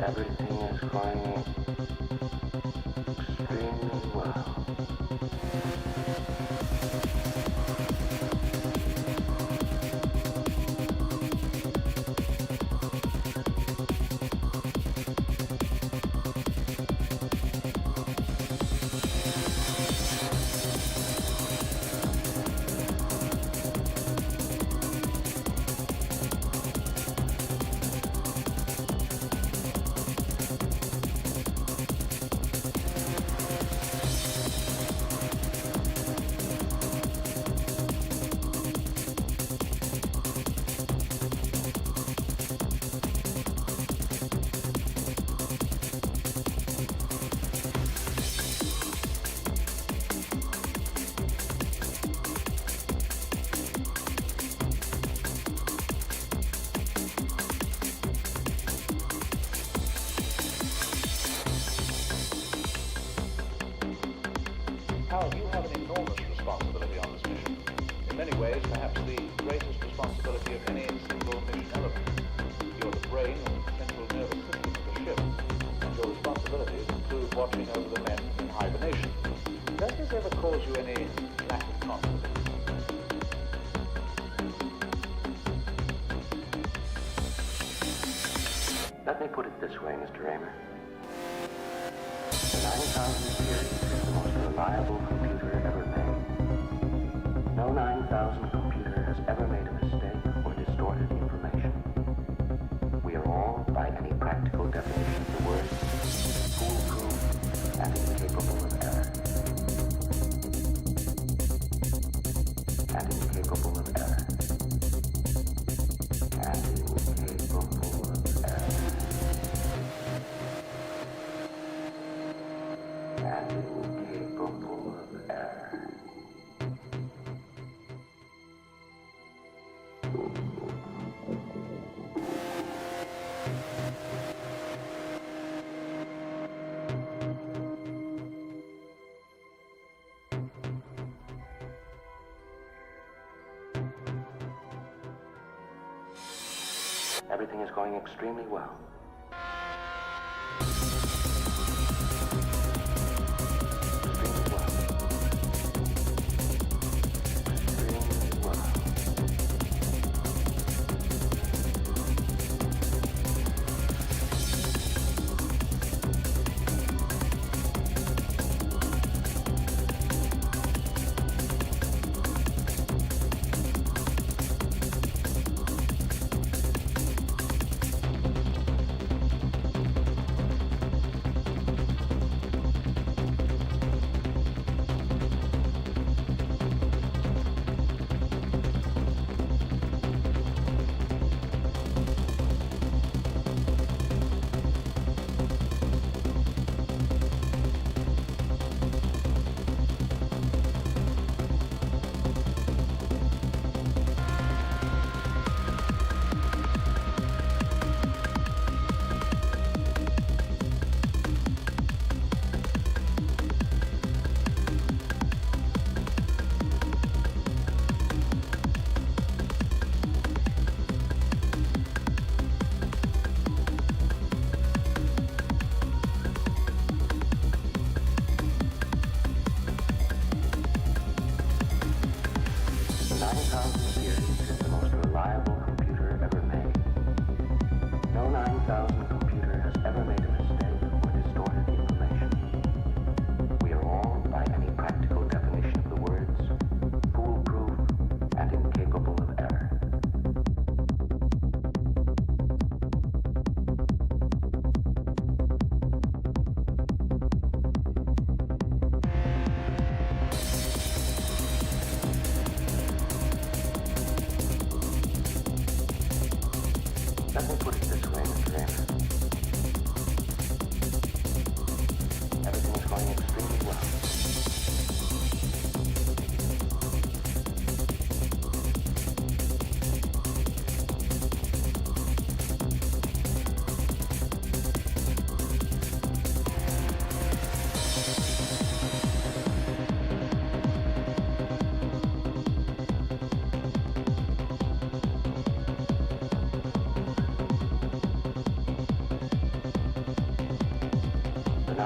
Everything is going extremely well. Hal, you have an enormous responsibility on this mission. In many ways, perhaps the greatest responsibility of any single mission element. You're the brain and central nervous system of the ship, and your responsibilities include watching over the men in hibernation. Does this ever cause you any lack of confidence? Let me put it this way, Mr. Raymer. The 9000 series is the most reliable computer ever made. No 9000 computer has ever made a mistake or distorted information. We are all, by any practical definition of the word, foolproof and incapable of error. And incapable of error. And incapable of error. And incapable of error. Everything is going extremely well.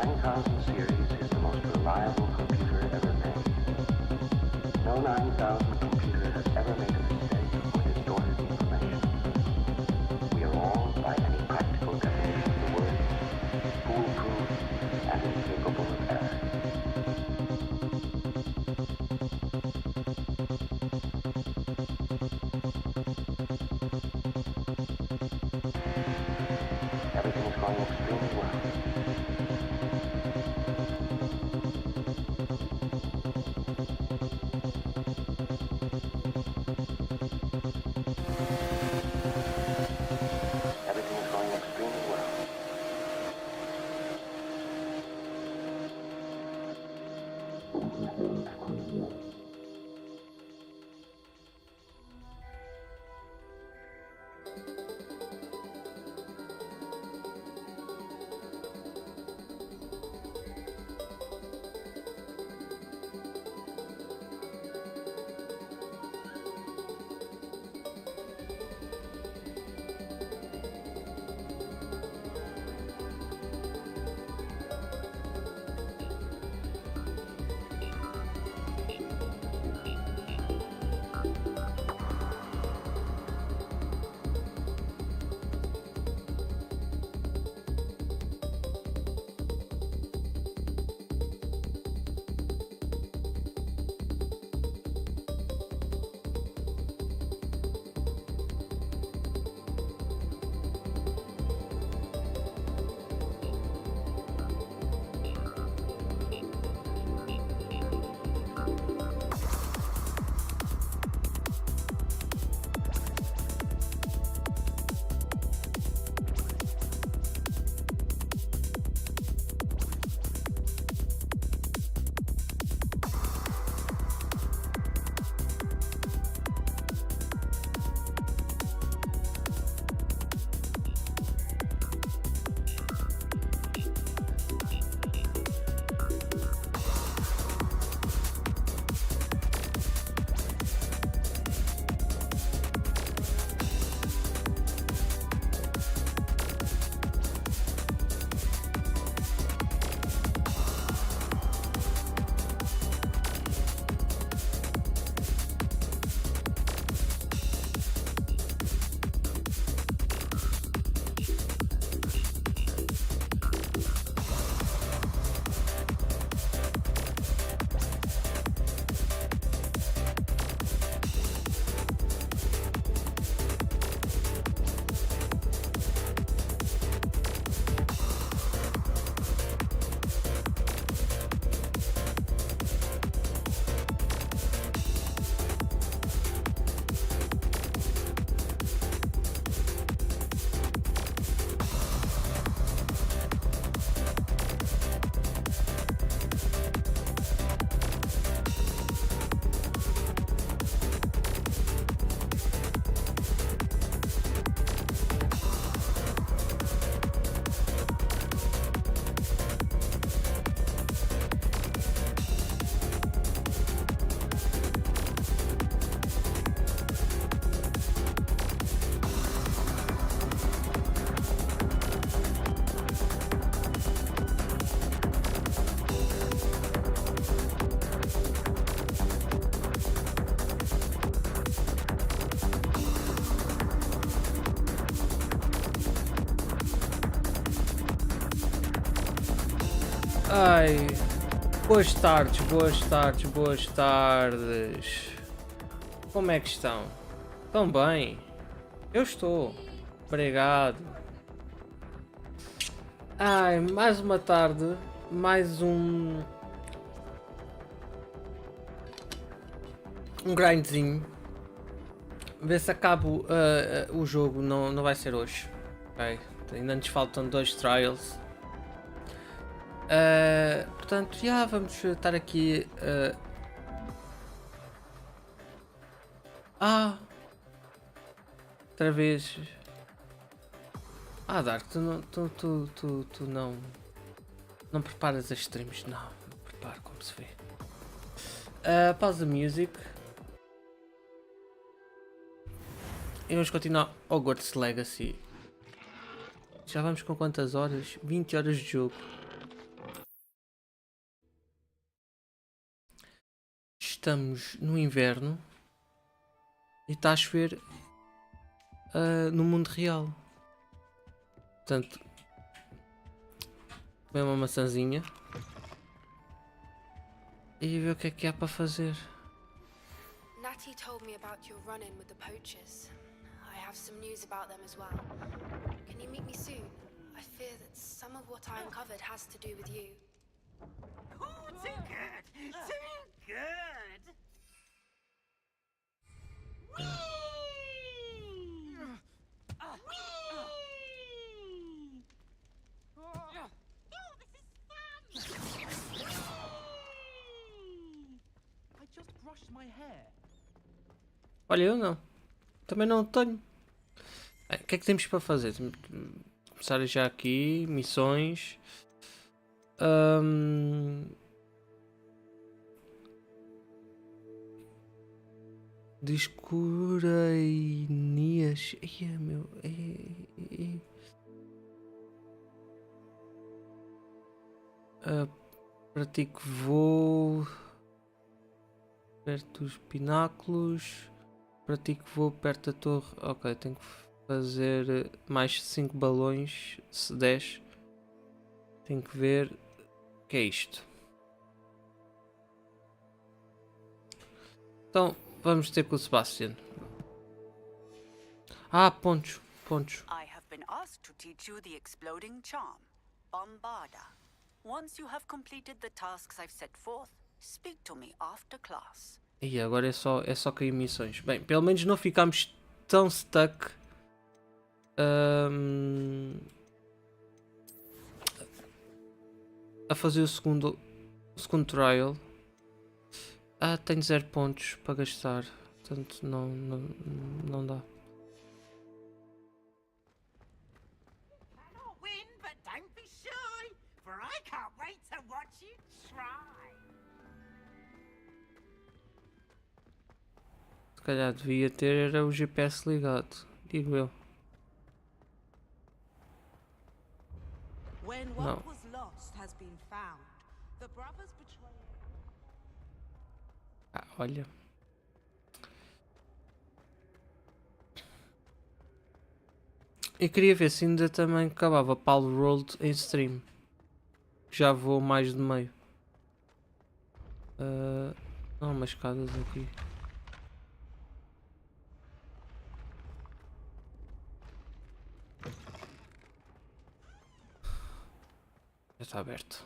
9000 series is the most reliable computer ever made. No 9000 computer has ever made a mistake or distorted information. We are all, by any practical definition of the word, foolproof and incapable of error. Everything is going extremely well. Everything is going extremely well. Ai, boas tardes, boas tardes, boas tardes. Como é que estão? Estão bem? Eu estou. Obrigado. Ai, mais uma tarde, mais um grindzinho. Ver se acabo o jogo, não vai ser hoje. Ok, ainda nos faltam 2 trials. Portanto, já vamos estar aqui. Outra vez. Dark, tu não preparas as streams? Não preparo, como se vê. Pausa music. E vamos continuar Hogwarts Legacy. Já vamos com quantas horas? 20 horas de jogo. estamos no inverno e está a chover no mundo real. Portanto, comer uma maçãzinha e ver o que há para fazer. Natty told me about your run-in with the poachers. I have some news about them as well. Can you meet me soon? I fear that some of what I uncovered has to do with you. Oh, too good! Too good! Whee! Whee! Oh, this is fun! Whee! I just brushed my hair. Olha, eu não. Também não tenho. O que é que temos para fazer? Temos de começar já aqui. Missões. Descurainias. Ai, meu. Pratico voo perto dos pináculos. Pratico voo perto da torre. Ok, tenho que fazer mais 5 balões. 10. Tenho que ver o que é isto. Então, vamos ter com o Sebastian. Pontos. I have been asked to teach you the exploding charm, Bombarda. Once you have completed the tasks I've set forth, speak to me after class. E agora é só cair missões. Bem, pelo menos não ficamos tão stuck. A fazer o segundo trial. Tenho 0 pontos para gastar. Portanto, não dá. Cannot win, but don't be shy, for I can't wait to watch you try. Se calhar devia ter era o GPS ligado. Digo eu. When No. what was lost has been found, the brothers betray. Olha. Eu queria ver se ainda também acabava Palo Rolled em stream. Já vou mais de meio. Há umas escadas aqui. Já está aberto.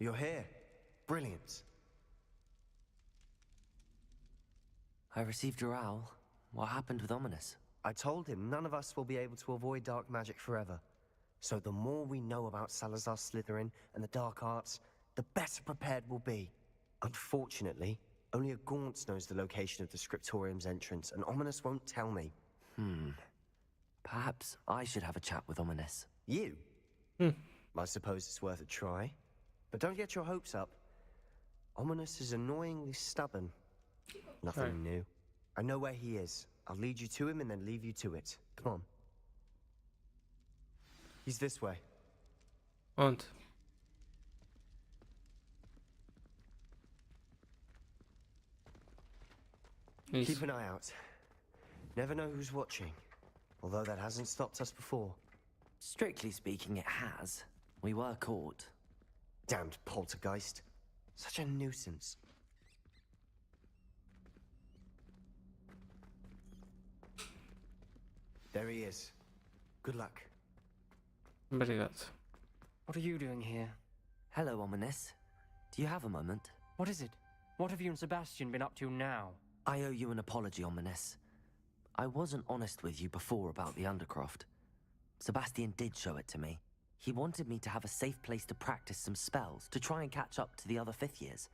You're here. Brilliant. I received your owl. What happened with Ominous? I told him none of us will be able to avoid dark magic forever. So the more we know about Salazar Slytherin and the dark arts, the better prepared we'll be. Unfortunately, only a Gaunt knows the location of the Scriptorium's entrance, and Ominous won't tell me. Perhaps I should have a chat with Ominous. You? I suppose it's worth a try. But don't get your hopes up. Ominous is annoyingly stubborn. Nothing new. I know where he is. I'll lead you to him and then leave you to it. Come on. He's this way. Onde? Keep an eye out. Never know who's watching. Although that hasn't stopped us before. Strictly speaking, it has. We were caught. Damned poltergeist. Such a nuisance. There he is. Good luck. Obrigado. What are you doing here? Hello, Ominous. Do you have a moment? What is it? What have you and Sebastian been up to now? I owe you an apology, Ominous. I wasn't honest with you before about the Undercroft. Sebastian did show it to me. He wanted me to have a safe place to practice some spells, to try and catch up to the other 5th years.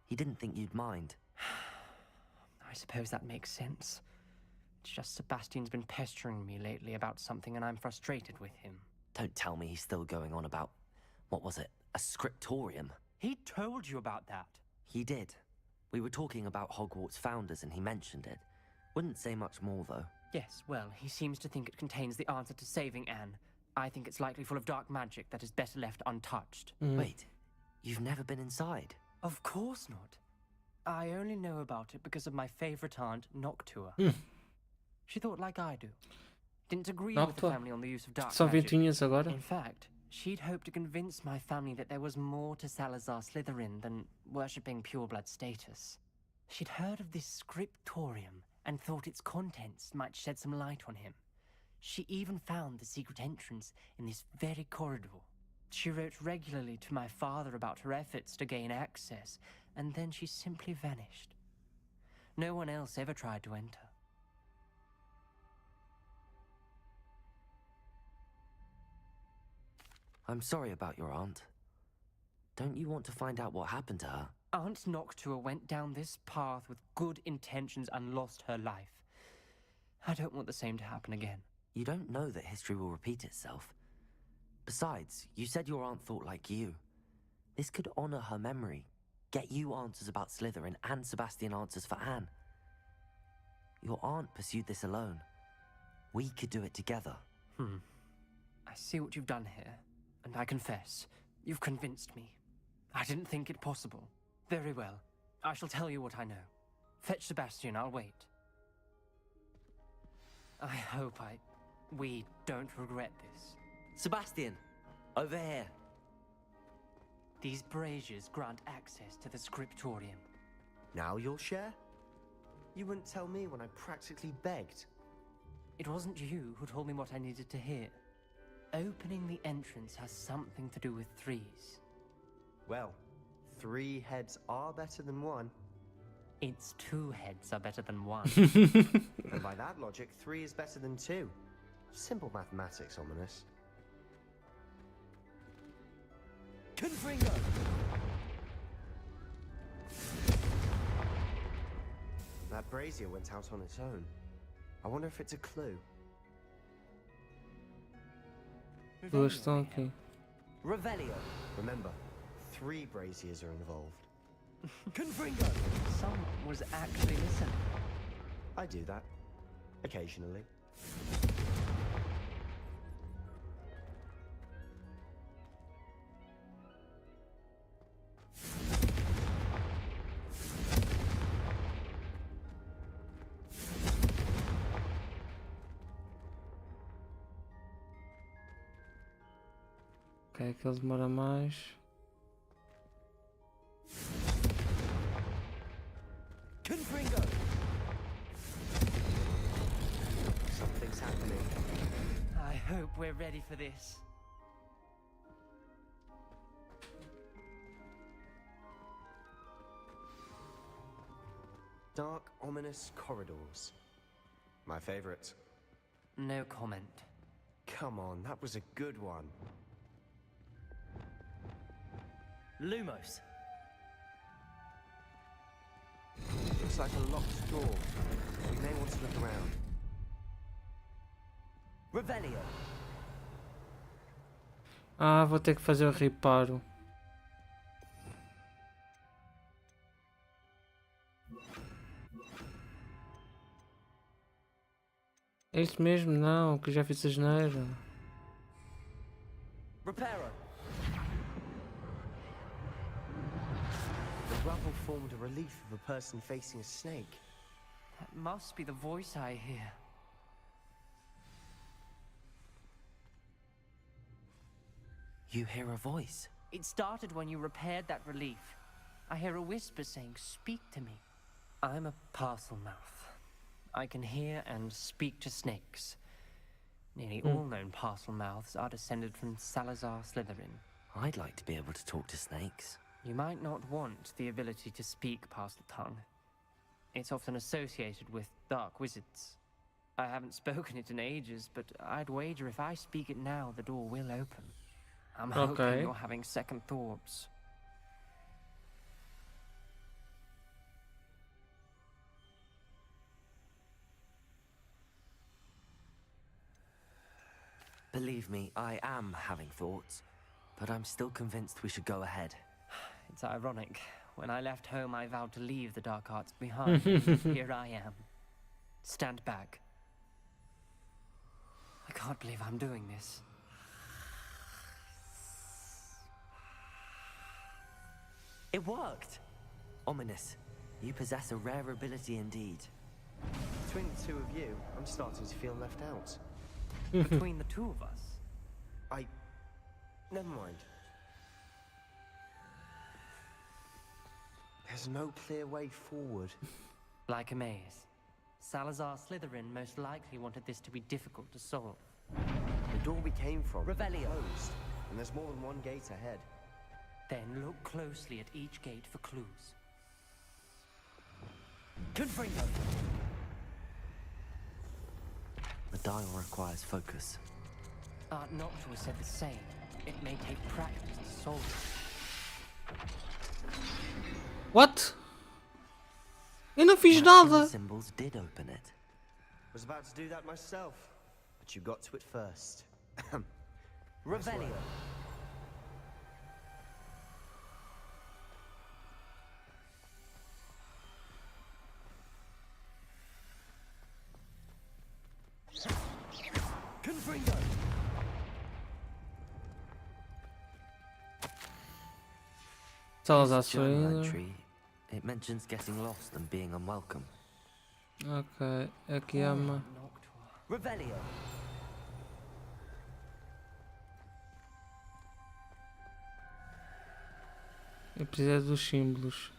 He didn't think you'd mind. I suppose that makes sense. It's just Sebastian's been pestering me lately about something and I'm frustrated with him. Don't tell me he's still going on about, what was it, a scriptorium? He told you about that. He did. We were talking about Hogwarts founders and he mentioned it. Wouldn't say much more though. Yes, well, he seems to think it contains the answer to saving Anne. I think it's likely full of dark magic that is better left untouched. Wait, you've never been inside? Of course not. I only know about it because of my favorite aunt, Noctua. She thought like I do. Didn't agree with the Noctua? family on the use of dark São magic. 21 agora? In fact, she'd hoped to convince my family that there was more to Salazar Slytherin than worshipping pureblood status. She'd heard of this scriptorium and thought its contents might shed some light on him. She even found the secret entrance in this very corridor. She wrote regularly to my father about her efforts to gain access, and then she simply vanished. No one else ever tried to enter. I'm sorry about your aunt. Don't you want to find out what happened to her? Aunt Noctua went down this path with good intentions and lost her life. I don't want the same to happen again. You don't know that history will repeat itself. Besides, you said your aunt thought like you. This could honor her memory, get you answers about Slytherin and Sebastian answers for Anne. Your aunt pursued this alone. We could do it together. I see what you've done here, and I confess, you've convinced me. I didn't think it possible. Very well. I shall tell you what I know. Fetch Sebastian, I'll wait. I hope we don't regret this. Sebastian, over here. These braziers grant access to the scriptorium. Now you'll share? You wouldn't tell me when I practically begged. It wasn't you who told me what I needed to hear. Opening the entrance has something to do with threes. Well, 3 heads are better than 1. Its 2 heads are better than 1. And by that logic, 3 is better than 2. Simple mathematics, ominous. Confringo! That brazier went out on its own. I wonder if it's a clue. Duas estão aqui. Revelio! Remember, 3 braziers are involved. Confringo! Someone was actually listening. I do that. Occasionally. Ok, aquele demora mais. Confringo! Something's happening. I hope we're ready for this. Dark, ominous corridors. My favorite. No comment. Come on, that was a good one. Lumos! Looks like a locked door. We may want to look around. Revelio! Ah, vou ter que fazer o reparo. É isto mesmo? Não, que já fiz a geneira. Reparo! The rubble formed a relief of a person facing a snake. That must be the voice I hear. You hear a voice. It started when you repaired that relief. I hear a whisper saying, "Speak to me." I'm a parcel mouth. I can hear and speak to snakes. Nearly all known parcel mouths are descended from Salazar Slytherin. I'd like to be able to talk to snakes. You might not want the ability to speak parcel tongue. It's often associated with dark wizards. I haven't spoken it in ages, but I'd wager if I speak it now, the door will open. I'm hoping you're having second thoughts. Believe me, I am having thoughts, but I'm still convinced we should go ahead. It's ironic. When I left home, I vowed to leave the dark arts behind. Here I am. Stand back. I can't believe I'm doing this. It worked! Ominous, you possess a rare ability indeed. Between the two of you, I'm starting to feel left out. Between the two of us. Never mind. There's no clear way forward. Like a maze. Salazar Slytherin most likely wanted this to be difficult to solve. The door we came from is Revelio. closed, and there's more than one gate ahead. Then look closely at each gate for clues. Confringo! The dial requires focus. Art Noctua said the same. It may take practice to solve it. What? Eu não fiz Matching nada. symbols did open it. Was about to do that myself, but you got to it first. Revelio. Confringo! Salazar This journal Slytherin. entry, it mentions getting lost and being unwelcome. Ok, aqui há uma. Revelio! Eu preciso dos símbolos.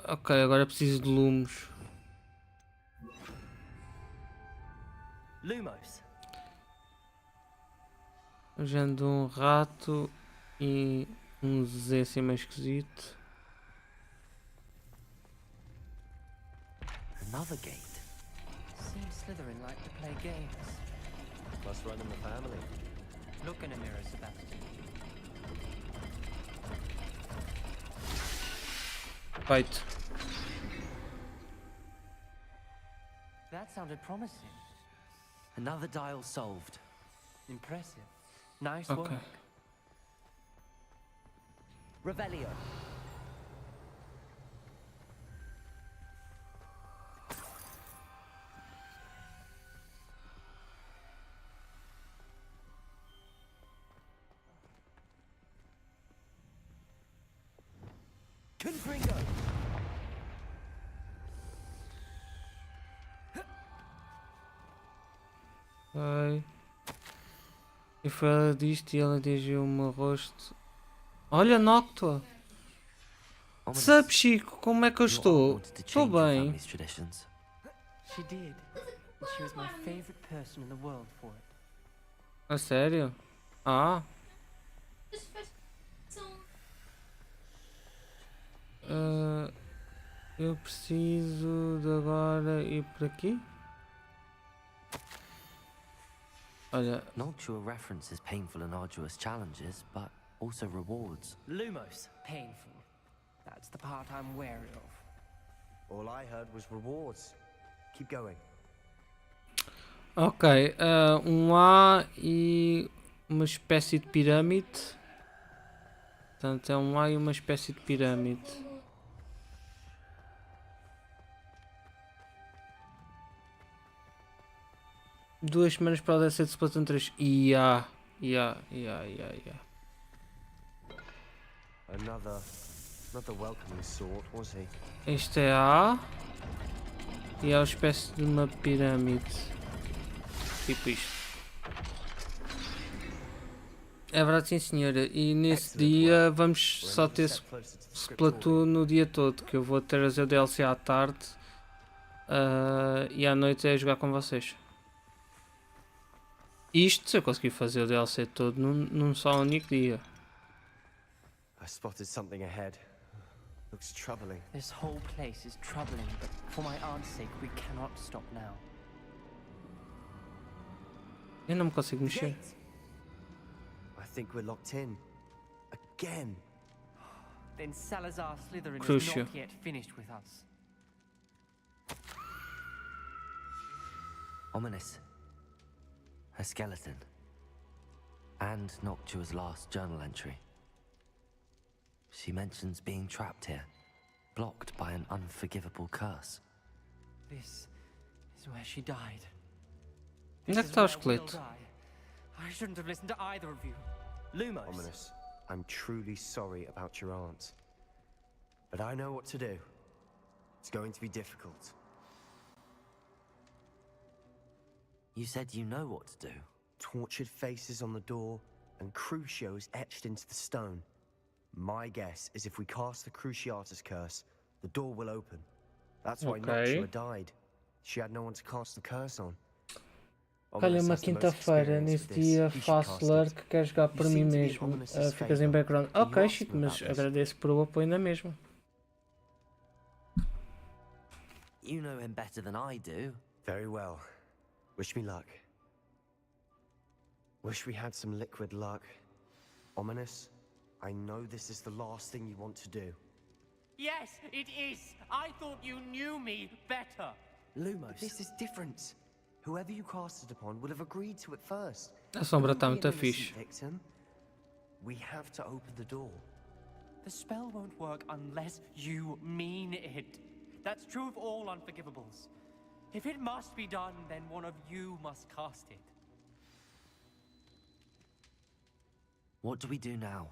Ok, agora preciso de lumos. Lumos! Usando um rato e um Z assim meio esquisito. Another gate. Seems Slytherin like to play games. Must run in the family. Look in a mirror, Sebastian. Feito. That sounded promising. Another dial solved. Impressive. Nice Ok. work. Revelio! Confringo! Ok. E foi ela disto e ela atingiu o meu rosto. Olha, Noctua! Ominous, Sup, Chico, como é que eu your aunt estou? wanted to Estou change your bem. family's traditions. She did. And she was my favorite person in the world for it. A sério? Ah. Eu preciso de agora ir por aqui. Olha, Noctua references painful and arduous challenges, but also rewards. Lumos! Painful. That's the part I'm wary of. All I heard was rewards. Keep going. ok, um A e uma espécie de pirâmide. Portanto, é um A e uma espécie de pirâmide. Duas semanas para o DLC de Splatoon 3. Yeah. Another welcoming sort, was he? Este é A. E é uma espécie de uma pirâmide. Tipo isto. É verdade, sim senhora. E nesse dia vamos só ter Splatoon no dia todo. Que eu vou trazer o DLC à tarde. E à noite é jogar com vocês. Isto se eu conseguir fazer o DLC todo num só único dia. I spotted something ahead. Looks troubling. This whole place is troubling, but for my aunt's sake, we cannot stop now. Eu não me consigo mexer. Gate! I think we're locked in. Again. Then Salazar Slytherin is Crucial. not yet finished with us. Ominous. A skeleton. And Noctua's last journal entry. She mentions being trapped here. blocked by an unforgivable curse. This is where she died. Onde é que está o esqueleto? I shouldn't have listened to either of you. Lumos. Ominous, I'm truly sorry about your aunt. But I know what to do. It's going to be difficult. You said you know what to do. Tortured faces on the door and Crucios etched into the stone. My guess is if we cast the Cruciatus curse, the door will open. That's why Noctua died. She had no one to cast the curse on. Olha, uma quinta-feira, nesse dia faço lurk, quero jogar por mim mesmo. Ficas em background. Ok, Chico, mas agradeço por o apoio na mesma. You know him better than I do. Very well. Wish me luck. Wish we had some liquid luck. Ominous, I know this is the last thing you want to do. Yes, it is. I thought you knew me better. Lumos, this is different. Whoever you cast it upon would have agreed to it first. A sombra está muito fixe. We have to open the door. The spell won't work unless you mean it. That's true of all unforgivables. If it must be done, then one of you must cast it. What do we do now?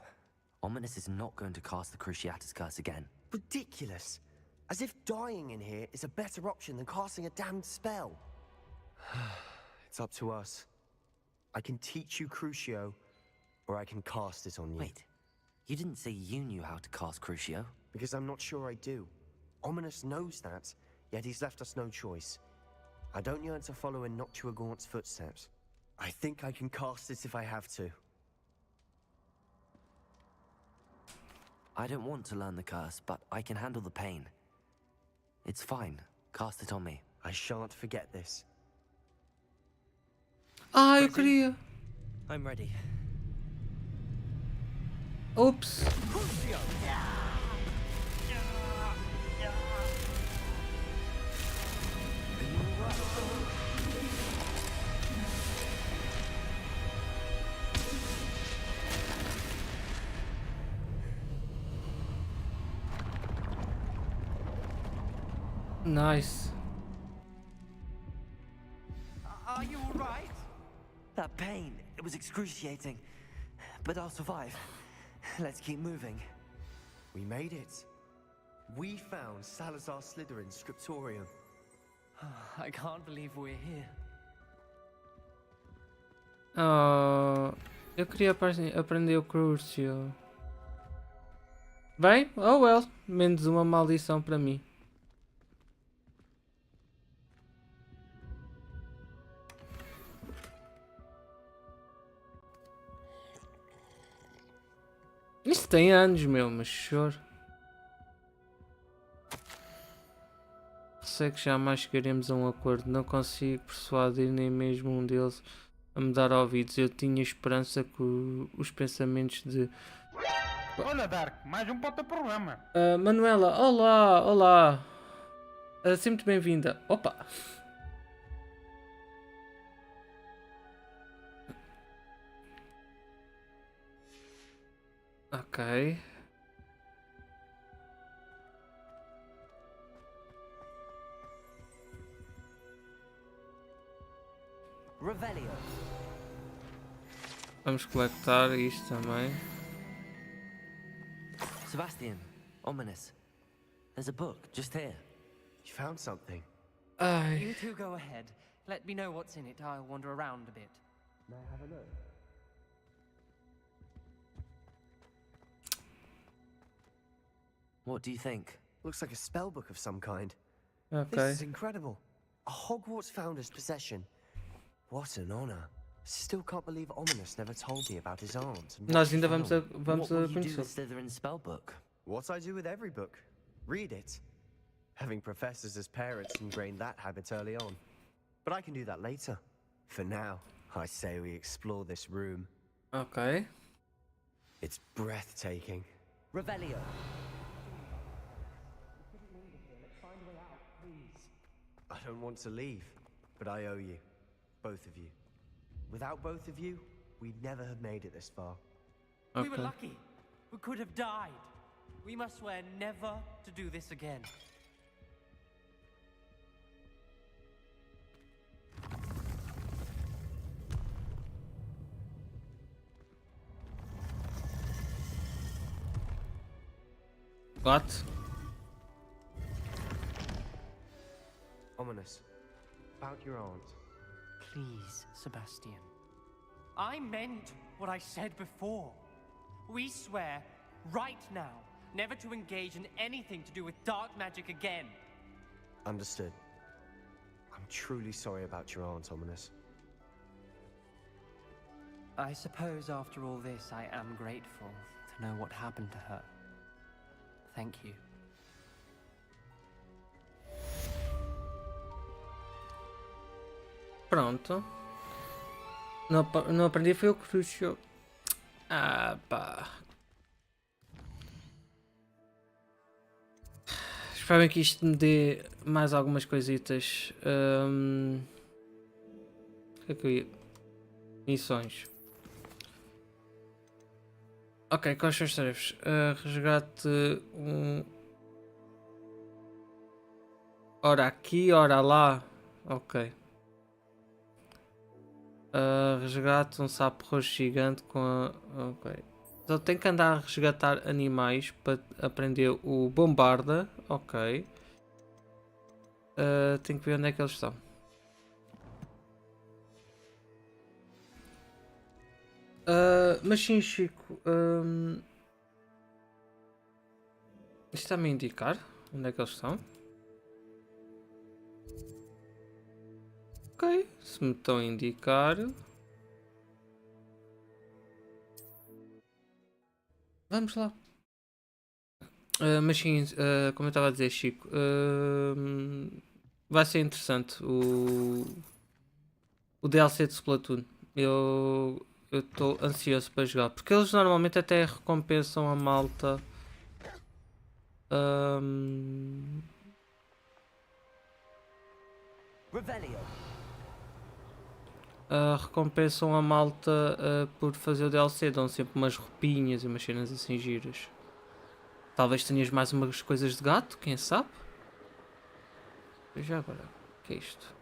Ominous is not going to cast the Cruciatus curse again. Ridiculous. As if dying in here is a better option than casting a damned spell. It's up to us. I can teach you Crucio, or I can cast it on you. Wait, you didn't say you knew how to cast Crucio? Because I'm not sure I do. Ominous knows that, yet he's left us no choice. I don't yearn to follow in Noctua Gaunt's footsteps. I think I can cast it if I have to. I don't want to learn the curse, but I can handle the pain. It's fine. Cast it on me. I shan't forget this. Ah, eu queria. I'm ready. Oops. Nice. Are you all right? That pain, it was excruciating. But I'll survive. Let's keep moving. We made it. We found Salazar Slytherin's scriptorium. I can't believe we're here. Oh, eu queria aprender o Crucio. Bem, oh well, menos uma maldição para mim. Isto tem anos, meu, mas choro. Sei que jamais chegaremos a um acordo. Não consigo persuadir nem mesmo um deles a me dar ouvidos. Eu tinha esperança que os pensamentos de... Olha, Dark, mais um para o teu programa. Manuela, olá, olá. Sempre bem-vinda. Opa! Ok. Revelio. Vamos coletar isto também. Sebastian, Ominous. There's a book just here. You found something. Ai. You two go ahead. Let me know what's in it. I'll wander around a bit. May I have a look? What do you think? Looks like a spell book of some kind. Ok. This is incredible. A Hogwarts founder's possession. What an honor. Still can't believe Ominous never told me about his aunt. And Nós what ainda she vamos found. vamos What will you do conhecer. with Slytherin's spellbook? What I do with every book. Read it. Having professors as parents ingrained that habit early on. But I can do that later. For now, I say we explore this room. Ok. It's breathtaking. Revelio. I don't want to leave, but I owe you. Both of you. Without both of you, we'd never have made it this far. We were Ok. lucky. We could have died. We must swear never to do this again. What? Ominous. About your aunt. Please, Sebastian. I meant what I said before. We swear, right now, never to engage in anything to do with dark magic again. Understood. I'm truly sorry about your aunt, Ominous. I suppose after all this, I am grateful to know what happened to her. Thank you. Pronto. Não aprendi, foi o crucio. Ah, pá. Espero que isto me dê mais algumas coisitas. O que é que eu ia? Missões. Ok, quais são as tarefas? Resgate um. Ora aqui, ora lá. Ok. Resgate um sapo roxo gigante com a. Ok. Então tenho que andar a resgatar animais para aprender o bombarda. Ok. Tenho que ver onde é que eles estão. Mas sim, Chico. Isto está-me a indicar onde é que eles estão. Ok, se me estão a indicar. Vamos lá. Mas sim, como eu estava a dizer, Chico, vai ser interessante o DLC de Splatoon. Eu estou ansioso para jogar, porque eles normalmente até recompensam a malta. Recompensam a malta por fazer o DLC, dão sempre umas roupinhas e umas cenas assim giras. Talvez tenhas mais umas coisas de gato, quem sabe? Já agora, o que é isto?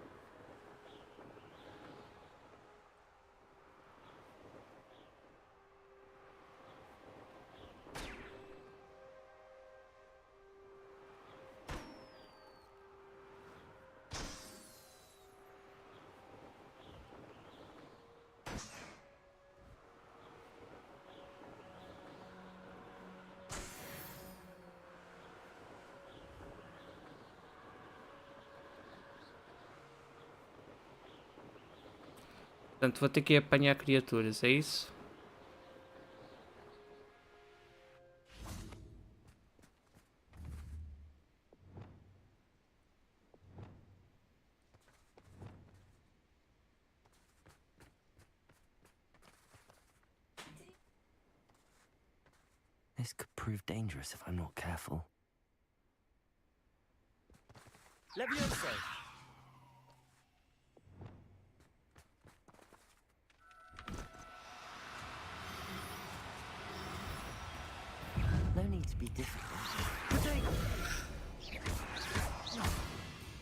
Portanto, vou ter que ir apanhar criaturas, é isso? This could prove dangerous if I'm not careful. Levioso! No need to be difficult.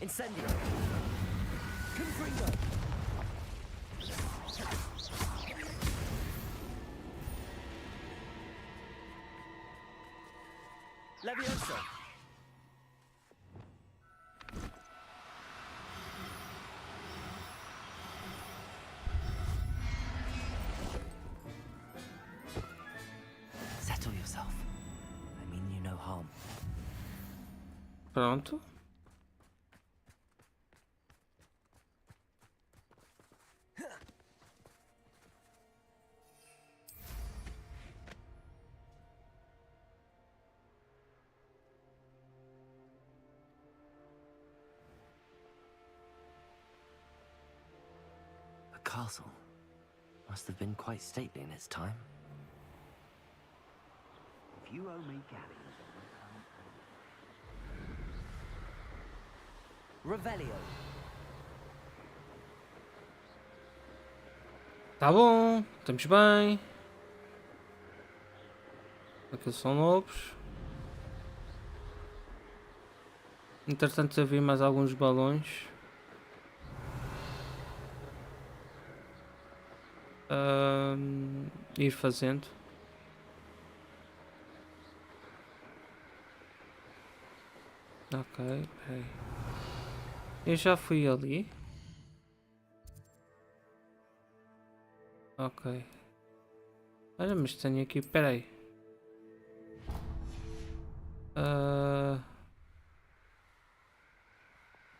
Incendio! Confringo! Levioso! Settle yourself. I mean you no harm. Pronto. A castle. Must have been quite stately in its time. If you owe me gabbing, Revelio! Tá bom, estamos bem. Aqueles são lobos. Entretanto eu vi mais alguns balões. Ir fazendo. Ok, peraí. Eu já fui ali. Ok. Olha, mas tenho aqui, peraí.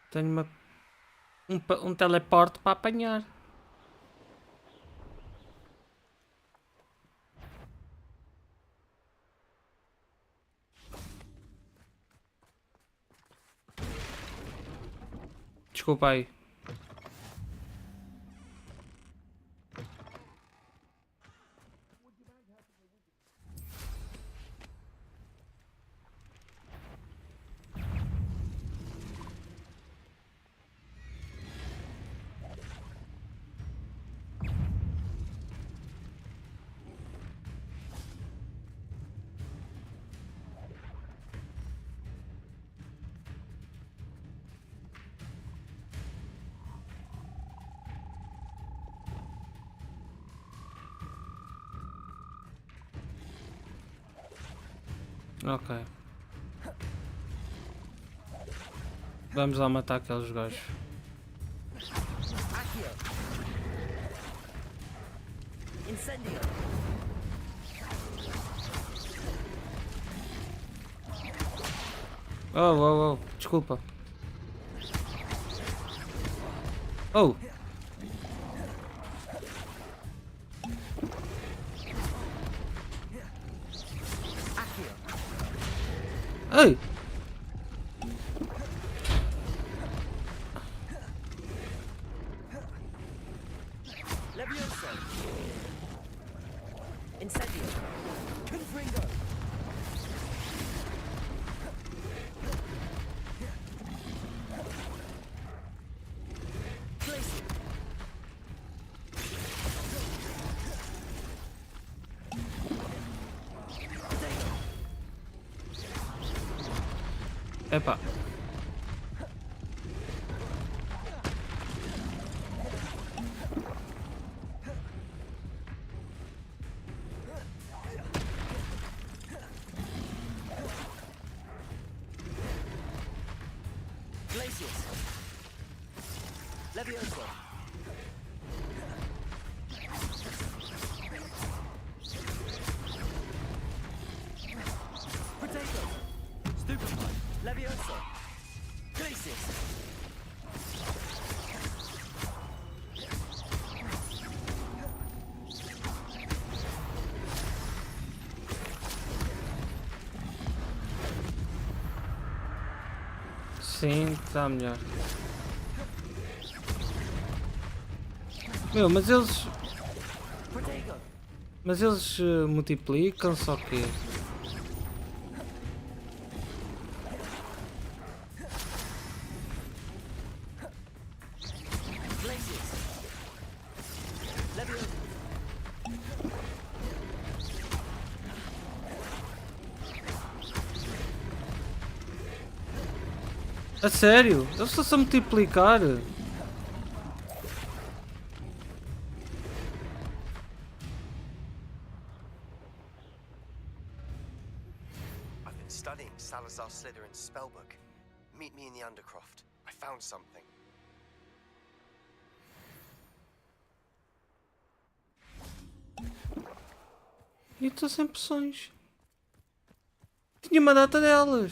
Tenho um teleporte para apanhar. Desculpa aí. Ok. Vamos lá matar aqueles gajos. Oh, desculpa. Oh! Ei! Epa. Sim, está melhor. Meu, mas eles... multiplicam-se ou quê? A sério? Eles estão-se a multiplicar? I've been studying Salazar Slytherin's spellbook. Meet me in the Undercroft. I found something. E estou sem poções. Tinha uma data delas.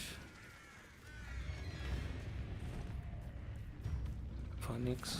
Phonics.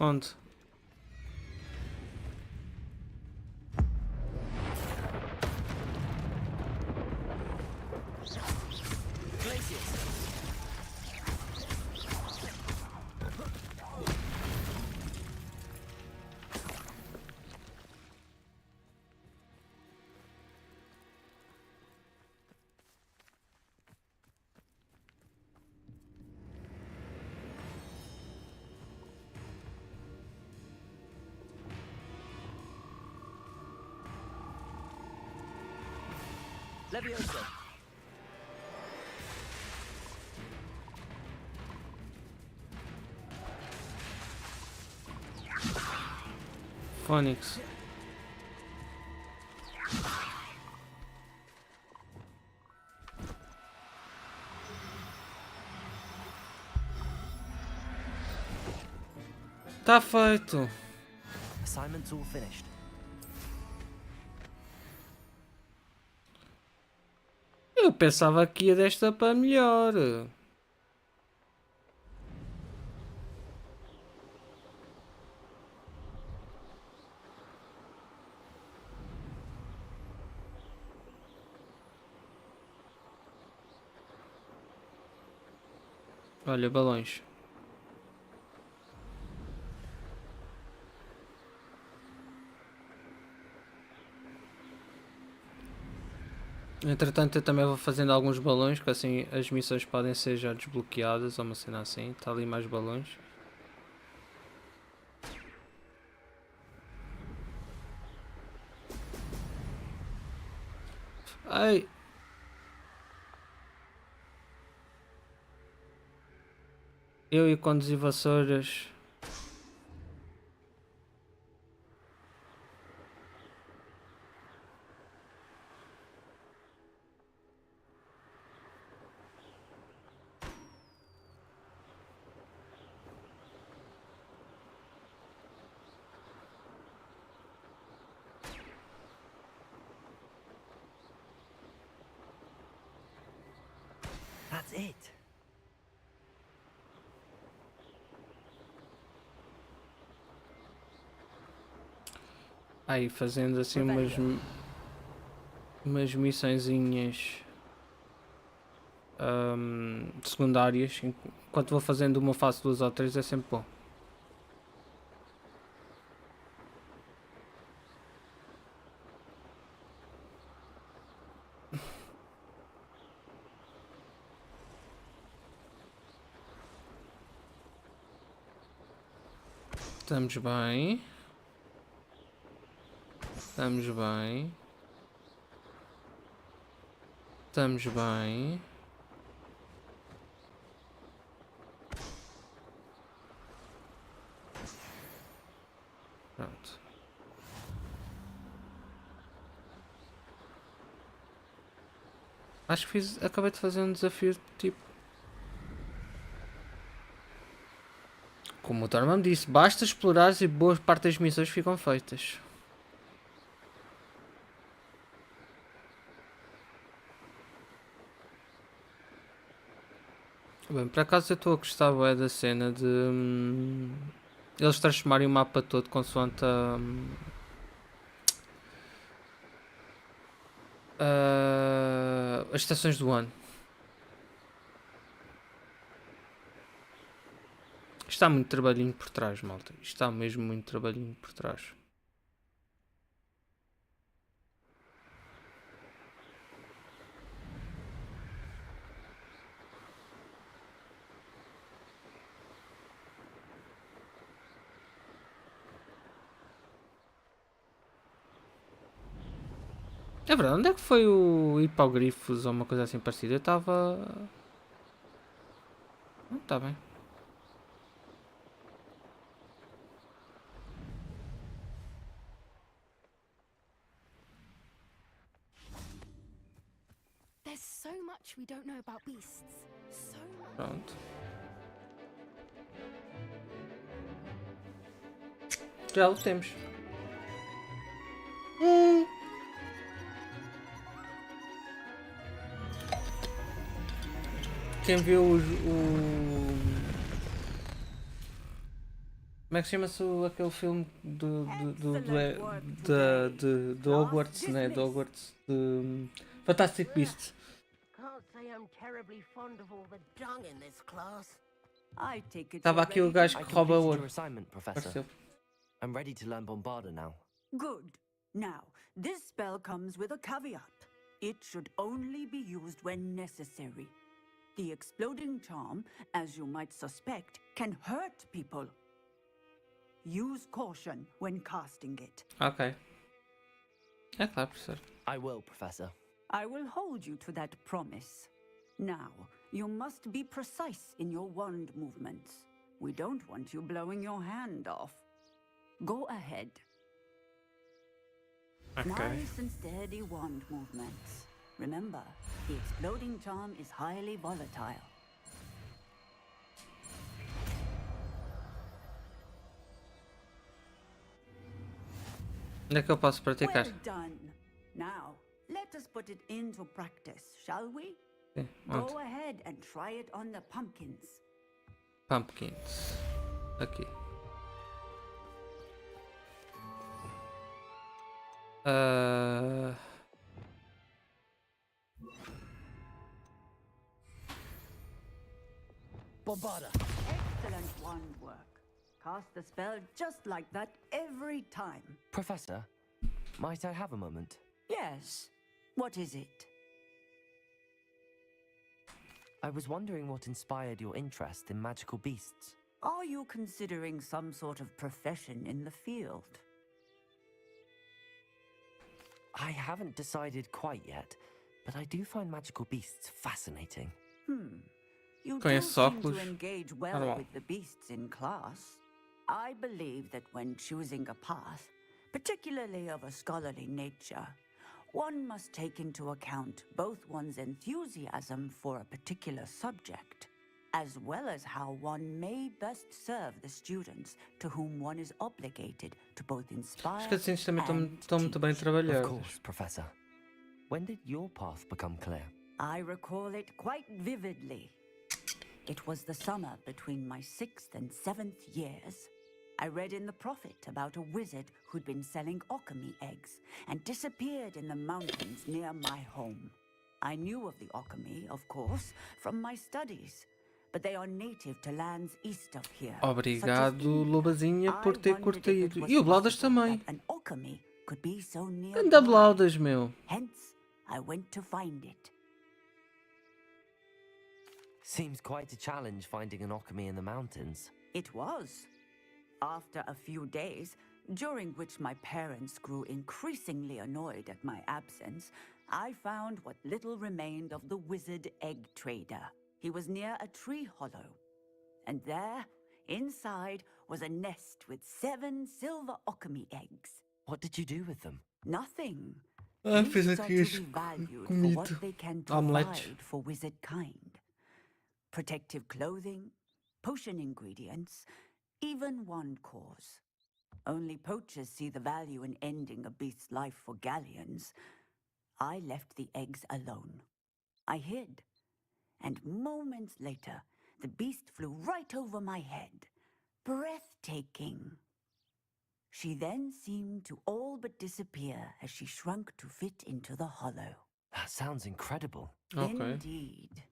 Onde? Leviosa. Fónix. Tá feito. Assignment's all finished. Eu pensava que ia desta para melhor. Olha, balões. Entretanto, eu também vou fazendo alguns balões, que assim as missões podem ser já desbloqueadas ou uma cena assim. Está ali mais balões. Ai! Eu e conduzir vassouras. That's it. Aí fazendo assim umas missõezinhas secundárias. Enquanto vou fazendo uma fase 2 ou 3 é sempre bom. Estamos bem. Estamos bem. Estamos bem. Pronto. Acho que acabei de fazer um desafio tipo. Como o Torma me disse, basta explorar e boa parte das missões ficam feitas. Bem, por acaso eu estou a gostar bué da cena de eles transformarem o mapa todo consoante as estações do ano. Está muito trabalhinho por trás, malta. Está mesmo muito trabalhinho por trás. É verdade, onde é que foi o hipogrifos ou uma coisa assim parecida? Eu estava... Não, está bem. There's so much we don't know about beasts. So much. Pronto. Já o temos. Quem viu Como é que chama-se aquele filme Excellent work today. de Hogwarts, né? De Hogwarts, de Fantastic Beasts. Can't say I'm terribly fond of all the dung in this class. I take it Estava you're aqui o ready to- gajo I que rouba completed ouro. your assignment, Professor. Apareceu. I'm ready to learn Bombarda now. Good. Now, this spell comes with a caveat. It should only be used when necessary. The exploding charm, as you might suspect, can hurt people. Use caution when casting it. Ok. É claro, professor. I will, Professor. I will hold you to that promise. Now, you must be precise in your wand movements. We don't want you blowing your hand off. Go ahead. Ok. Nice and steady wand movements. Remember, the exploding charm is highly volatile. Onde é que eu posso praticar? Well done. Now, let us put it into practice, shall we? Sim, onde? Go ahead and try it on the pumpkins. Pumpkins. Aqui. Bombarda! Excellent wand work. Cast the spell just like that every time. Professor, might I have a moment? Yes. What is it? I was wondering what inspired your interest in magical beasts. Are you considering some sort of profession in the field? I haven't decided quite yet, but I do find magical beasts fascinating. You Com do esses seem to óculos. engage well Normal. with the beasts in class. I believe that when choosing a path, particularly of a scholarly nature, one must take into account both one's enthusiasm for a particular subject, as well as how one may best serve the students to whom one is obligated to both inspire As cutscenes também and estão muito bem teach. Of trabalhadas. course, Professor. When did your path become clear? I recall it quite vividly. It was the summer between my 6th and 7th years. I read in the Prophet about a wizard who'd been selling alchemy eggs and disappeared in the mountains near my home. I knew of the alchemy, of course, from my studies, but they are native to lands east of here. such as Obrigado, India. Lobazinha, por I ter wondered if it curtido. was E o Blaudas possible também. that an alchemy could be so near Anda by. Blaudas, meu. Hence, I went to find it. Seems quite a challenge finding an alchemy in the mountains. It was. After a few days, during which my parents grew increasingly annoyed at my absence, I found what little remained of the wizard egg trader. He was near a tree hollow. And there, inside, was a nest with 7 silver alchemy eggs. What did you do with them? Nothing. Ah, Beasts fiz are aqui to as be valued for comida. what they can Omeletes. provide for wizard kind. Protective clothing, potion ingredients, even wand cores. Only poachers see the value in ending a beast's life for galleons. I left the eggs alone. I hid. And moments later, the beast flew right over my head. Breathtaking. She then seemed to all but disappear as she shrunk to fit into the hollow. That sounds incredible. Ok. Indeed.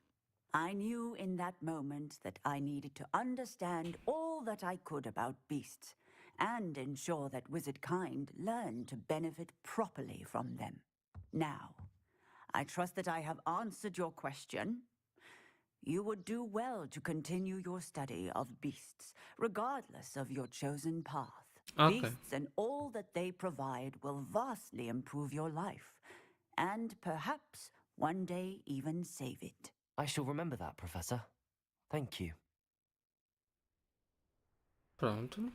I knew in that moment that I needed to understand all that I could about beasts and ensure that wizard kind learned to benefit properly from them. Now, I trust that I have answered your question. You would do well to continue your study of beasts, regardless of your chosen path. Ok. Beasts and all that they provide will vastly improve your life, and perhaps one day even save it. I shall remember that, Professor. Thank you. Pronto.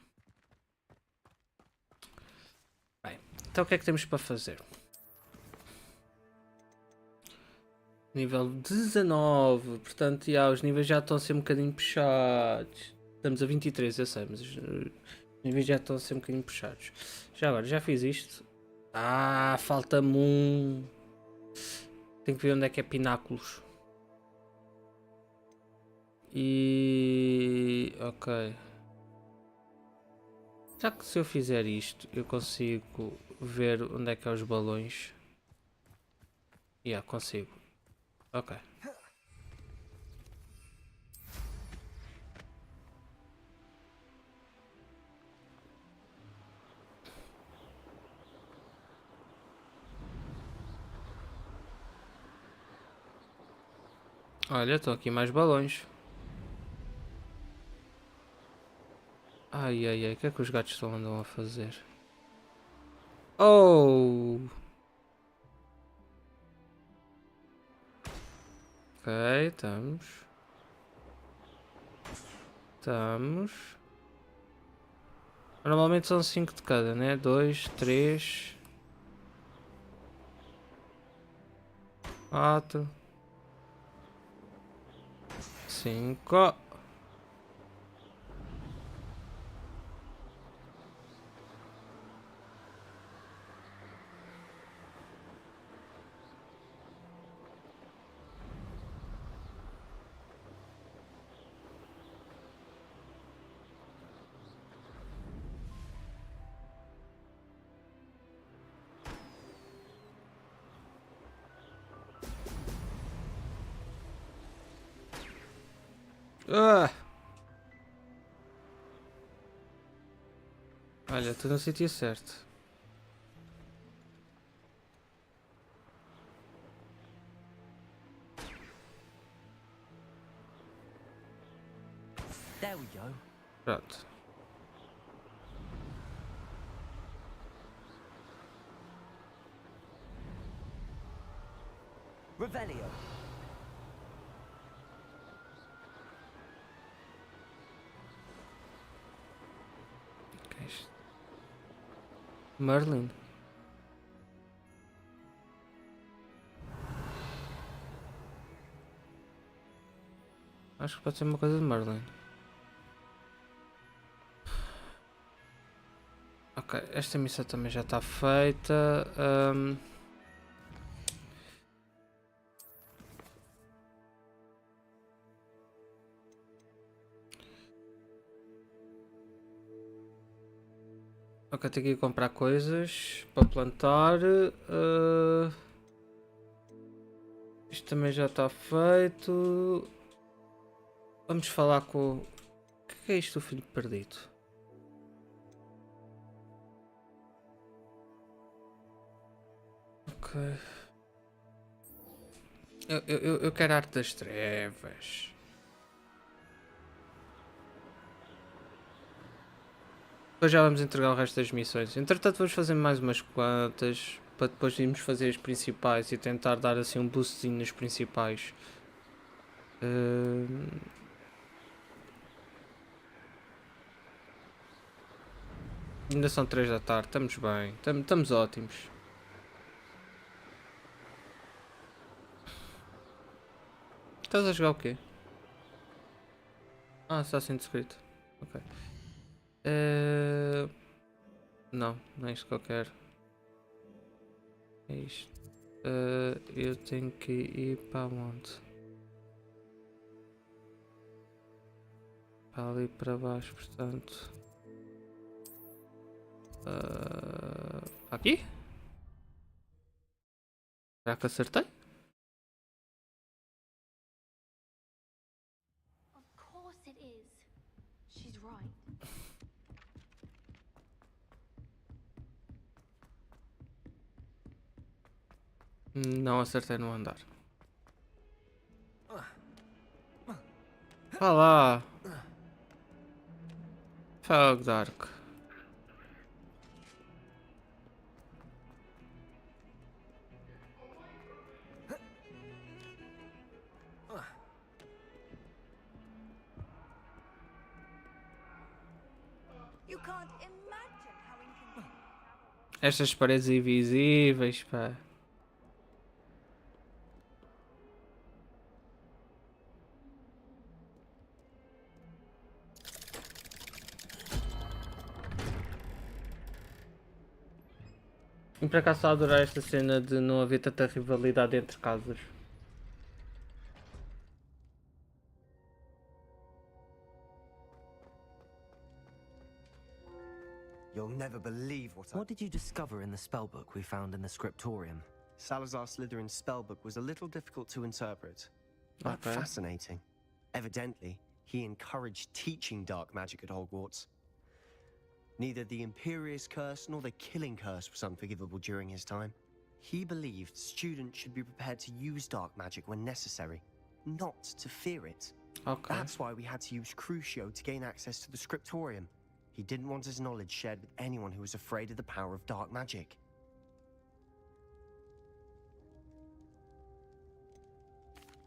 Bem, então o que é que temos para fazer? Nível 19, portanto, os níveis já estão a ser um bocadinho puxados. Estamos a 23, eu sei, mas os níveis já estão a ser um bocadinho puxados. Já agora, já fiz isto. Ah, falta-me um. Tenho que ver onde é que é pináculos. E... ok. Já que se eu fizer isto, eu consigo ver onde é que é os balões. Consigo. Ok. Olha, estão aqui mais balões. Ai, ai, ai, o que é que os gatos andam a fazer? Oh! Ok, estamos. Estamos. Normalmente são 5 de cada, né? 2, 3, 4, 5. Ah! Olha, estou no sítio certo. There we go. Pronto. Revelio. Que é isto? Merlin. Acho que pode ser uma coisa de Merlin. Ok, esta missão também já está feita. Ok, tenho que ir comprar coisas para plantar. Isto também já está feito. Vamos falar com... O que é isto, o filho perdido? Ok. Eu quero arte das trevas. Depois já vamos entregar o resto das missões. Entretanto vamos fazer mais umas quantas. Para depois irmos fazer as principais e tentar dar assim um boostzinho nas principais. Ainda são 3 da tarde, estamos bem. Estamos ótimos. Estás a jogar o quê? Ah, Assassin's Creed. Ok. Não, não é isto que eu quero. É isto. Eu tenho que ir para onde? Para ali para baixo, portanto. Aqui? Será que acertei? Of course it is. She's right. Não acertei no andar. Vá lá. Fog Dark. You can't imagine how inconvenient. Estas paredes invisíveis, pá. E por acaso estou a adorar esta cena de não haver tanta rivalidade entre casas. You'll never believe What did you discover in the spellbook we found in the scriptorium? Salazar Slytherin's spellbook was a little difficult to interpret, but Okay. fascinating. Evidently, he encouraged teaching dark magic at Hogwarts. Neither the Imperious Curse nor the Killing Curse was unforgivable during his time. He believed students should be prepared to use dark magic when necessary, not to fear it. Ok. That's why we had to use Crucio to gain access to the scriptorium. He didn't want his knowledge shared with anyone who was afraid of the power of dark magic.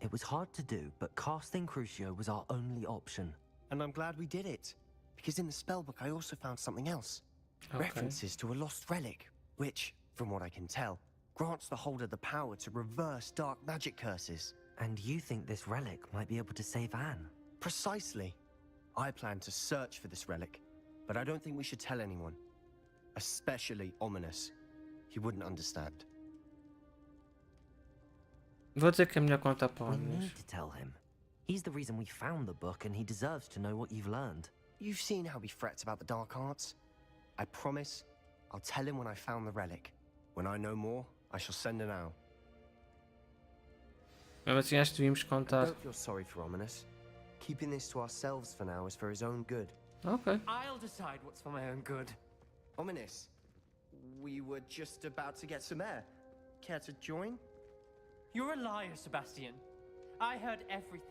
It was hard to do, but casting Crucio was our only option. And I'm glad we did it, because in the spellbook I also found something else. Okay. References to a lost relic, which, from what I can tell, grants the holder the power to reverse dark magic curses. And you think this relic might be able to save Anne? Precisely. I plan to search for this relic, but I don't think we should tell anyone. Especially Ominous. He wouldn't understand. Vou dizer que é melhor contar para We homens. need to tell him. He's the reason we found the book, and he deserves to know what you've learned. You've seen how he frets about the dark arts. I promise, I'll tell him when I found the relic. When I know more, I shall send an owl. Mesmo assim, acho que devíamos contar. Don't feel sorry for Ominous. Keeping this to ourselves for now is for his own good. Ok. I'll decide what's for my own good. Ominous, we were just about to get some air. Care to join? You're a liar, Sebastian. I heard everything.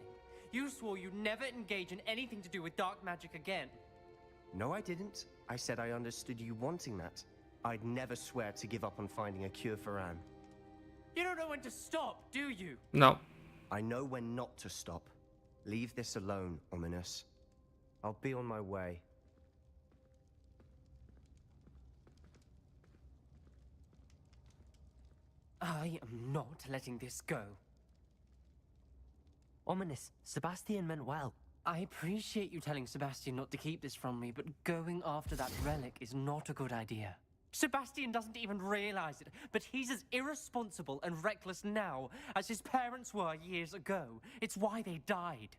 You swore you'd never engage in anything to do with dark magic again. No, I didn't. I said I understood you wanting that. I'd never swear to give up on finding a cure for Anne. You don't know when to stop, do you? Não. I know when not to stop. Leave this alone, Ominous. I'll be on my way. I am not letting this go. Ominous, Sebastian meant well. I appreciate you telling Sebastian not to keep this from me, but going after that relic is not a good idea. Sebastian doesn't even realize it, but he's as irresponsible and reckless now as his parents were years ago. It's why they died.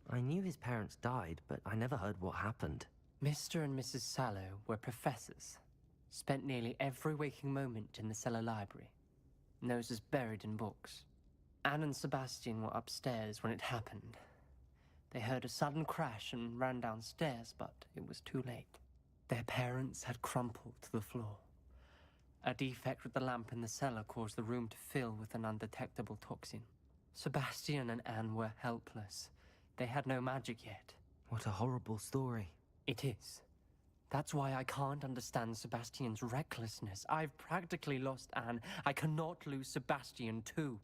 I knew his parents died, but I never heard what happened. Mr. and Mrs. Sallow were professors. Spent nearly every waking moment in the cellar library. Noses buried in books. Anne and Sebastian were upstairs when it happened. They heard a sudden crash and ran downstairs, but it was too late. Their parents had crumpled to the floor. A defect with the lamp in the cellar caused the room to fill with an undetectable toxin. Sebastian and Anne were helpless. They had no magic yet. What a horrible story. It is. That's why I can't understand Sebastian's recklessness. I've practically lost Anne. I cannot lose Sebastian too.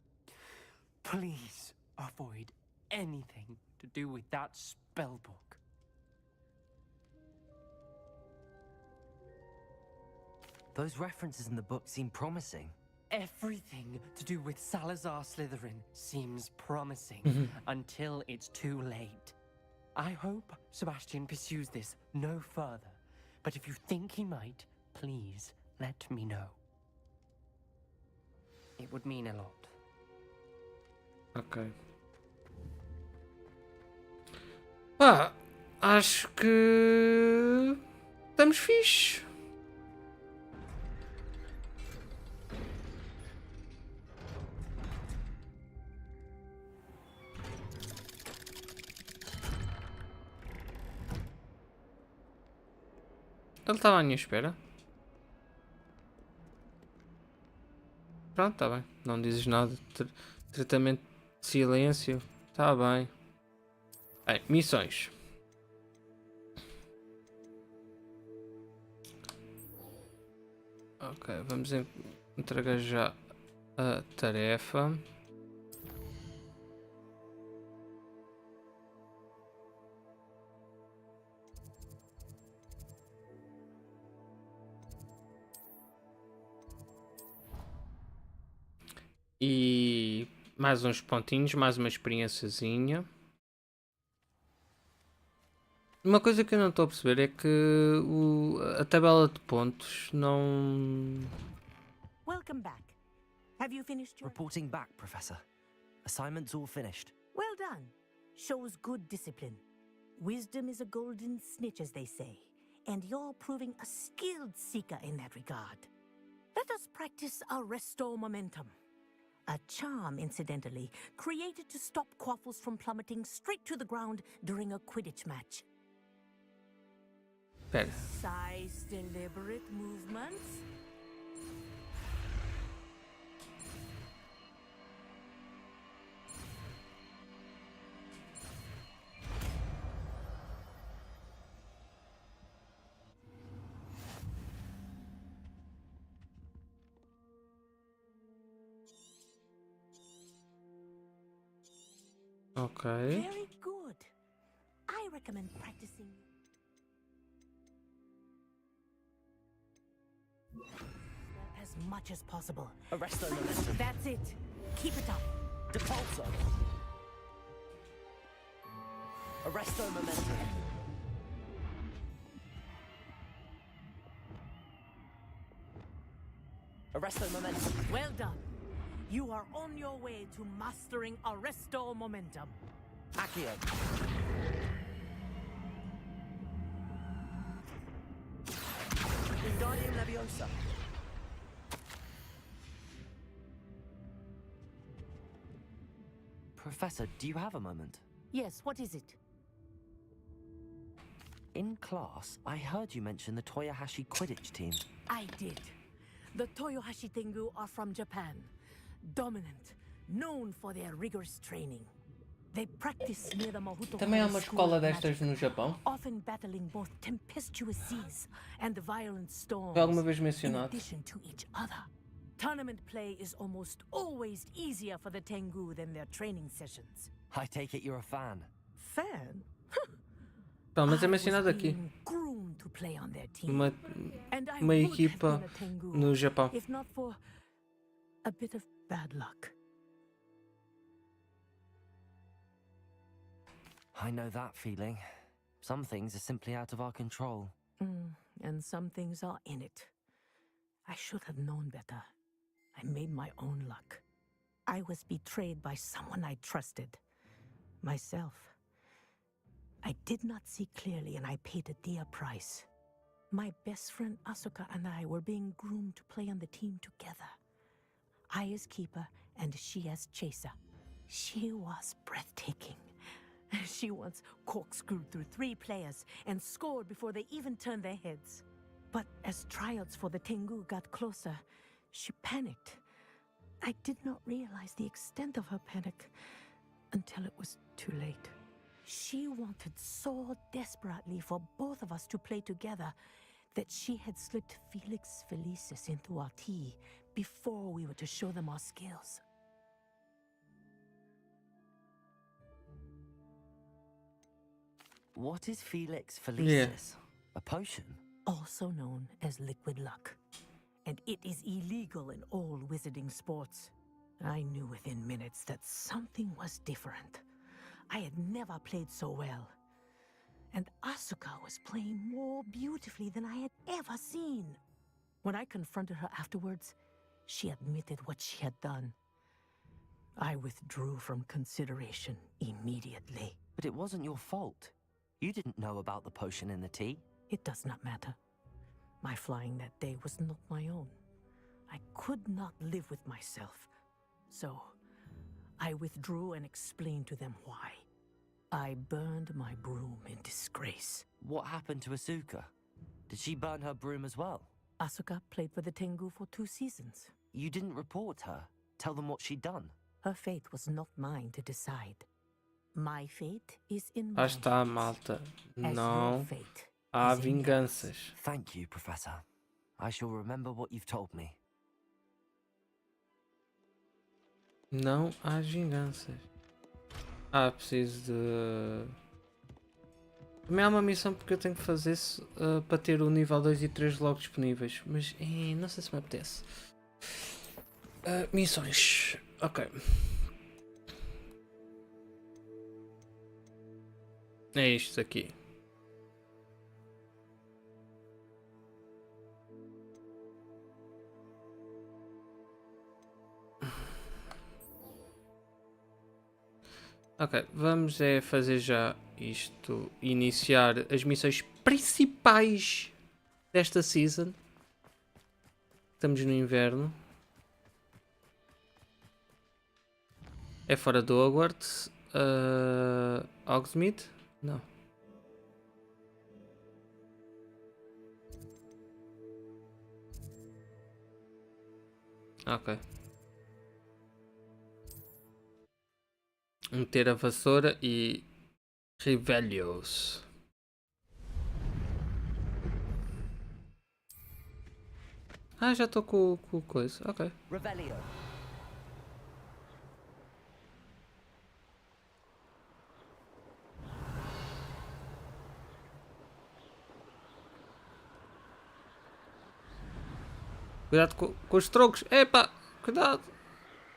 Please avoid anything to do with that spellbook. Those references in the book seem promising. Everything to do with Salazar Slytherin seems promising until it's too late. I hope Sebastian pursues this no further, but if you think he might, please let me know. It would mean a lot. Ok. Pá, acho que estamos fixe. Ele estava à minha espera. Pronto, está bem. Não dizes nada. Tratamento de silêncio. Está bem. Bem, missões. Ok, vamos entregar já a tarefa. E mais uns pontinhos, mais uma experiênciazinha. Uma coisa que eu não estou a perceber é que a tabela de pontos não... Welcome back. Have you finished your... Reporting back, Professor. Assignment's all finished. Well done. Shows good discipline. Wisdom is a golden snitch, as they say, and you're proving a skilled seeker in that regard. Let us practice Arresto Momentum. A charm, incidentally, created to stop quaffles from plummeting straight to the ground during a Quidditch match. Pera. Precise, deliberate movements. Ok. Very good. I recommend practicing as much as possible. Arresto momentum. That's it. Keep it up. Depulso. Arresto momentum. Arresto momentum. Well done. You are on your way to mastering Arresto Momentum. Accio. Wingardium Leviosa. Professor, do you have a moment? Yes, what is it? In class, I heard you mention the Toyohashi Quidditch team. I did. The Toyohashi Tengu are from Japan. Dominant, known for their rigorous training. They practice near the Mahuto Também há uma School escola of destas Magic, no Japão. often battling both tempestuous seas and violent storms, Foi alguma vez in mencionado. addition to each other. Tournament play is almost always easier for the Tengu than their training sessions. I take it you're a fan. Fan? Pelo menos é I was mencionado aqui. being groomed to play on their team. Uma And I uma would have equipa been a Tengu no Japão. if not for a bit of bad luck. I know that feeling. Some things are simply out of our control. And some things are in it. I should have known better. I made my own luck. I was betrayed by someone I trusted. Myself. I did not see clearly and I paid a dear price. My best friend Asuka and I were being groomed to play on the team together. I as keeper and she as chaser. She was breathtaking. She once corkscrewed through 3 players and scored before they even turned their heads. But as tryouts for the Tengu got closer, she panicked. I did not realize the extent of her panic until it was too late. She wanted so desperately for both of us to play together that she had slipped Felix Felicis into our tea before we were to show them our skills. What is Felix Felicis? A potion? Also known as liquid luck. And it is illegal in all wizarding sports. I knew within minutes that something was different. I had never played so well. And Asuka was playing more beautifully than I had ever seen. When I confronted her afterwards, she admitted what she had done. I withdrew from consideration immediately. But it wasn't your fault. You didn't know about the potion in the tea. It does not matter. My flying that day was not my own. I could not live with myself. So, I withdrew and explained to them why. I burned my broom in disgrace. What happened to Asuka? Did she burn her broom as well? Asuka played for the Tengu for 2 seasons. You didn't report her? Tell them what she'd done? Her fate was not mine to decide. My fate is in my Está, hands, malta. as Não your fate há is in yours. vinganças. Thank you, Professor. I shall remember what you've told me. Não há vinganças. Ah, preciso de... Também há uma missão porque eu tenho que fazer isso para ter o nível 2 e 3 logo disponíveis. Mas não sei se me apetece. Missões. Ok. É isto aqui. Ok, vamos fazer já isto. Iniciar as missões principais desta season. Estamos no inverno. É fora do Hogwarts. Hogsmeade? Não. Ok. Meter a vassoura e Revelhos. Ah, já estou com coisa. Ok. Revelio. Cuidado com os troncos. Epa, cuidado.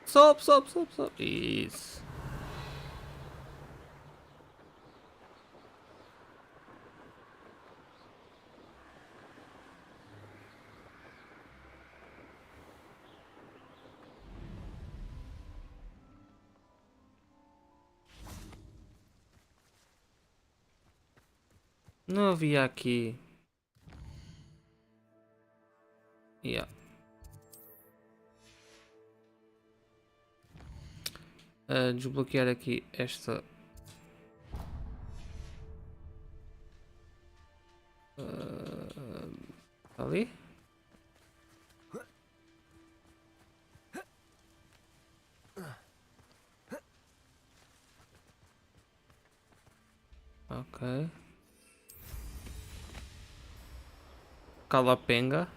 Sobe, sobe, sobe, sobe. Isso. Não havia aqui. Yeah. Desbloquear aqui esta. Ali. Ok. Calapenga.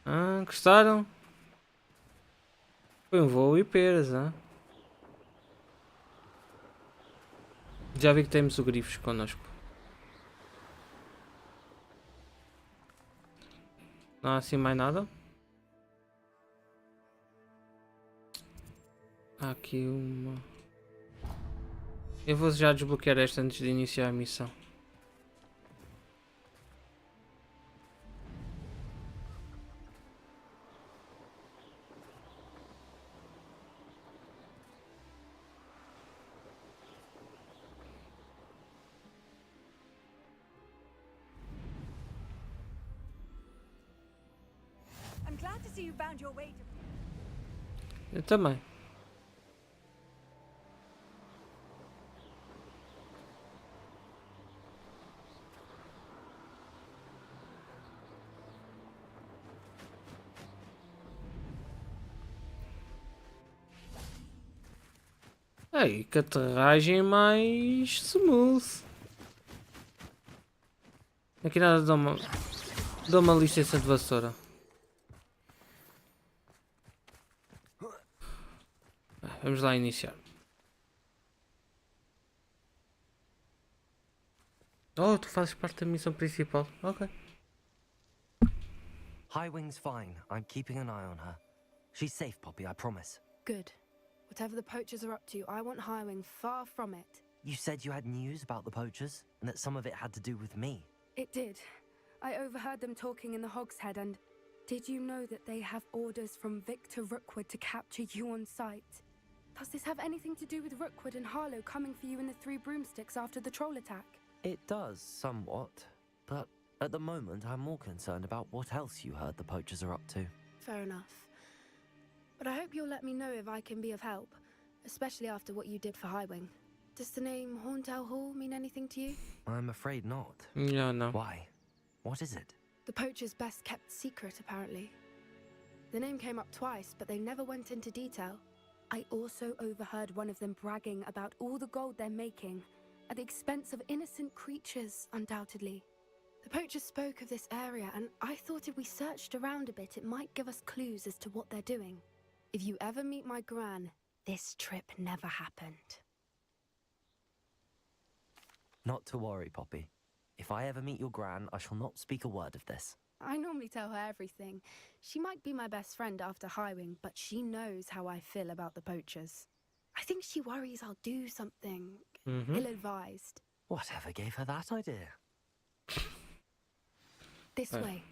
Ah, gostaram? Foi um voo e peras, hein? Já vi que temos o grifos connosco. Não há assim mais nada? Há aqui uma. Eu vou já desbloquear esta antes de iniciar a missão. I'm glad to see you found your way to... Eu também. Aí, que aterragem mais smooth. Aqui nada dá uma licença de vassoura. Vamos lá iniciar. Oh, tu fazes parte da missão principal. Ok. Highwing's fine. I'm keeping an eye on her. She's safe, Poppy, I promise. Good. Whatever the poachers are up to, I want Highwing far from it. You said you had news about the poachers, and that some of it had to do with me. It did. I overheard them talking in the Hogshead, and did you know that they have orders from Victor Rookwood to capture you on sight? Does this have anything to do with Rookwood and Harlow coming for you in the Three Broomsticks after the troll attack? It does, somewhat. But at the moment, I'm more concerned about what else you heard the poachers are up to. Fair enough. But I hope you'll let me know if I can be of help, especially after what you did for Highwing. Does the name Horntail Hall mean anything to you? I'm afraid not. Yeah, no. Why? What is it? The poacher's best kept secret, apparently. The name came up twice, but they never went into detail. I also overheard one of them bragging about all the gold they're making, at the expense of innocent creatures, undoubtedly. The poachers spoke of this area, and I thought if we searched around a bit, it might give us clues as to what they're doing. If you ever meet my gran, this trip never happened. Not to worry, Poppy. If I ever meet your gran, I shall not speak a word of this. I normally tell her everything. She might be my best friend after Highwing, but she knows how I feel about the poachers. I think she worries I'll do something ill-advised. Whatever gave her that idea? This way.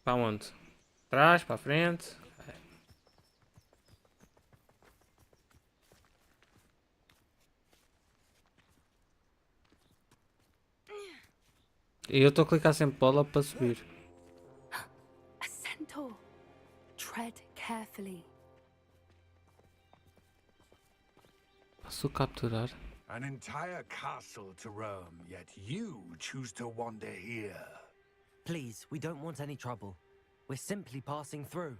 Para onde? Trás, para a frente. E eu estou a clicar sempre bola para subir. A centaur. Tread carefully. Posso capturar? An entire castle to roam, yet you choose to wander here. Please, we don't want any trouble. We're simply passing through.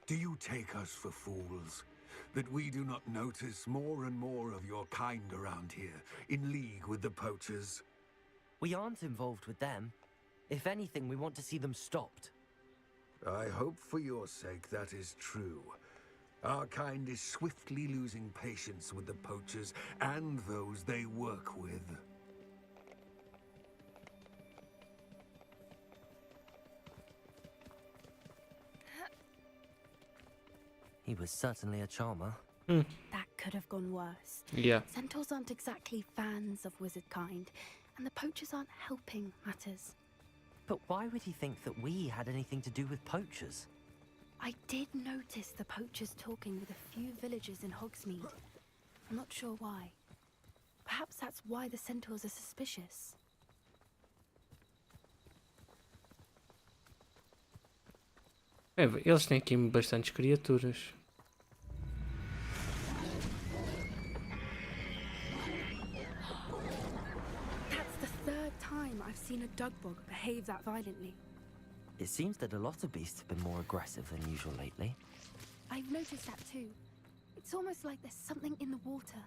Do you take us for fools? That we do not notice more and more of your kind around here, in league with the poachers? We aren't involved with them. If anything, we want to see them stopped. I hope for your sake that is true. Our kind is swiftly losing patience with the poachers and those they work with. He was certainly a charmer. That could have gone worse. Yeah. Centaurs aren't exactly fans of wizard kind, and the poachers aren't helping matters. But why would he think that we had anything to do with poachers? I did notice the poachers talking with a few villagers in Hogsmeade. I'm not sure why. Perhaps that's why the centaurs are suspicious. Eles têm aqui bastantes criaturas. That's the third time I've seen a dugbog behave that violently. It seems that a lot of beasts have been more aggressive than usual lately. I've noticed that too. It's almost like there's something in the water.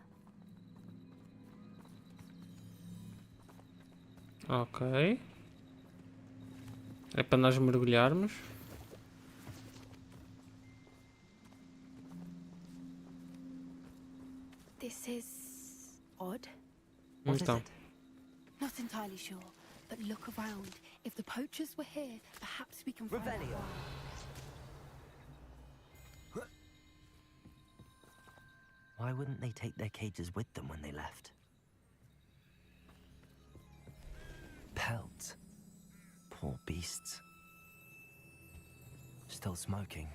Ok. É para nós mergulharmos. This is odd. What is Então. it? Not entirely sure, but look around. If the poachers were here, perhaps we can find out Revelio. why. Why wouldn't they take their cages with them when they left? Pelt. Poor beasts. Still smoking.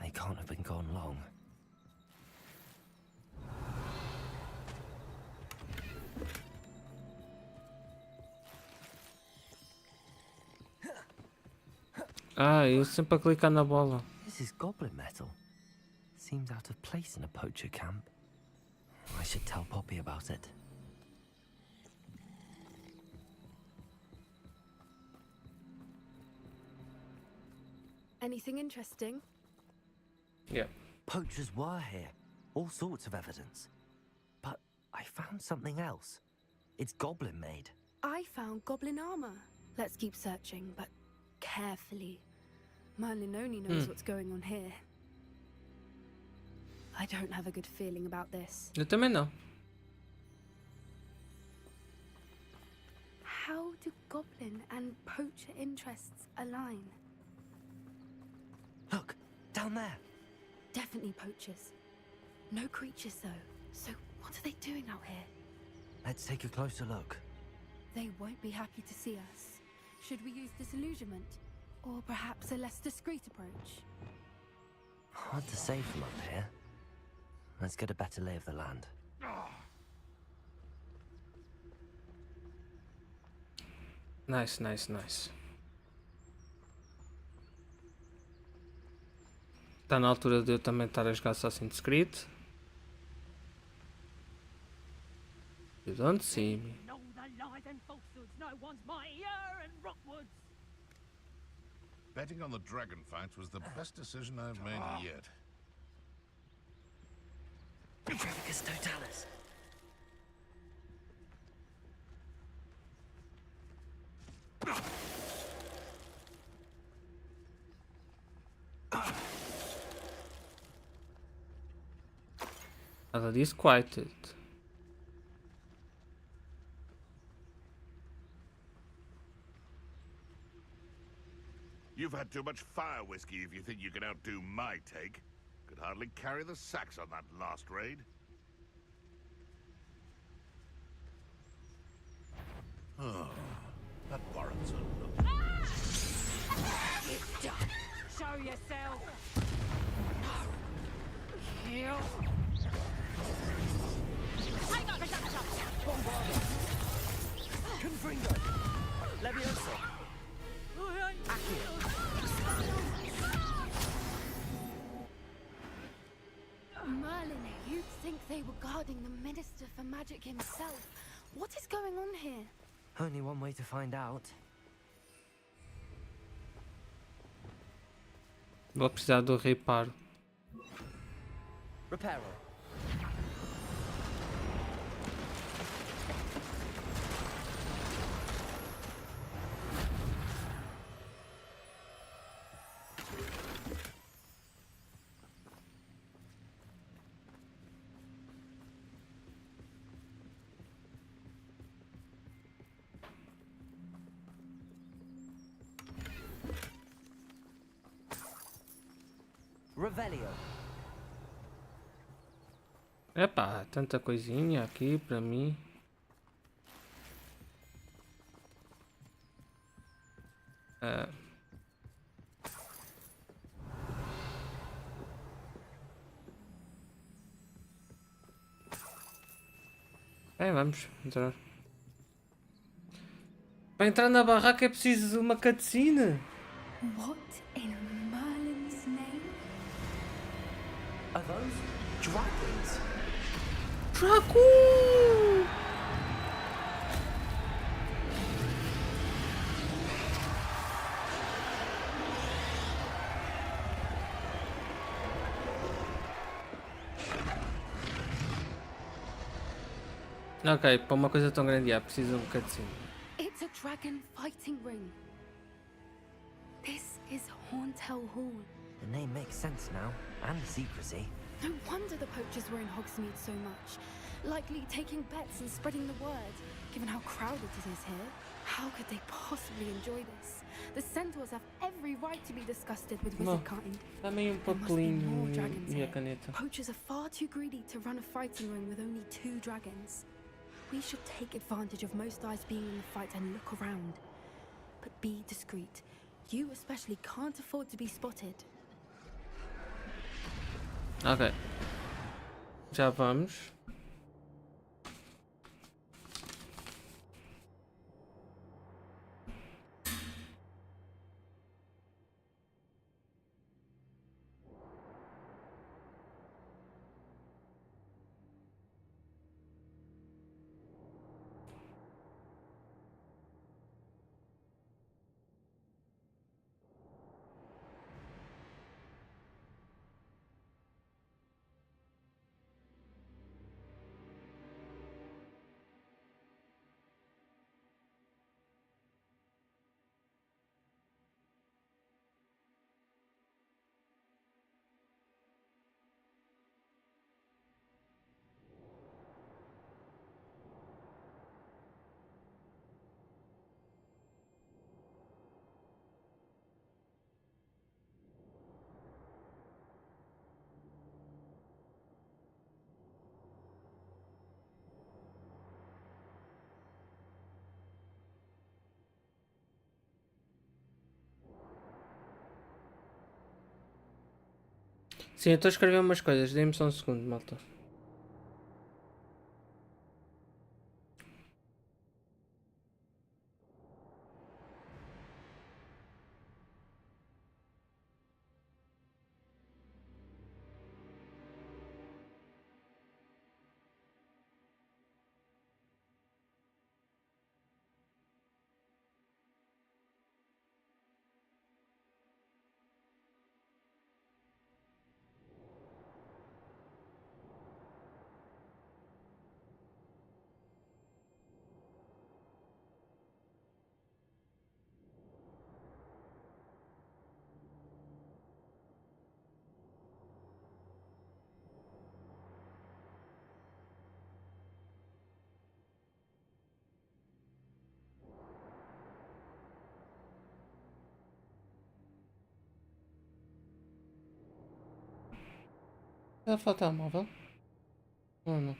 They can't have been gone long. Ah, eu sempre a clicar na bola. This is goblin metal. Seems out of place in a poacher camp. I should tell Poppy about it. Anything interesting? Yeah. Poachers were here. All sorts of evidence. But I found something else. It's goblin made. I found goblin armor. Let's keep searching, but carefully. Merlin only knows what's going on here. I don't have a good feeling about this. Eu também não. How do goblin and poacher interests align? Look, down there. Definitely poachers. No creatures though. So what are they doing out here? Let's take a closer look. They won't be happy to see us. Should we use disillusionment? Or perhaps a less discreet approach? Hard to say from up here. Let's get a better lay of the land. Nice, nice, nice. Está na altura de eu também estar a jogar Assassin's Creed. You don't see me. Know the lies and falsehoods, no one's mightier in Rockwoods. Betting on the dragon fight was the best decision I've made yet. Petrificus totalis. Nada disquieted. You've had too much fire whiskey if you think you can outdo my take. Could hardly carry the sacks on that last raid. Confringo! Levioso! Merlin, you'd think they were guarding the Minister for Magic himself. What is going on here? Only one way to find out. Vou precisar do reparo. Reparo. Revelio. Epá, tanta coisinha aqui para mim. Vamos entrar. Para entrar na barraca é preciso uma cutscene. What in Merlin's name? Are those dragons? Draco! Ok, para uma coisa tão grande há precisa um cutscene. It's a dragon fighting ring. This is Hauntel Hall. The name makes sense now, and the secrecy. No wonder the poachers were in Hogsmeade so much. Likely taking bets and spreading the word, given how crowded it is here. How could they possibly enjoy this? The centaurs have every right to be disgusted with wizard kind. Dá-me um papelinho e a caneta. Poachers are far too greedy to run a fighting ring with only 2 dragons. We should take advantage of most eyes being in the fight and look around. But be discreet. You especially can't afford to be spotted. Ok. Já vamos. Sim, eu estou a escrever umas coisas. Dê-me só um segundo, malta. Vai faltar móvel? Ou não?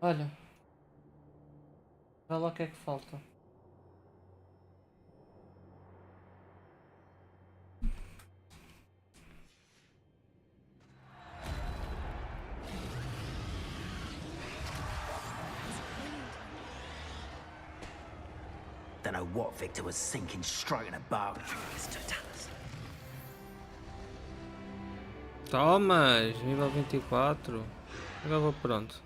Olha. Olha lá o que é que falta. Don't know what Victor was thinking, striking a bargain. Thomas, nível 24. Agora vou pronto.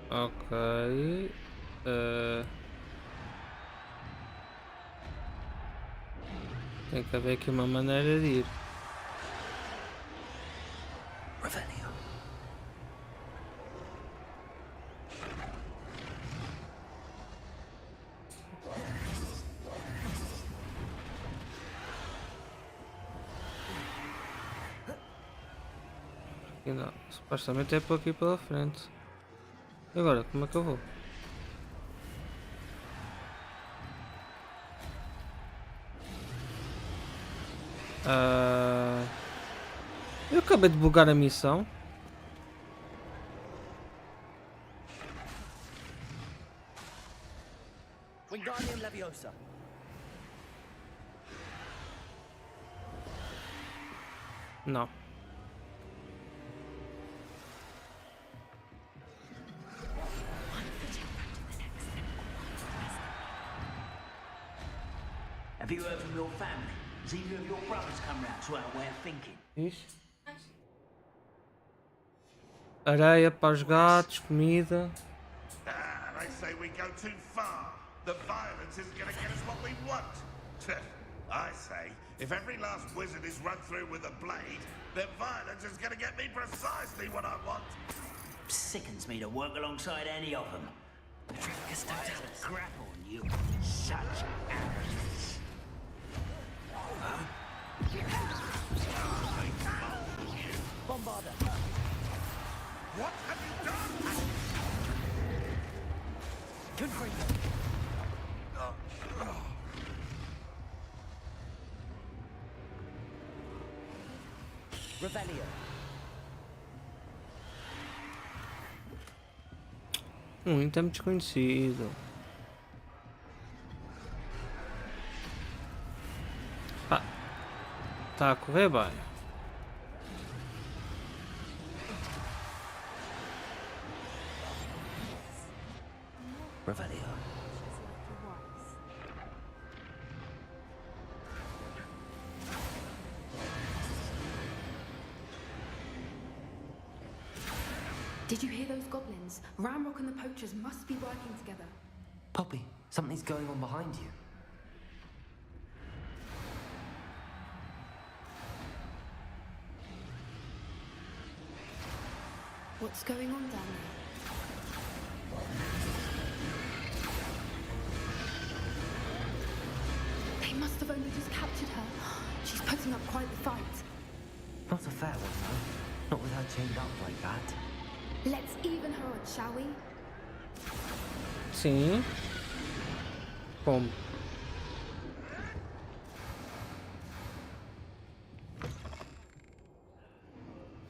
Ok. Tem que haver aqui uma maneira de ir. Aqui não. Supostamente é por aqui pela frente. E agora, como é que eu vou? Eu acabei de bugar a missão. Wingardium Leviosa. Não. Have you heard from your family? Has either of your brothers come round to our way of thinking? Ixi. Areia para os gatos, comida. They say we go too far. The violence isn't going to get us what we want. I say, if every last wizard is run through with a blade, then violence is going to get me precisely what I want. Sickens me to work alongside any of them. I have a grapple on you. Such arrogance. Bombarder. What have you done? Good for you. Revelio. Item desconhecido. Tá a correr bem. Revelio. Did you hear those goblins? Ramrock and the poachers must be working together. Poppy, something's going on behind you. What's going on down there? They must have only just captured her. She's putting up quite the fight. Not a fair one, though. Not with her chained up like that. Let's even her odds, shall we? Sim. Como?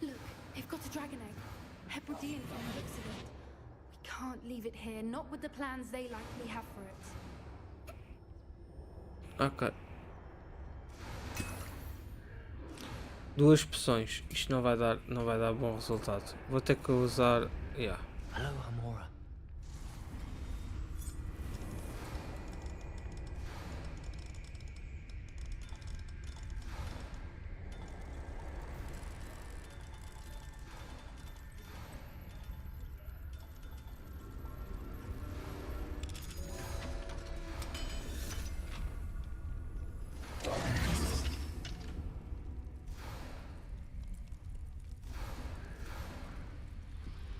Look, they've got a dragon egg. Hebridean from the looks of it. We can't leave it here, not with the plans they likely have for it. Ok. Duas poções. Isto não vai dar bom resultado. Vou ter que usar. Yeah. Hello, Hamora.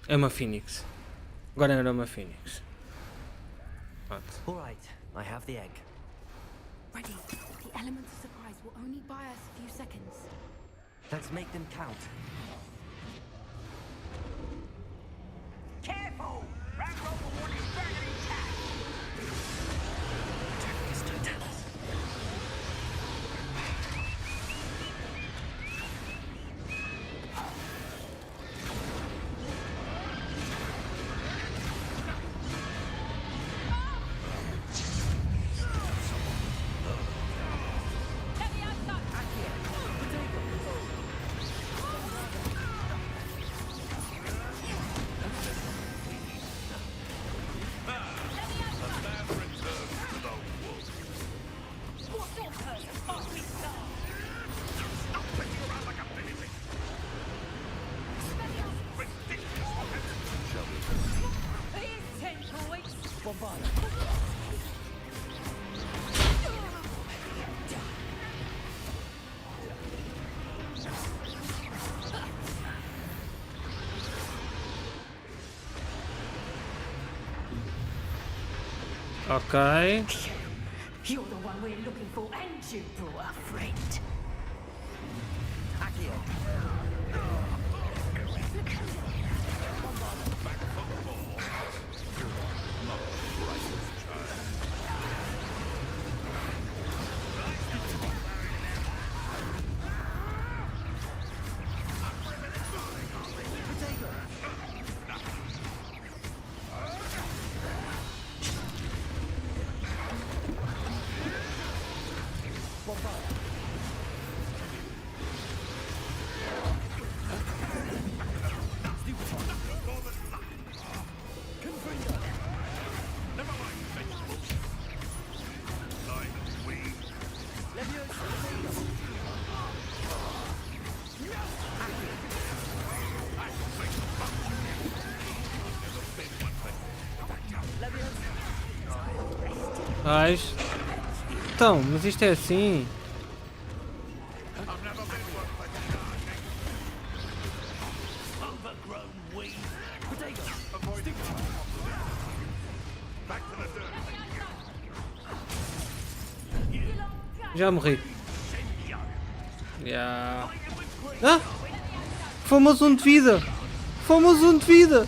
É uma Phoenix. Agora era uma Phoenix. All right, I have the egg. Ready. The element of surprise will only buy us a few seconds. Let's make them count. Careful! Ramrock will want his dragon intact. Ok. You're the one we're looking for, and you brought a friend. Mas... Então, mas isto é assim. Já morri. Yeah. Ah! Fomos um de vida! Fomos um de vida!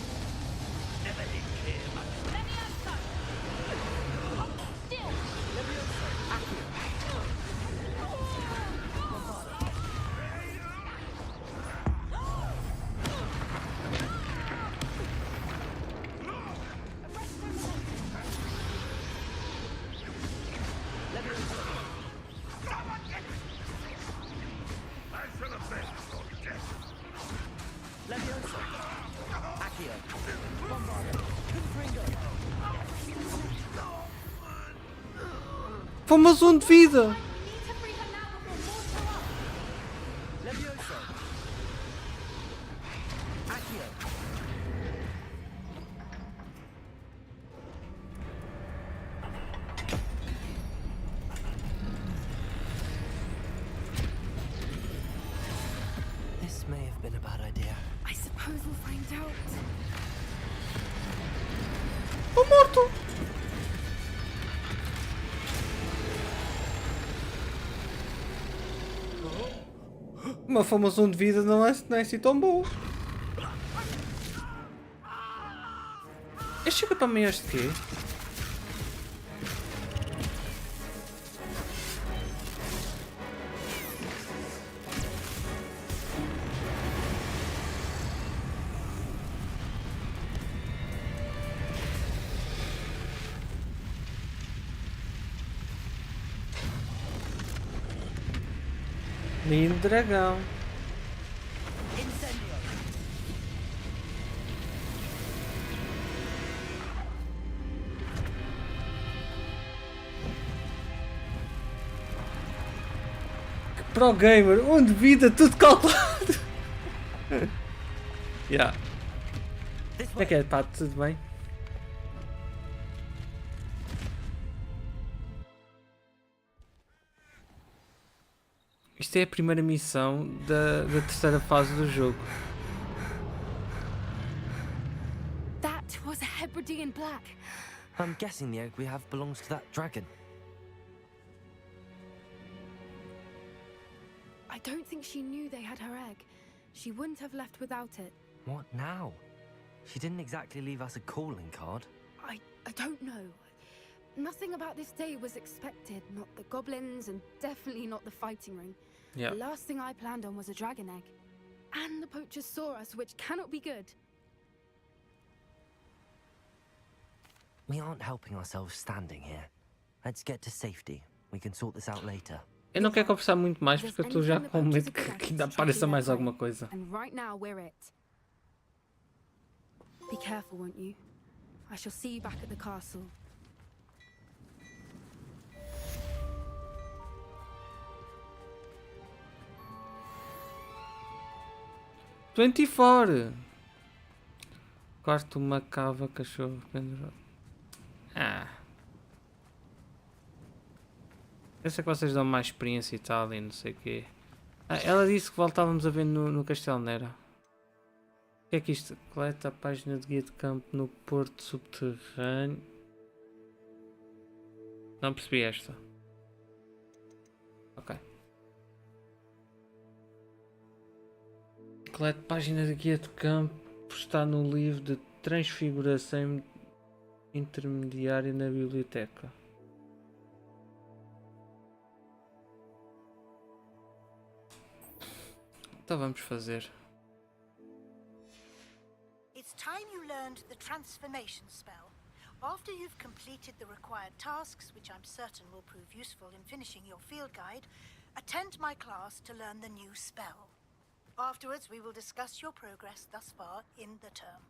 Fomos um de vida! This may have been a bad idea. I suppose we'll find out. Tô morto! Uma formação de vida não é assim tão boa. Este chega para meias de quê? Lindo dragão. Que pro gamer, onde vida, tudo calculado. Yeah. Como é que é, pá? Tudo bem? Isto é a primeira missão da terceira fase do jogo. That was a Hebridean black. I'm guessing the egg we have belongs to that dragon. I don't think she knew they had her egg. She wouldn't have left without it. What now? She didn't exactly leave us a calling card. I don't know. Nothing about this day was expected. Not the goblins, and definitely not the fighting ring. Yeah. The last thing I planned on was a dragon egg. And the poachers saw us, which cannot be good. We aren't helping ourselves standing here. Let's get to safety. We can sort this out later. Eu não quero conversar muito mais porque eu estou já com medo que ainda apareça mais alguma coisa. And right now we're it. Be careful, won't you? I shall see you back at the castle. Quarto, uma cava, cachorro pendurado. Eu sei que vocês dão mais experiência e tal e não sei o quê. Ela disse que voltávamos a ver no castelo, não era? O que é que isto? Coleta a página de guia de campo no porto subterrâneo. Não percebi esta. Ok. Colete páginas de guia de campo. Está no livro de transfiguração intermediária na biblioteca. Então vamos fazer. It's time you learned the transformation spell. After you've completed the required tasks, which I'm certain will prove useful in finishing your field guide, attend my class to learn the new spell. Afterwards, we will discuss your progress thus far in the term.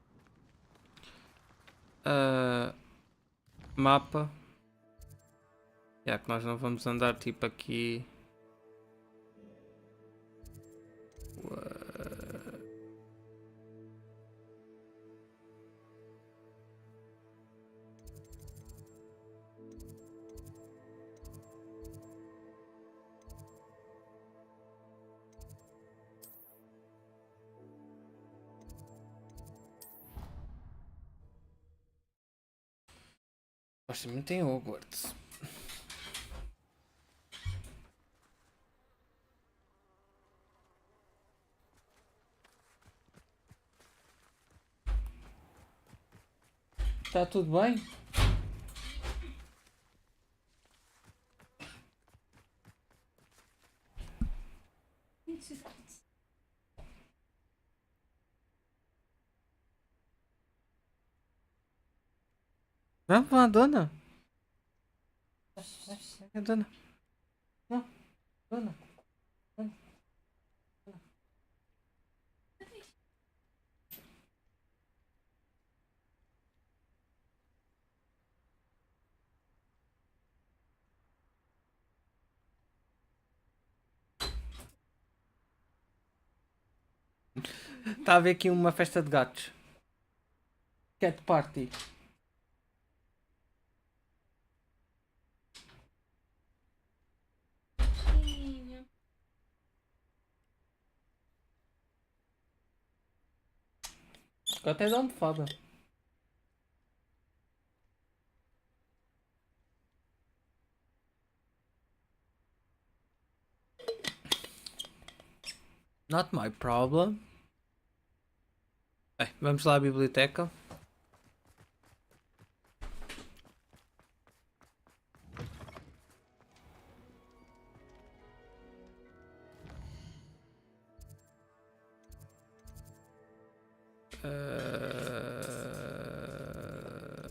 Mapa. Já que nós não vamos andar tipo aqui. Nós também tem Hogwarts. Está tudo bem? Vamos lá, dona. É, dona. Não, dona. Está a haver aqui uma festa de gatos. Cat party. Até dá almofada. Not my problem. Bem, vamos lá à biblioteca.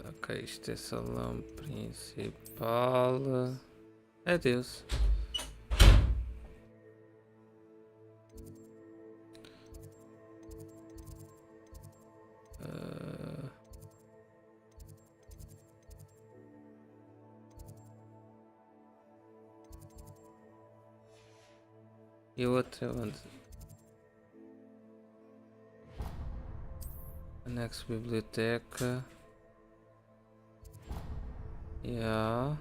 Ok, isto é salão principal. É Deus. E o outro é onde? Anexo biblioteca. Yeah.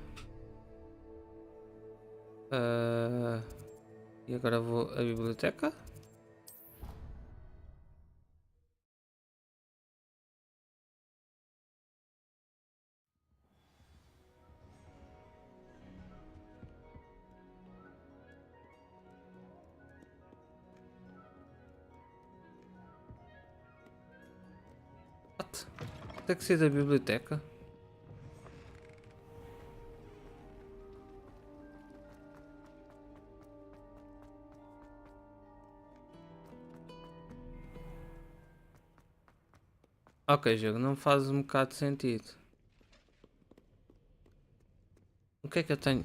E agora vou à biblioteca? What? Tem que ser da biblioteca? Ok, jogo, não faz um bocado de sentido. O que é que eu tenho?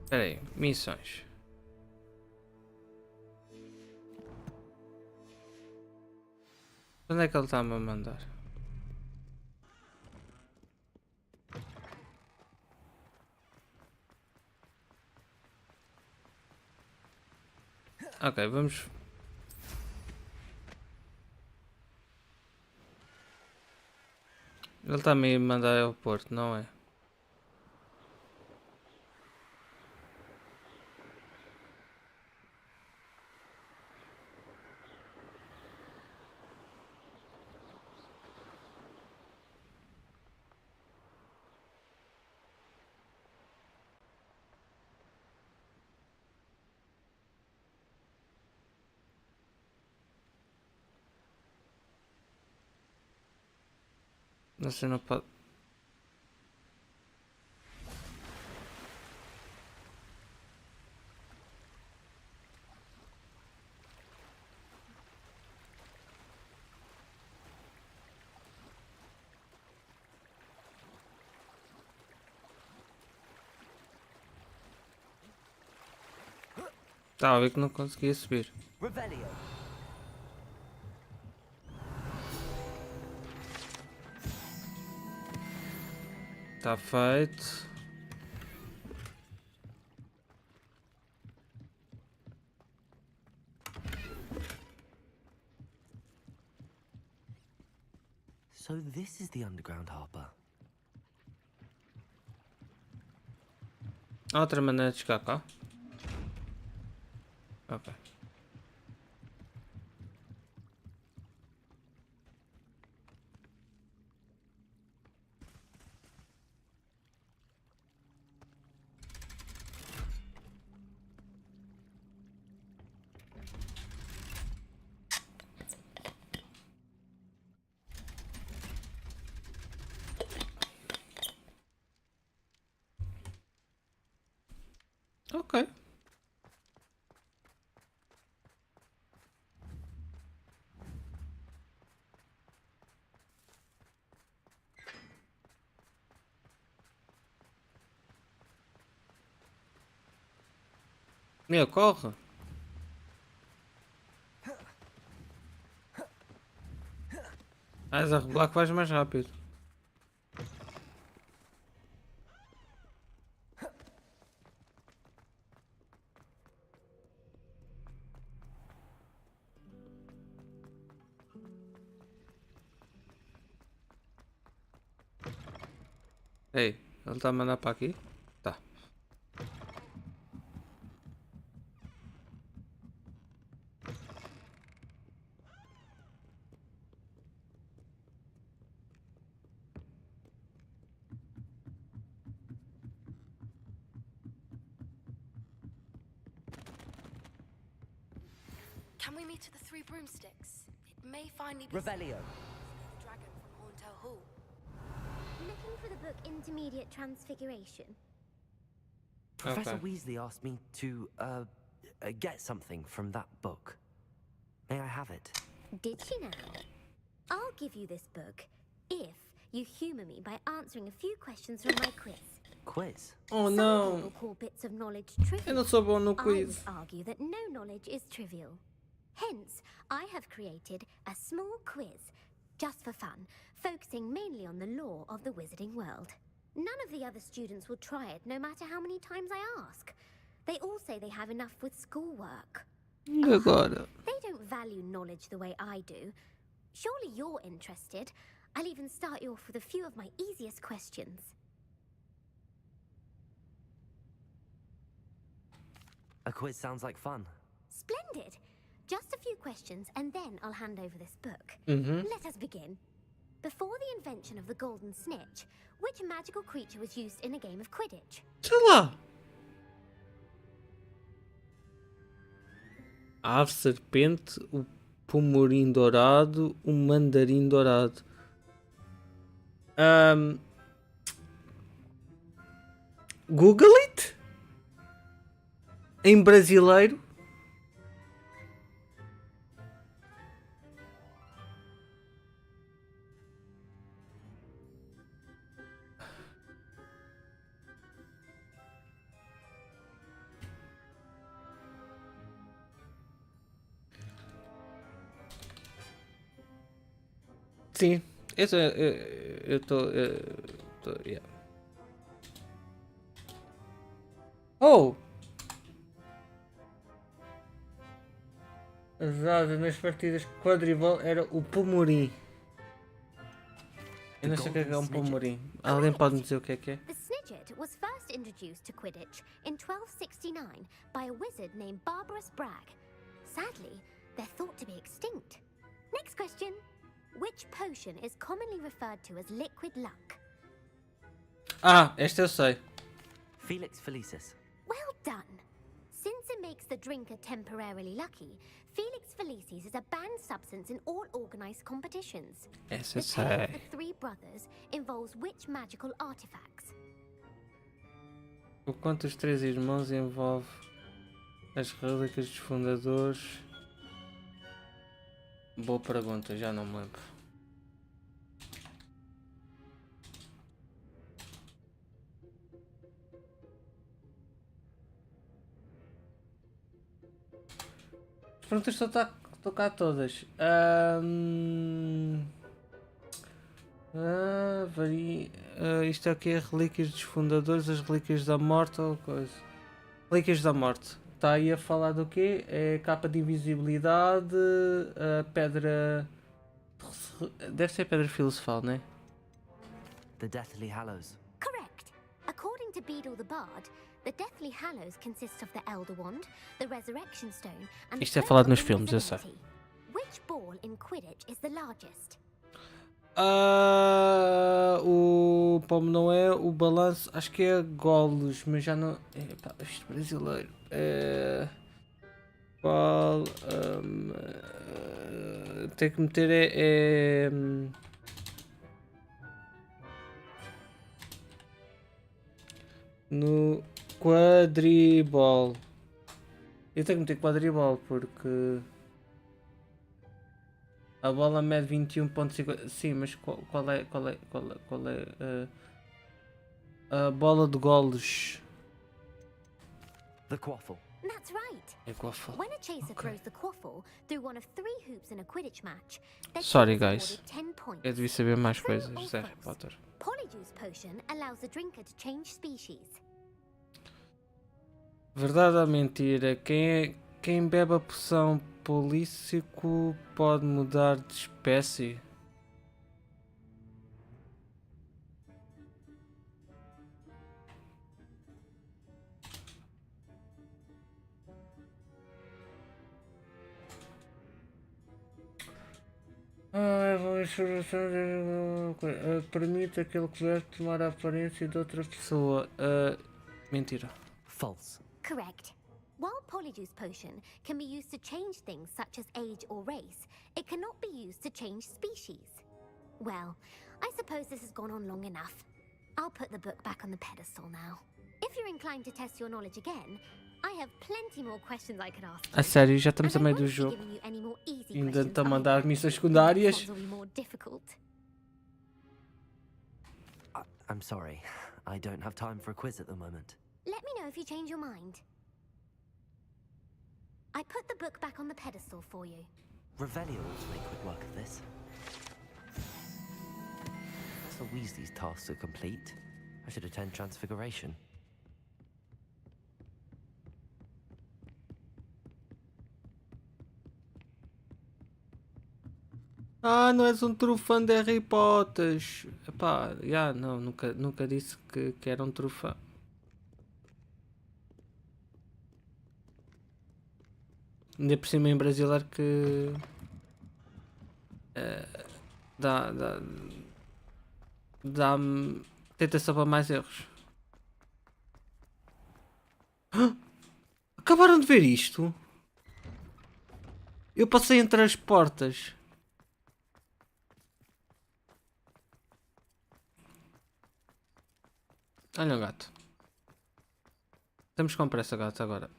Espera aí, missões. Onde é que ele está-me a mandar? Ok, vamos. Ele está-me a mandar ao porto, não é? Você não pode. Estava a ver que não conseguia subir. Revelio. Está feito. So this is the underground harbor. Há outra maneira de chegar cá? Ok. Ok. Meu, corre. Vais a rebolar que vais mais rápido. Ei, ele está a mandar para aqui? Tá. Can we meet at the Three Broomsticks? It may finally be Revelio. the dragon from Horntail Hall. Looking for the book Intermediate Transfiguration. Professor Okay. Weasley asked me to, get something from that book. May I have it? Did she now? I'll give you this book if you humour me by answering a few questions from my quiz. Quiz? Oh Some não. people call bits of knowledge trivial. Eu não sou bom no I quiz. would argue that no knowledge is trivial. Hence, I have created a small quiz, just for fun, focusing mainly on the lore of the wizarding world. None of the other students will try it, no matter how many times I ask. They all say they have enough with schoolwork. Agora. They don't value knowledge the way I do. Surely you're interested. I'll even start you off with a few of my easiest questions. A quiz sounds like fun. Splendid! Just a few questions, and then I'll hand over this book. Let us begin. Before the invention of the golden snitch, which magical creature was used in a game of Quidditch? Sei lá. A ave serpente, o pomorim dourado, o mandarim dourado. Google it? Em brasileiro? Sim, eu estou. Yeah. Oh! Usado nas partidas quadribol era o pomorim. Eu não sei o que é um pomorim. Alguém pode me dizer o que é que é? The Snidget was first introduced to Quidditch in 1269 by a wizard named Barbarous Bragg. Sadly, they're thought to be extinct. Next question. Which potion is commonly referred to as liquid luck? Ah, esta eu sei. Felix Felicis. Well done. Since it may makes the drinker temporarily lucky, Felix Felicis is a banned substance in all organized competitions. Essa The tale of sei. the three brothers involves which magical artifacts? O conto dos três irmãos envolve as relíquias dos fundadores. Boa pergunta, já não me lembro. As perguntas estão cá todas. Isto aqui é relíquias dos fundadores, as relíquias da morte ou coisa. Relíquias da morte. Está aí a falar do quê? É capa de invisibilidade, a pedra. Deve ser a pedra filosofal, né? The Deathly Hallows. Correct. According to Beedle the Bard, the Deathly Hallows consist of the Elder Wand, the Resurrection Stone, and Isto é the falado Book nos of filmes, eu sei. Invisibility. Which ball in Quidditch is the largest? O pomo não é, o balanço acho que é golos, mas já não. Epá, isto é brasileiro. Qual. Tem que meter no quadribol. Eu tenho que meter quadribol porque a bola mede 21.50. Sim, mas qual é a bola de golos? The Quaffle. That's right. É quaffle. When a chaser throws the quaffle through one of 3 hoops in a Quidditch match, their Sorry team is guys. awarded 10 points. Eu devia saber mais True coisas or de Harry false? Potter. Polyjuice potion allows the drinker to change species. Verdade ou mentira? Quem bebe a poção polícico pode mudar de espécie? Permite aquele coberto tomar a aparência de outra pessoa. Mentira. False. Correct. While Polyjuice potion can be used to change things such as age or race, it cannot be used to change species. Well, I suppose this has gone on long enough. I'll put the book back on the pedestal now. If you're inclined to test your knowledge again, I have plenty more questions I could ask you. A sério, já estamos a And I meio do won't be jogo. giving you any more easy Ainda questions estão a mandar either. missões The secundárias. next ones will be more difficult. I'm sorry. I don't have time for a quiz at the moment. Let me know if you change your mind. I put the book back on the pedestal for you. Revelio ought to make quick work of this. Professor Weasley's tasks are complete. I should attend Transfiguration. Não és um true fã de Harry Potter. Epá, não, nunca disse que era um true fã. Ainda por cima em brasileiro que dá-me tentação para mais erros. Acabaram de ver isto? Eu passei entre as portas. Olha o gato. Temos com pressa, gato, agora.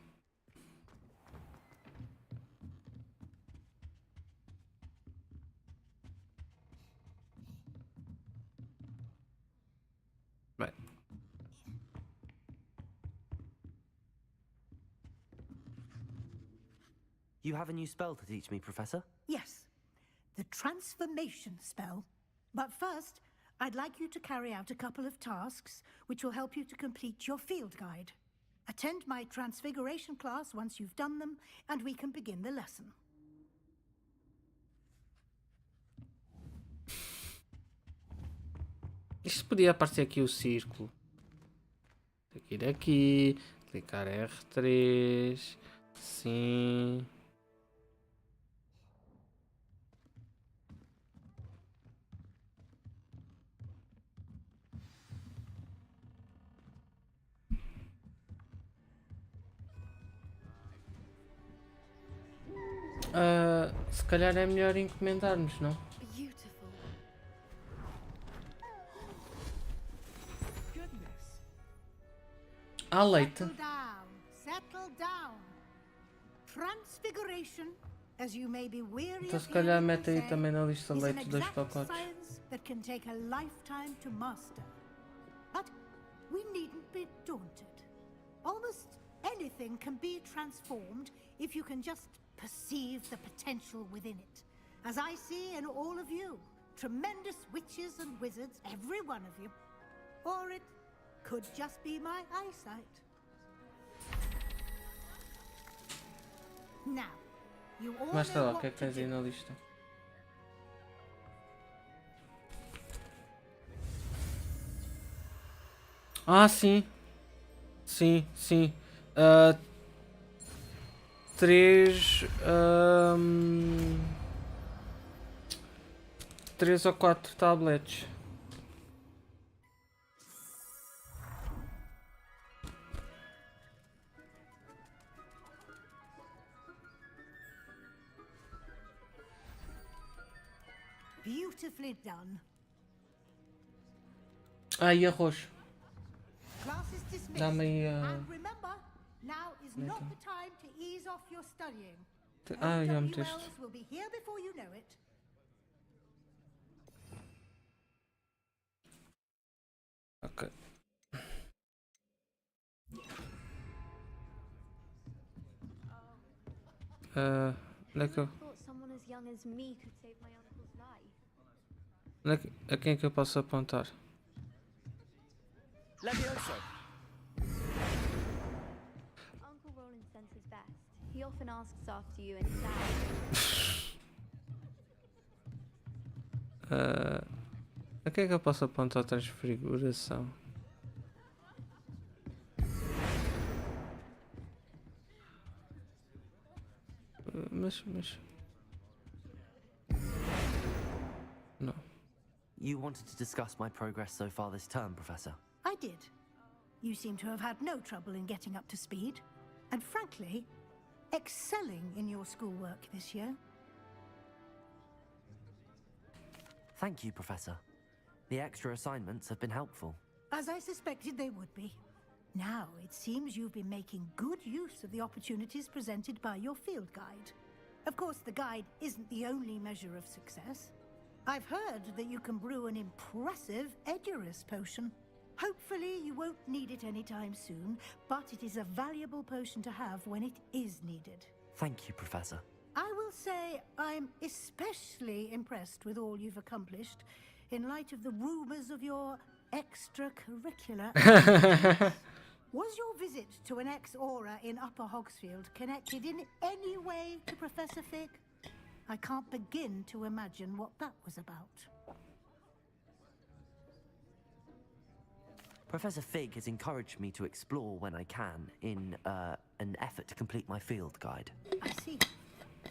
Bem. You have a new spell to teach me, Professor? Yes, the transformation spell. But first, I'd like you to carry out a couple of tasks which will help you to complete your field guide. Attend my transfiguration class once you've done them, and we can begin the lesson. Isto podia aparecer aqui o círculo. Tem que ir aqui, clicar R3, sim. Se calhar é melhor encomendarmos, não? Beautiful. Há leite. Settle down. Settle down. Transfiguration, as you may be weary Então of se calhar hearing me mete aí say, também na lista is an leite 2 exact pacotes. science that can take a lifetime to master. But we needn't be daunted. Almost anything can be transformed if you can just perceive the potential within it. As I see in all of you, tremendous witches and wizards, every one of you. Or it could just be my eyesight. Now, you all Mostra lá know o que é what que to tens aí do. na lista. Ah, sim. Sim, sim. 3... 3 ou 4 tablets. Beautifully done. Ah, e arroz. Class is dismissed. Dá-me aí And remember, now is not the time to ease off your studying. Ah, já O.W. meteste. Wells will be here before you know it. Ok. Onde é que eu... Thought someone as young as me could save my uncle's life. A quem é que eu posso apontar? Levioso. Uncle Roland sends his best. He often asks after you and Dad. A quem é que eu posso apontar a transfiguração? Mas... No. You wanted to discuss my progress so far this term, Professor? I did. You seem to have had no trouble in getting up to speed. And frankly, excelling in your schoolwork this year. Thank you, Professor. The extra assignments have been helpful. As I suspected they would be. Now, it seems you've been making good use of the opportunities presented by your field guide. Of course, the guide isn't the only measure of success. I've heard that you can brew an impressive Edurus potion. Hopefully, you won't need it anytime soon, but it is a valuable potion to have when it is needed. Thank you, Professor. I will say I'm especially impressed with all you've accomplished in light of the rumors of your extracurricular activities. Was your visit to an ex-aura in Upper Hogsfield connected in any way to Professor Fig? I can't begin to imagine what that was about. Professor Fig has encouraged me to explore when I can in an effort to complete my field guide. I see.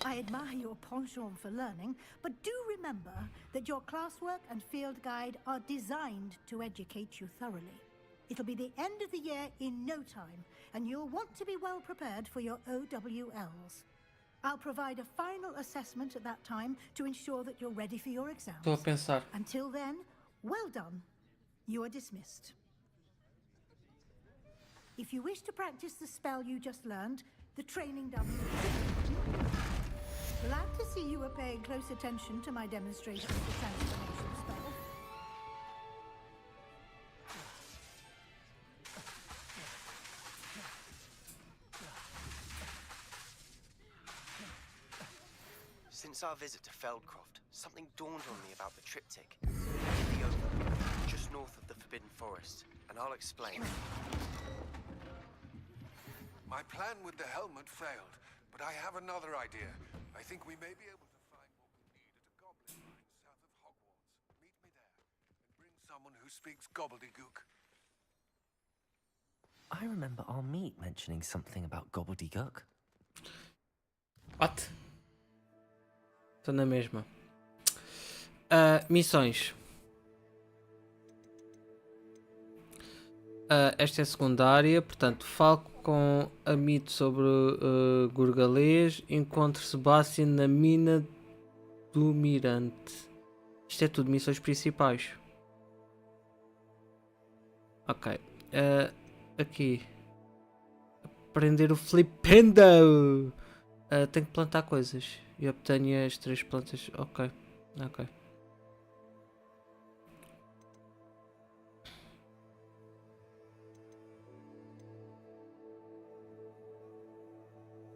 I admire your penchant for learning, but do remember that your classwork and field guide are designed to educate you thoroughly. It'll be the end of the year in no time, and you'll want to be well prepared for your OWLs. I'll provide a final assessment at that time to ensure that you're ready for your exams. Estou a pensar. Until then, well done. You are dismissed. If you wish to practice the spell you just learned, the training dummy is... Glad to see you are paying close attention to my demonstration of the transformation spell. Since our visit to Feldcroft, something dawned on me about the triptych. The oval, just north of the Forbidden Forest, and I'll explain. My plan with the helmet failed, but I have another idea. I think we may be able to find what we need at a goblin mine south of Hogwarts. Meet me there, and bring someone who speaks gobbledygook. I remember our meet mentioning something about gobbledygook. What? Estou na mesma. Missões. Esta é a secundária, portanto, falo com a Mito sobre Gurgalês, encontro Sebastian na mina do Mirante. Isto é tudo missões principais. Ok. Aqui. Aprender o flipendo. Tenho que plantar coisas. E obtenho as 3 plantas. Ok.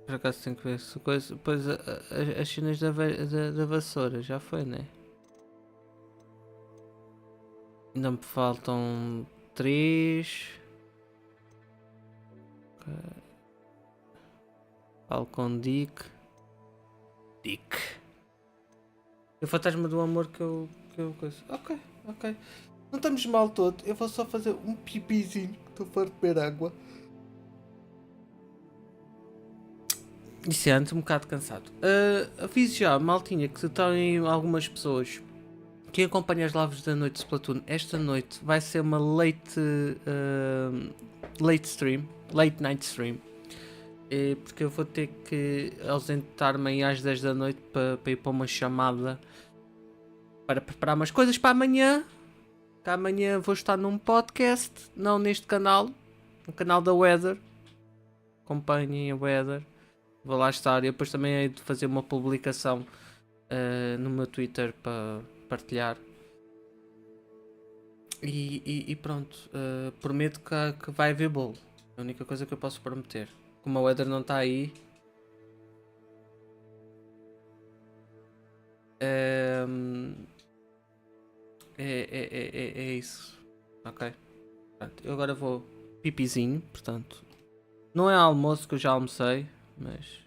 Por acaso tenho que ver se coisa. Depois as cenas da vassoura. Já foi, né? Ainda me faltam 3. Okay. Falo com Dick. O fantasma do amor que eu coisa. Ok. Não estamos mal todo. Eu vou só fazer um pipizinho. Estou farto de beber água. Isso é antes um bocado cansado. Aviso já, maltinha, que tem algumas pessoas que acompanham as lives da noite de Splatoon. Esta noite vai ser uma late night stream. Porque eu vou ter que ausentar-me aí às 10 da noite para ir para uma chamada para preparar umas coisas para amanhã. Que amanhã vou estar num podcast, não neste canal, no canal da Weather. Acompanhem a Weather. Vou lá estar. Eu depois também hei de fazer uma publicação no meu Twitter para partilhar. E pronto. Prometo que vai haver bolo. É a única coisa que eu posso prometer. Como a Weather não está aí. É isso. Ok. Pronto, eu agora vou pipizinho. Portanto, não é almoço que eu já almocei. Mas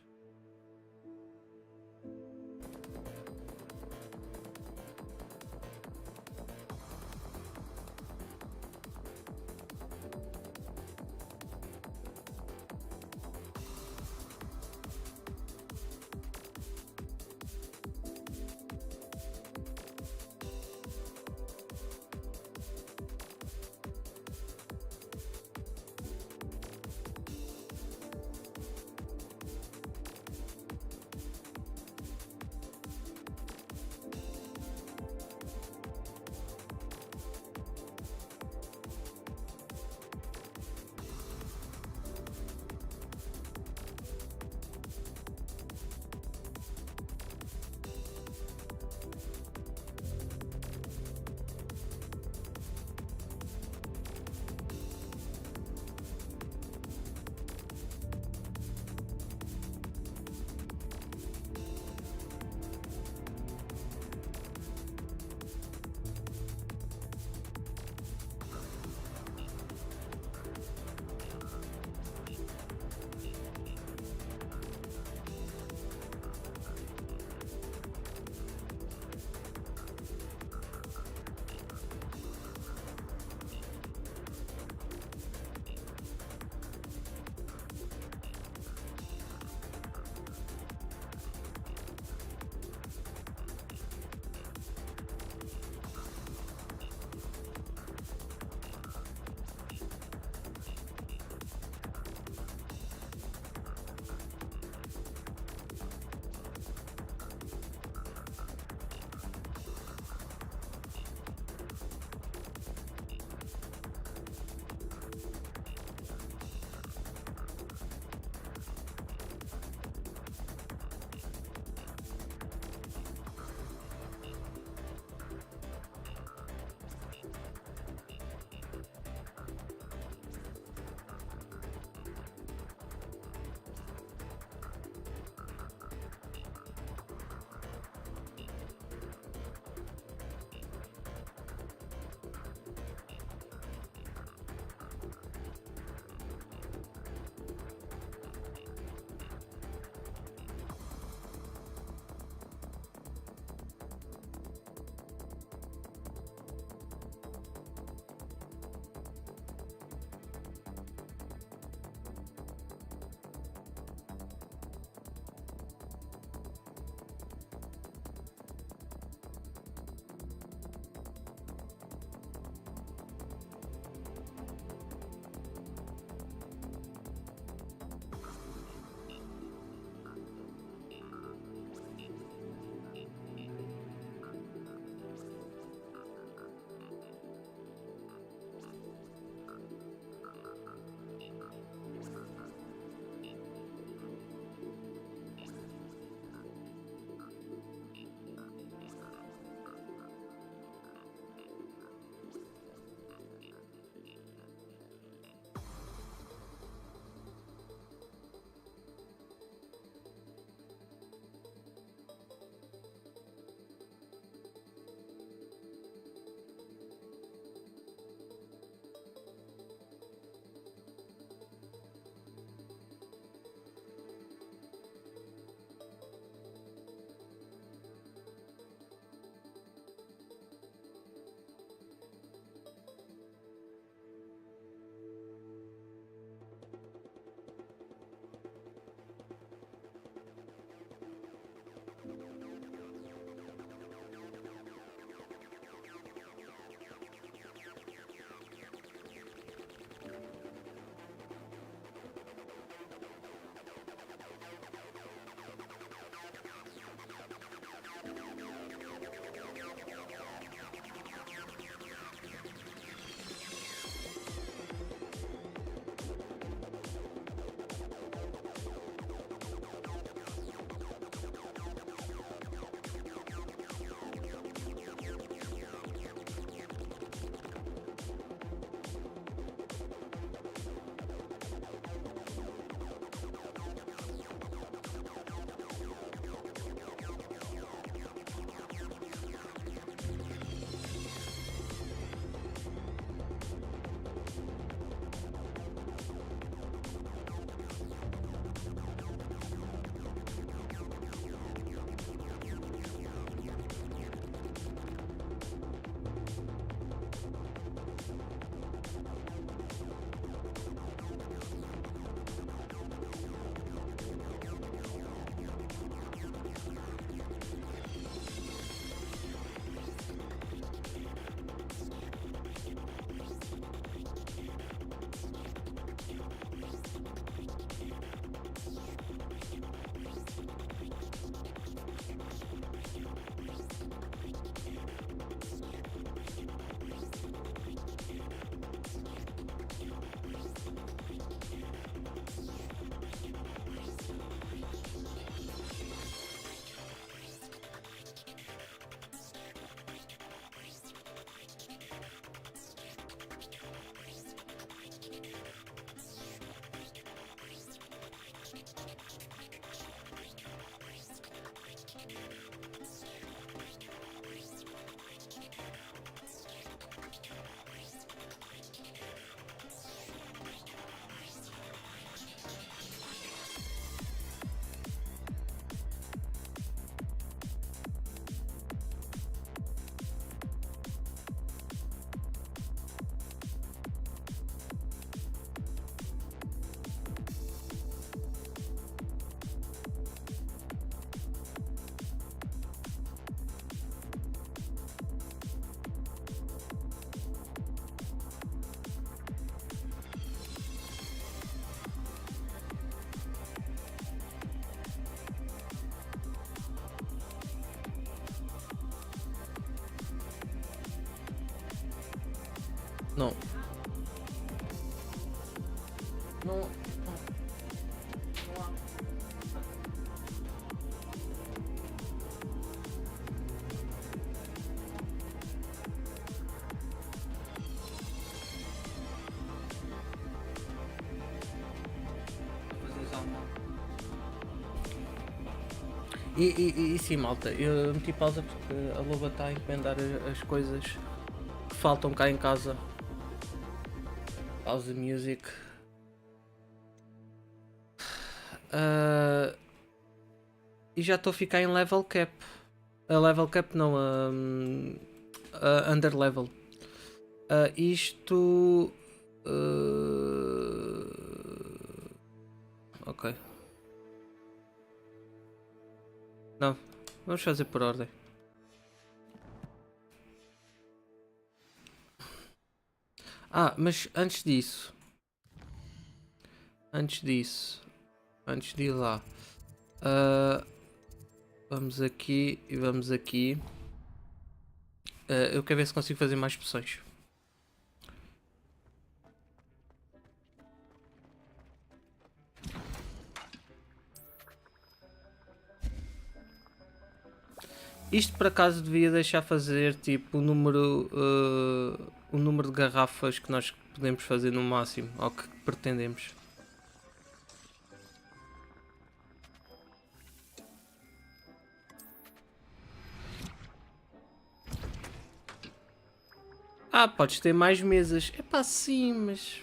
Não. Não. Não há. E sim, malta, eu meti pausa porque a loba está a encomendar as coisas que faltam cá em casa. Pause music. E já estou a ficar em level cap. A level cap não, under level. Isto... ok. Não, vamos fazer por ordem. Mas antes de ir lá, vamos aqui e vamos aqui. Eu quero ver se consigo fazer mais poções. Isto por acaso devia deixar fazer tipo o número de garrafas que nós podemos fazer no máximo, ou que pretendemos. Podes ter mais mesas. Epá, sim, mas...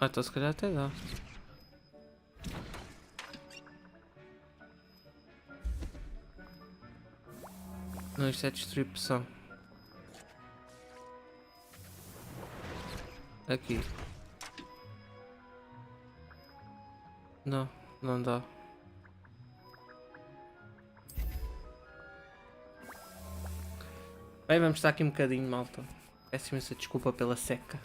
então se calhar até dá. Não, isto é distribuição. Aqui. Não, não dá. Bem, vamos estar aqui um bocadinho, malta. Peço imensa desculpa pela seca.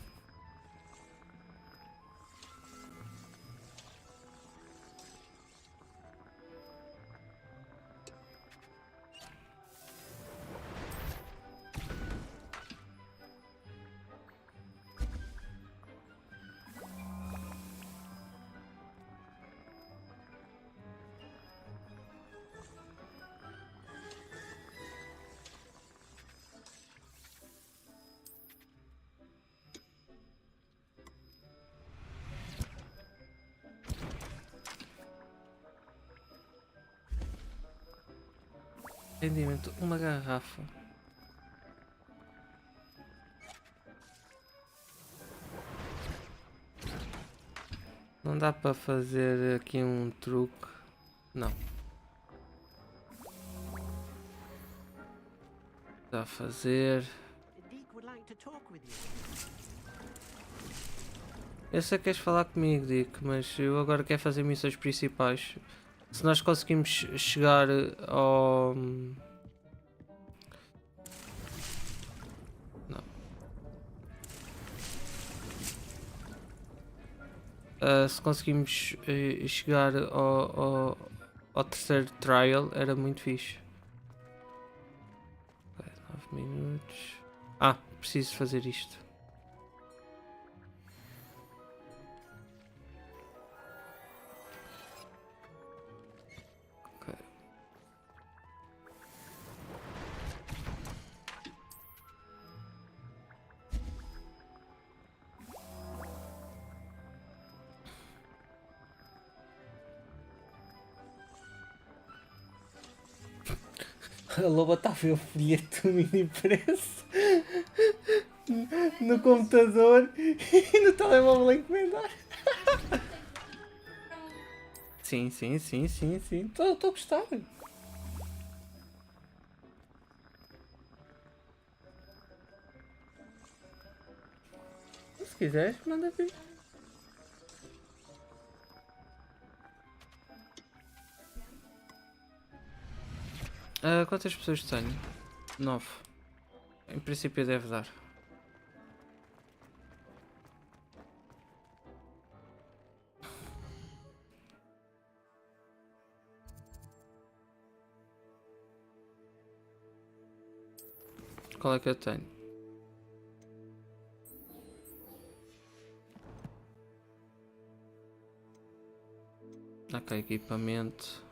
Rendimento, uma garrafa. Não dá para fazer aqui um truque. Não. Dá a fazer. Eu sei que queres falar comigo, Dick, mas eu agora quero fazer missões principais. Se nós conseguimos chegar ao... Não. Se conseguimos chegar ao terceiro trial, era muito fixe. 9 minutos. Preciso fazer isto. A loba está a ver o folheto do mini preço no computador e no telemóvel a encomendar. Sim. Estou a gostar. Se quiseres, manda vir. Quantas pessoas tenho? 9. Em princípio deve dar. Qual é que eu tenho? Ok, equipamento.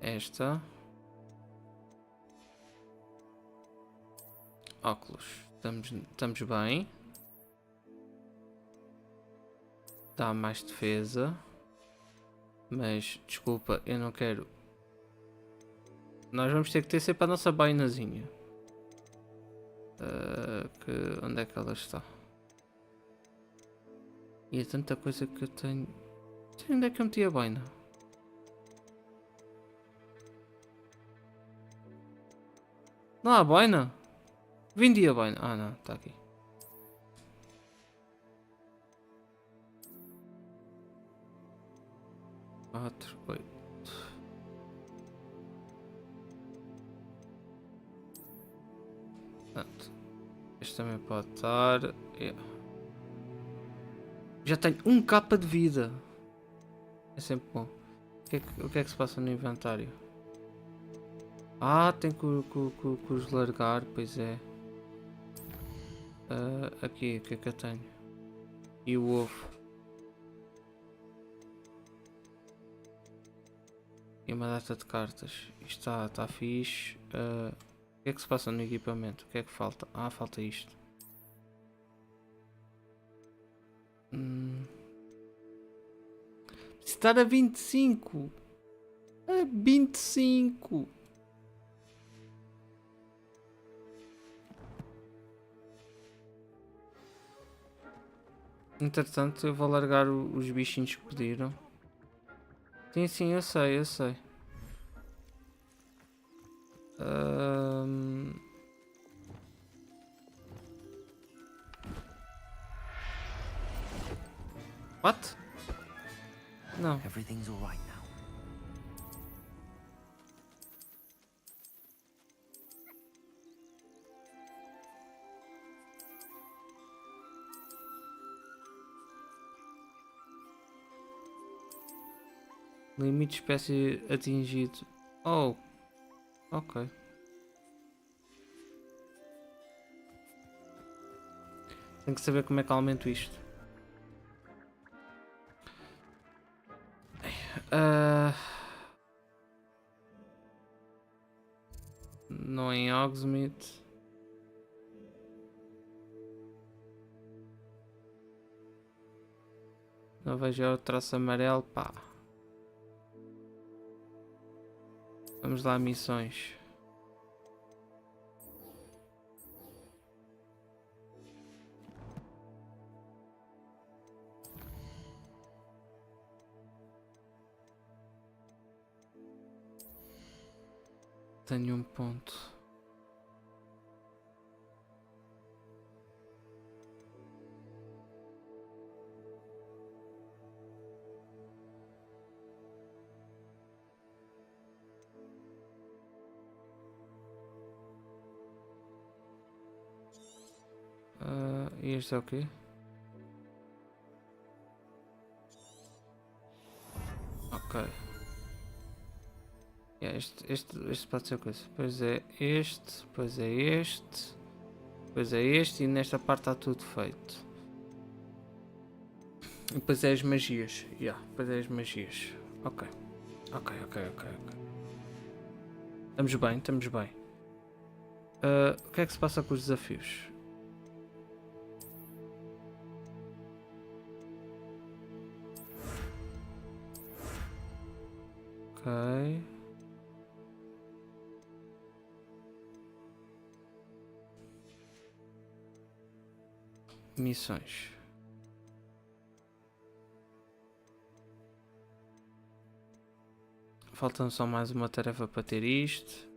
Esta. Óculos. Estamos bem. Dá mais defesa. Mas, desculpa, eu não quero. Nós vamos ter que ter sempre a nossa bainazinha. Onde é que ela está? E é tanta coisa que eu tenho. Onde é que eu meti a baina? Não há baina? Vendi a baina. Ah não, está aqui. Quatro, oito. Pronto. Este também pode estar. Yeah. Já tenho 1k de vida. É sempre bom. O que é que se passa no inventário? Ah, tem que os largar, pois é. Aqui, o que é que eu tenho? E o ovo. E uma data de cartas. Isto está fixe. O que é que se passa no equipamento? O que é que falta? Ah, falta isto. Estar a 25. A 25. Entretanto, eu vou largar os bichinhos que pediram. Sim, eu sei. What? Não. Everything's all right now. Limite de espécie atingido. Oh, ok. Tenho que saber como é que aumento isto. Não em Hogsmeade. Não vejo o traço amarelo, pá. Vamos lá, missões. Tenho um ponto. E este é o quê? Ok. Este pode ser coisa. Pois é este, pois é este, pois é este, e nesta parte está tudo feito. E depois é as magias. Depois é as magias. Ok. Estamos bem. O que é que se passa com os desafios? Ok. Missões. Falta só mais uma tarefa para ter isto.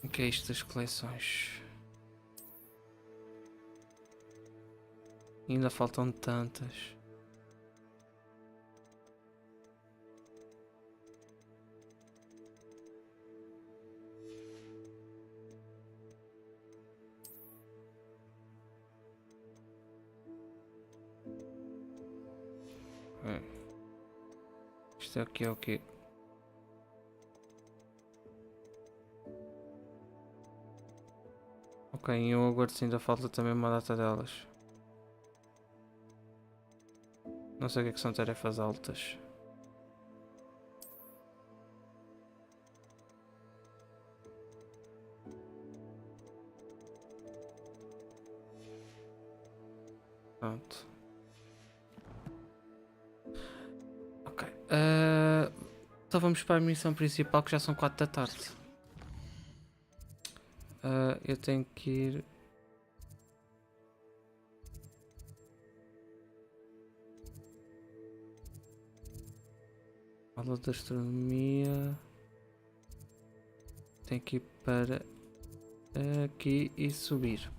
O que é isto das coleções? Ainda faltam tantas. Isto aqui é o quê? Ok, em Hogwarts ainda falta também uma data delas. Não sei o que são tarefas altas. Pronto. Ok. Então vamos para a missão principal, que já são 4 da tarde. Eu tenho que ir. Aula de astronomia. Tenho que ir para aqui e subir.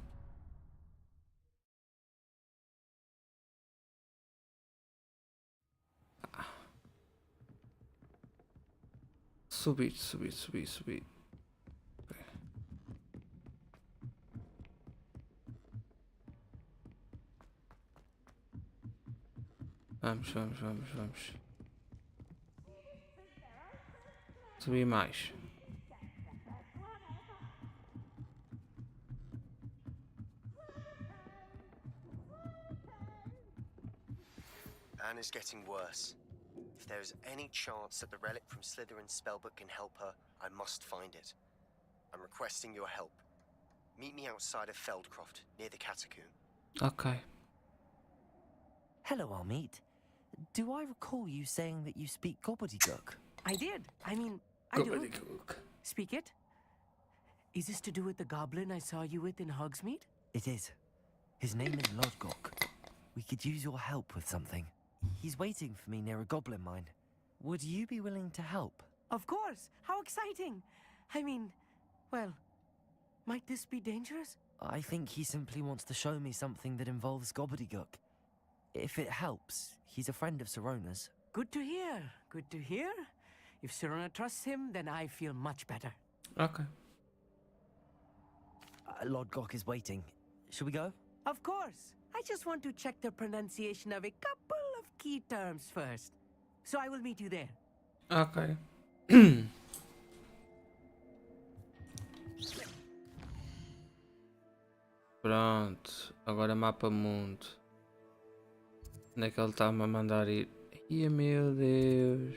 Subir. Vamos. Subir mais. Anne is getting worse. If there is any chance that the relic from Slytherin's spellbook can help her, I must find it. I'm requesting your help. Meet me outside of Feldcroft, near the catacomb. Ok. Hello, Armeet. Do I recall you saying that you speak gobbledygook? I did. I mean, I do. Speak it. Is this to do with the goblin I saw you with in Hogsmeade? It is. His name is Lodgok. We could use your help with something. He's waiting for me near a goblin mine. Would you be willing to help? Of course. How exciting. I mean, well, might this be dangerous? I think he simply wants to show me something that involves gobbledygook. If it helps, he's a friend of Sirona's. Good to hear. Good to hear. If Sirona trusts him, then I feel much better. Ok. Lodgok is waiting. Shall we go? Of course. I just want to check the pronunciation of a couple of key terms first. So I will meet you there. Ok. Pronto. Agora mapa mundo. Onde é que ele está-me a mandar ir? Ai, meu Deus.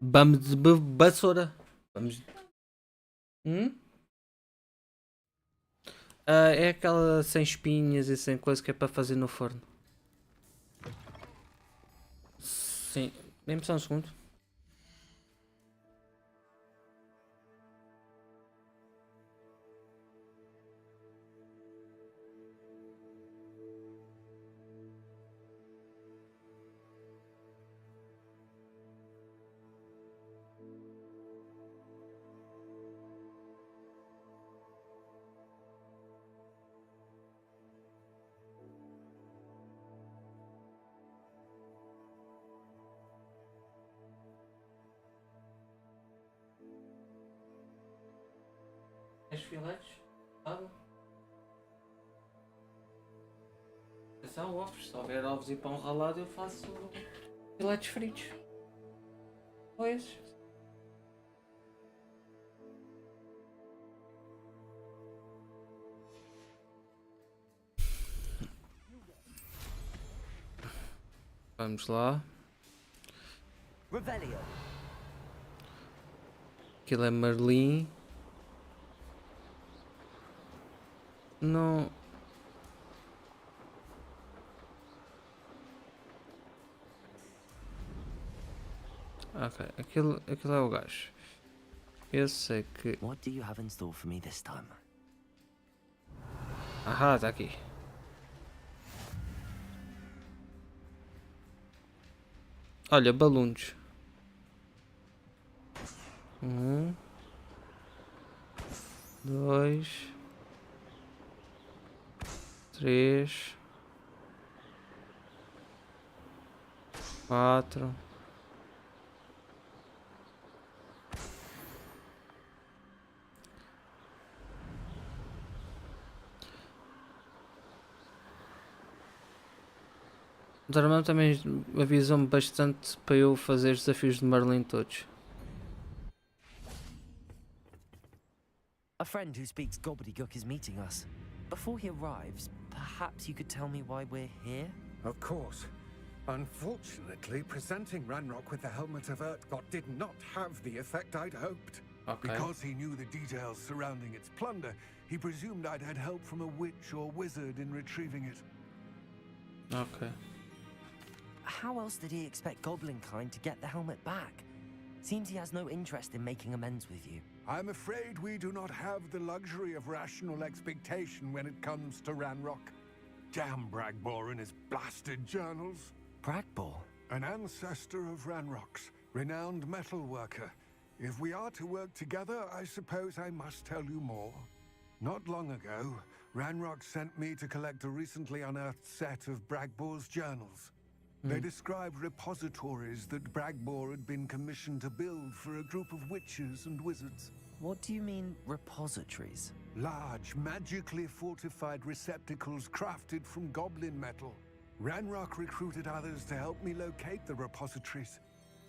Vamos de vassoura. Vamos. É aquela sem espinhas e sem coisa que é para fazer no forno. Sim. Dê-me só um segundo. As filetes? Água? Atenção, ovos. Se houver ovos e pão ralado, eu faço filetes fritos. Ou esses. Vamos lá. Revelio. Aquilo é Merlin. Não. Ok, aquilo é o gajo. Eu sei que. What do you have in store for me this time? Ahá, está aqui. Olha, balões. 2, 3, 4. O Darman também avisou-me bastante para eu fazer os desafios de Merlin todos. A friend who speaks gobbledygook is meeting us. Before he arrives, perhaps you could tell me why we're here? Of course. Unfortunately, presenting Ranrock with the Helmet of Urtkot did not have the effect I'd hoped. Okay. Because he knew the details surrounding its plunder, he presumed I'd had help from a witch or wizard in retrieving it. Okay. How else did he expect Goblinkind to get the helmet back? Seems he has no interest in making amends with you. I'm afraid we do not have the luxury of rational expectation when it comes to Ranrock. Damn Bragbor and his blasted journals. Bragbor? An ancestor of Ranrock's, renowned metal worker. If we are to work together, I suppose I must tell you more. Not long ago, Ranrock sent me to collect a recently unearthed set of Bragbor's journals. They described repositories that Bragbor had been commissioned to build for a group of witches and wizards. What do you mean, repositories? Large, magically fortified receptacles crafted from goblin metal. Ranrock recruited others to help me locate the repositories.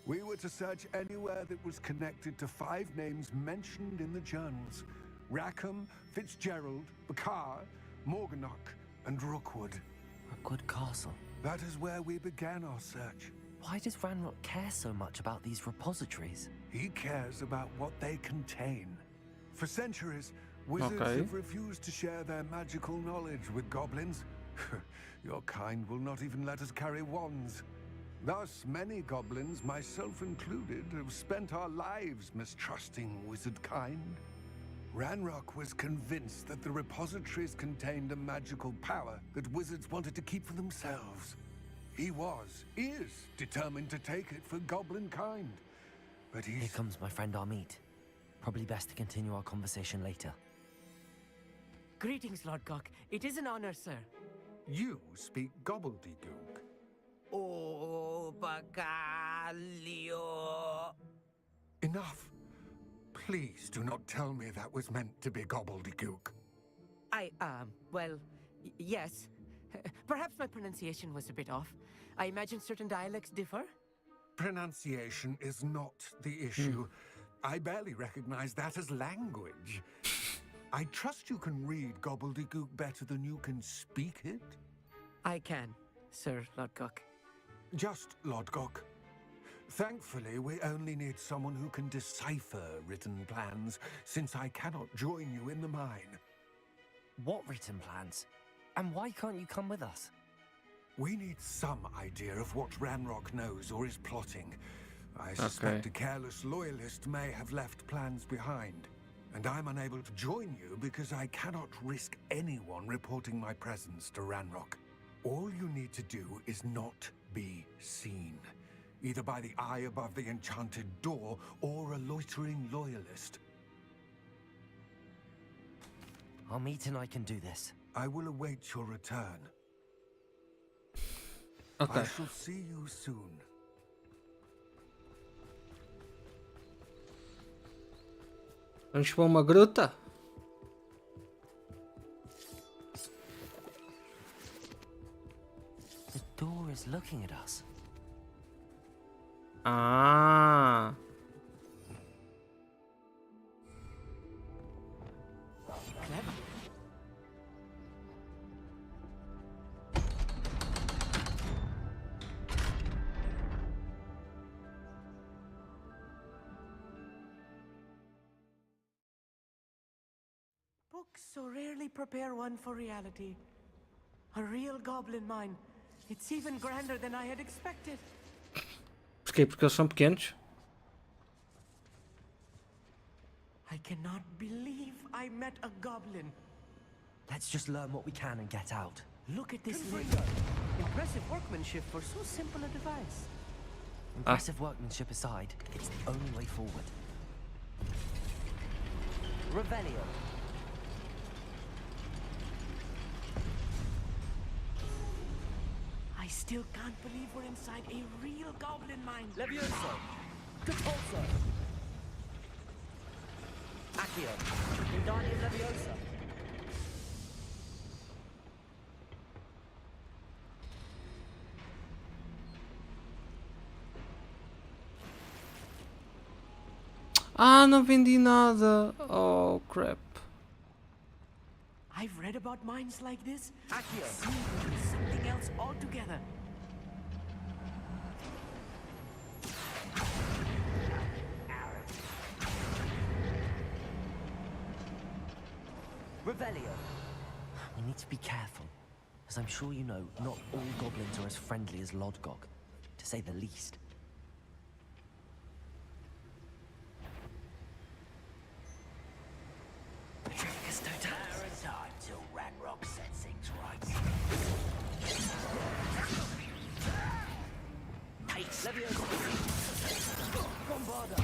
We were to search anywhere that was connected to 5 names mentioned in the journals. Rackham, Fitzgerald, Bakar, Morganach, and Rookwood. Rookwood Castle. That is where we began our search. Why does Ranrock care so much about these repositories? He cares about what they contain. For centuries, wizards have refused to share their magical knowledge with goblins. Your kind will not even let us carry wands. Thus, many goblins, myself included, have spent our lives mistrusting wizard kind. Ranrock was convinced that the repositories contained a magical power that wizards wanted to keep for themselves. He is determined to take it for goblin kind. But Here comes my friend Amit. Probably best to continue our conversation later. Greetings, Lord Gok. It is an honor, sir. You speak gobbledygook. Oh, Bagalio. Enough. Please do not tell me that was meant to be gobbledygook. Well, yes. Perhaps my pronunciation was a bit off. I imagine certain dialects differ. Pronunciation is not the issue. I barely recognize that as language. I trust you can read gobbledygook better than you can speak it? I can, Sir Lord Gok. Just Lord Gok. Thankfully, we only need someone who can decipher written plans, since I cannot join you in the mine. What written plans? And why can't you come with us? We need some idea of what Ranrock knows or is plotting. I suspect a careless loyalist may have left plans behind. And I'm unable to join you because I cannot risk anyone reporting my presence to Ranrock. All you need to do is not be seen. Either by the eye above the enchanted door, or a loitering loyalist. Amit and I can do this. I will await your return. Okay. I shall see you soon. Vamos para uma gruta? The door is looking at us. Ah. Clever. Books so rarely prepare one for reality. A real goblin mine. It's even grander than I had expected. Porquê? Porque eles são pequenos? I cannot believe I met a goblin. Let's just learn what we can and get out. Look at this lid. Impressive workmanship for so simple a device. Impressive workmanship aside, it's the only way forward. Revelio. I still can't believe we're inside a real goblin mine. Levioso. Catulso. Accio. Wingardium Leviosa. Ah, não vendi nada. Oh, crap. I've read about mines like this. Segundo is something else altogether. Revelio. We need to be careful. As I'm sure you know, not all goblins are as friendly as Lodgok, to say the least. It's hard till Ranrock set things right. Take Leviosa. Bombarda.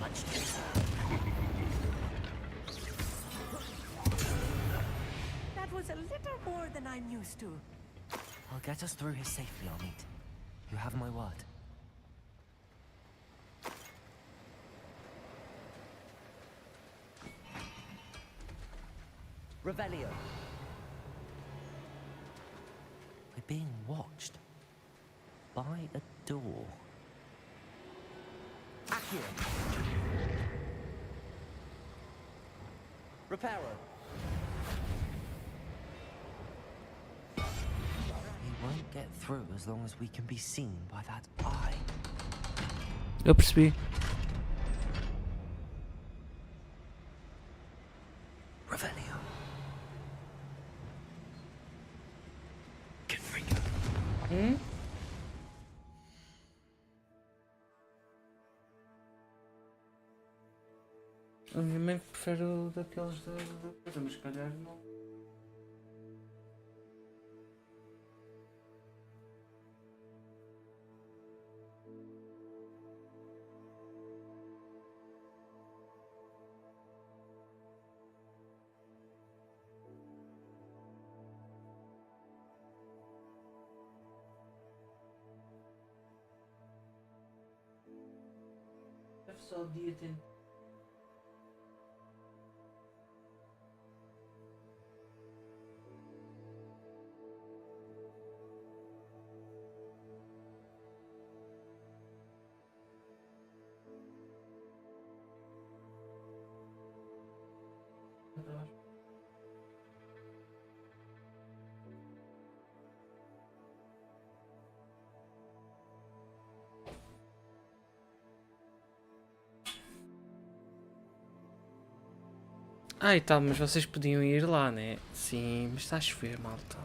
Much That was a little more than I'm used to. I'll get us through here safely, Amit. You have my word. Revelio. We're being watched. By a door. Accio. Reparo. We won't get through as long as we can be seen by that eye. Eu percebi. Revelio. A minha mãe prefere o daqueles da coisa, mas se calhar não. Deve só o dia tem. Ah, e tal, mas vocês podiam ir lá, né? Sim, mas está a chover, malta.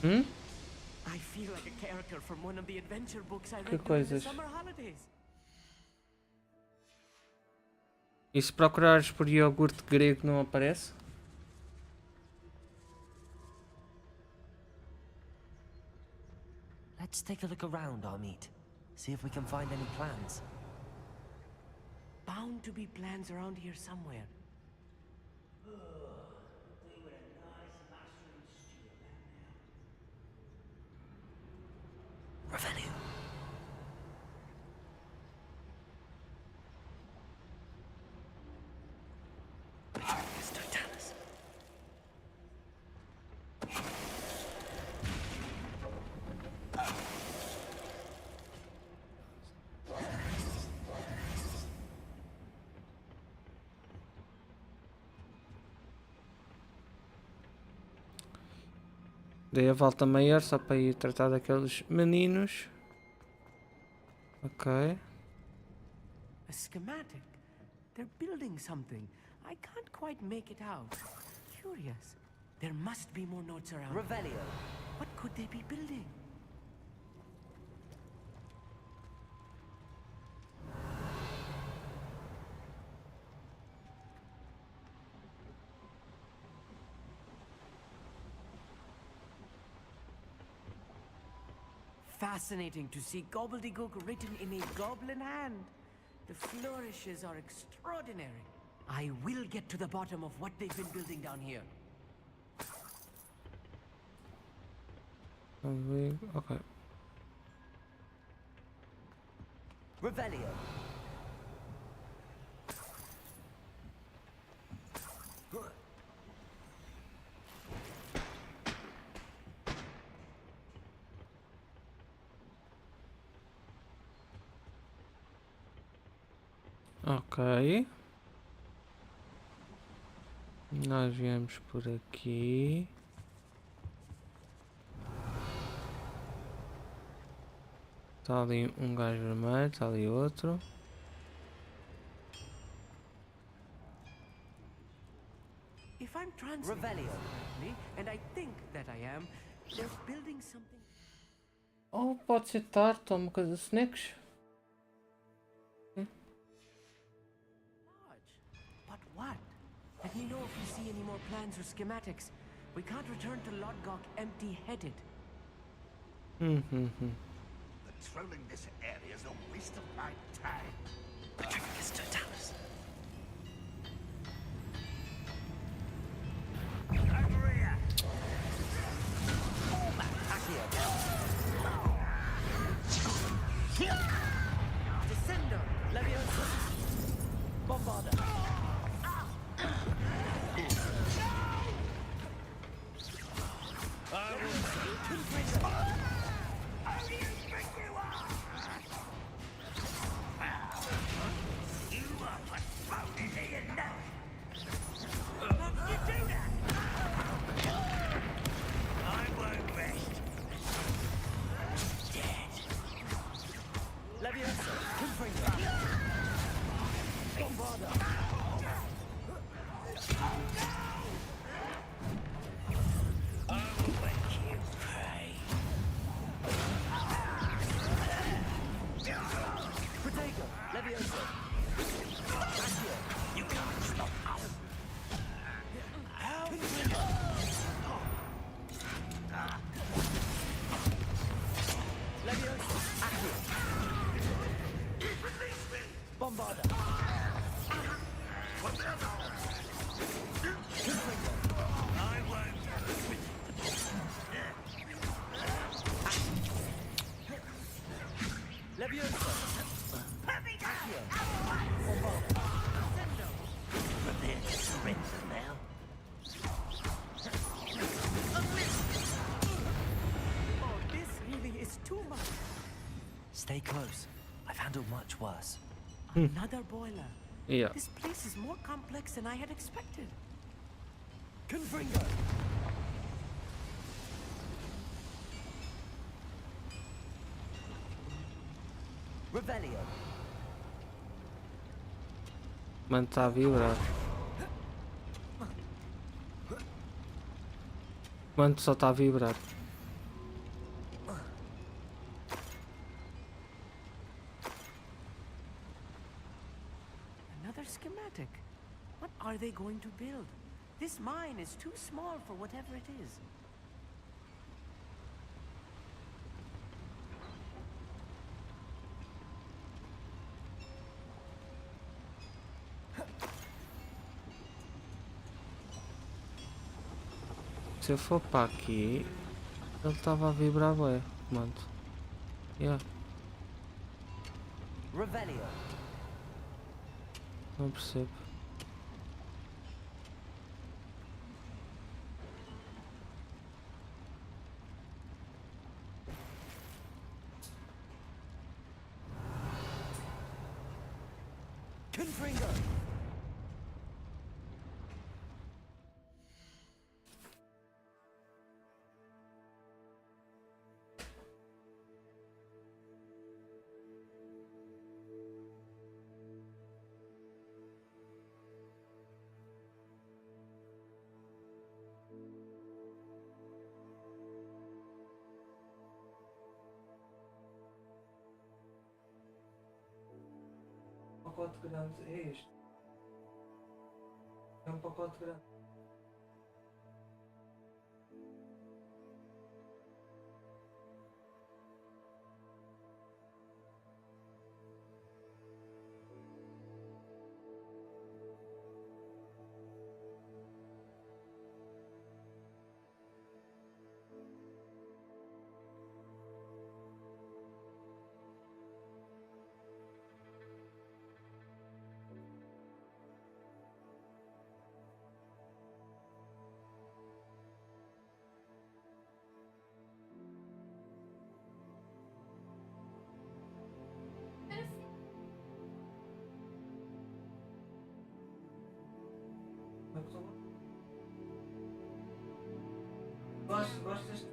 I feel like a character from one of the adventure books I Que read during the coisas? summer holidays. E se procurares por iogurte grego não aparece? Let's take a look around, Amit. See if we can find any plans. Bound to be plans around here somewhere. Revelio. Dei a volta maior só para ir tratar daqueles meninos. Ok. A schematic. They're building something. I can't quite make it out. Curious. There must be more notes around. Revelio. What could they be building? Fascinating to see gobbledygook written in a goblin hand. The flourishes are extraordinary. I will get to the bottom of what they've been building down here. Ok. Revelio. Ok. Nós viemos por aqui. Está ali um gajo vermelho, está ali outro. If I'm translating correctly, and I think that I am, they're building something. Ou pode ser tarde, ou uma coisa de snacks. Large. But what? Let me know if you see any more plans or schematics. We can't return to Lodgok empty-headed. Patrolling this area is a waste of my time. Patricus Totalis. Over here. Descendo! Leviosa! Bombarda! Leviosa! Confringo! Bombarda! Protego! Leviosa! Accio! You can't stop us! Leviosa! Accio! Bombarda! I won't. Leviosa! Accio! Bombarda! Descendo! Prepare to surrender now. Oh, this really is too much. Stay close. I've handled much worse. Another boiler. Yeah. This place is more complex than I had expected. Confringo! Revelio. Mano, está a vibrar. Mano, só está a vibrar. Another schematic. What are they going to build? This mine is too small for whatever it is. Se eu for para aqui, ele estava a vibrar bem, mano. Yeah, Revelio. não percebo. Confringo. Pacote grande é este. É um pacote grande. Gostas?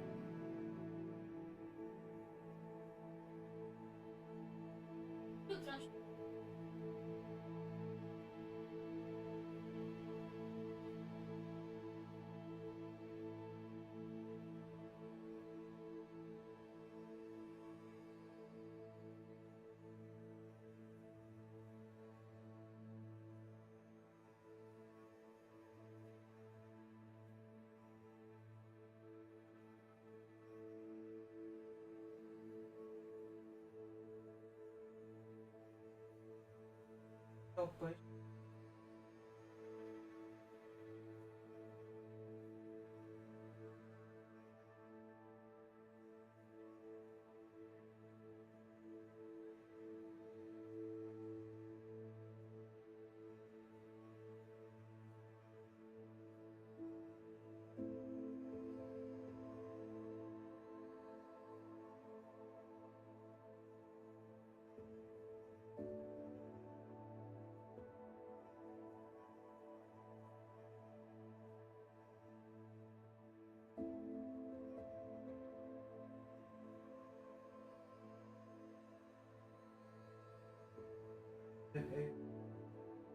Pois.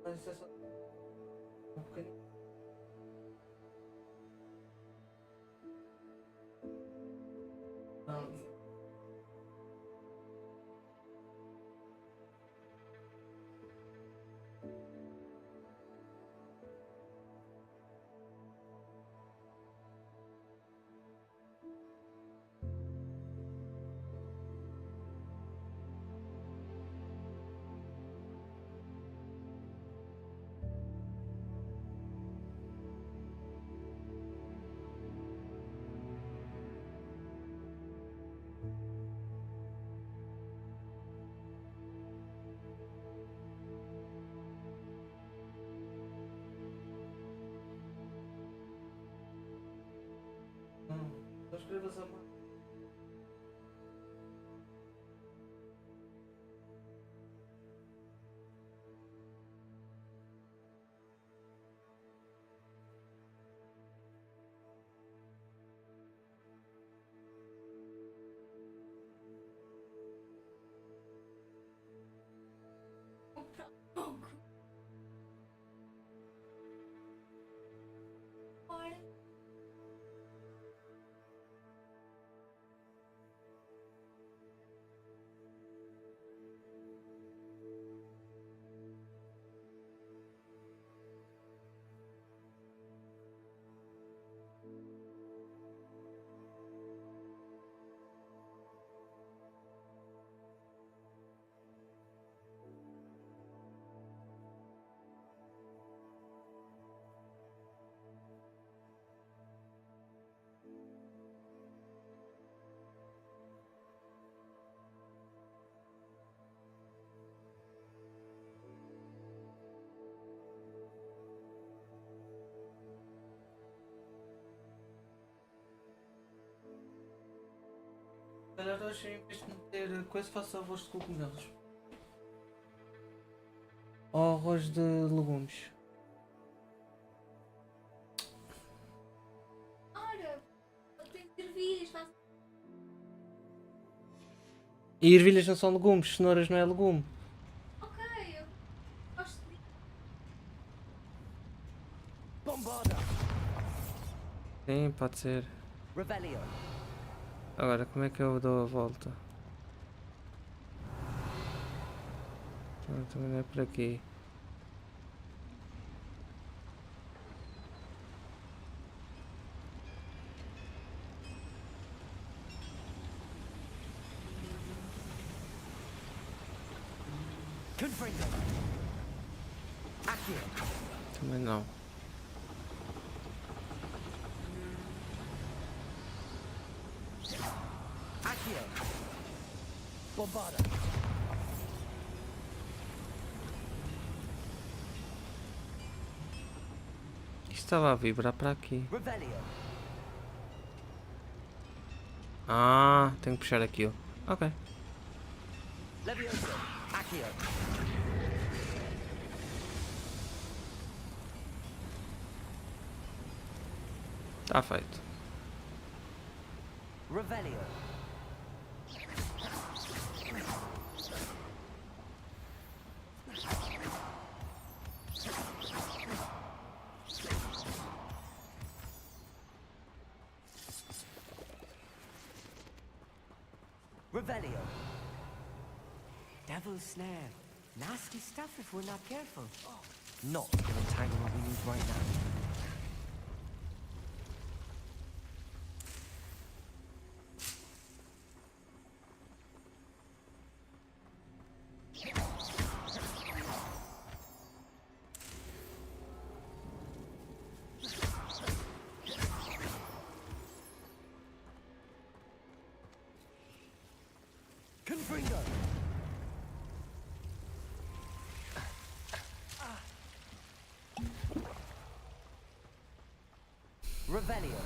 Mas isso é só um bocadinho. Não. Só escrevas a mão. Se calhar hoje, em vez de meter coisa, faço arroz de cogumelos. Ou arroz de legumes. Ora, eu tenho que ervilhas, faço. E ervilhas não são legumes, cenouras não é legume. Ok, eu gosto de. Bombarda! Sim, pode ser. Rebellion! Agora, como é que eu dou a volta? Não, também não é por aqui. Confringo! Accio! Também não. Accio! Bombarda! Isto estava a vibrar para aqui. Rebellion! Ah, tenho que puxar aquilo. Ok. Levioso! Accio! Está feito. Revelio. Revelio. Devil's snare. Nasty stuff if we're not careful. Not the entanglement we need right now. Confringo. Revelio.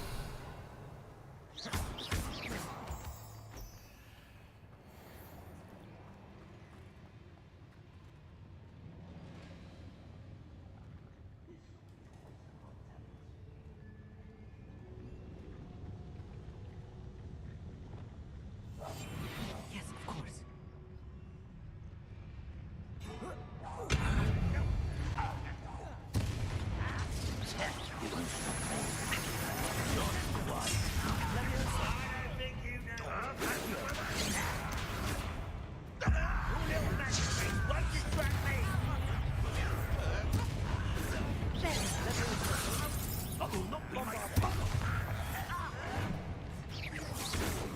Yes, of course.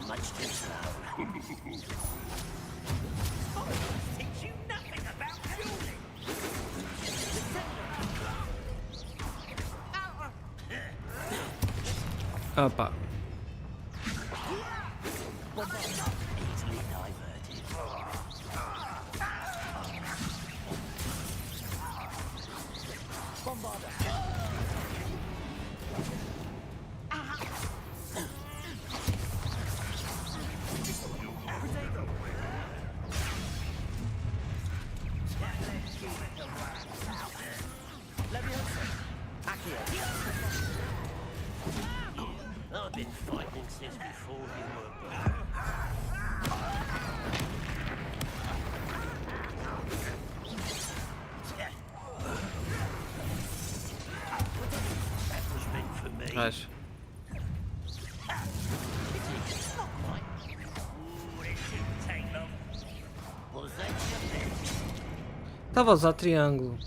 Much too slow. Teach you nothing about dueling. Opa. Easily diverted. I've been fighting since before you were born. That was meant for me. Acho. Estava a usar triângulo.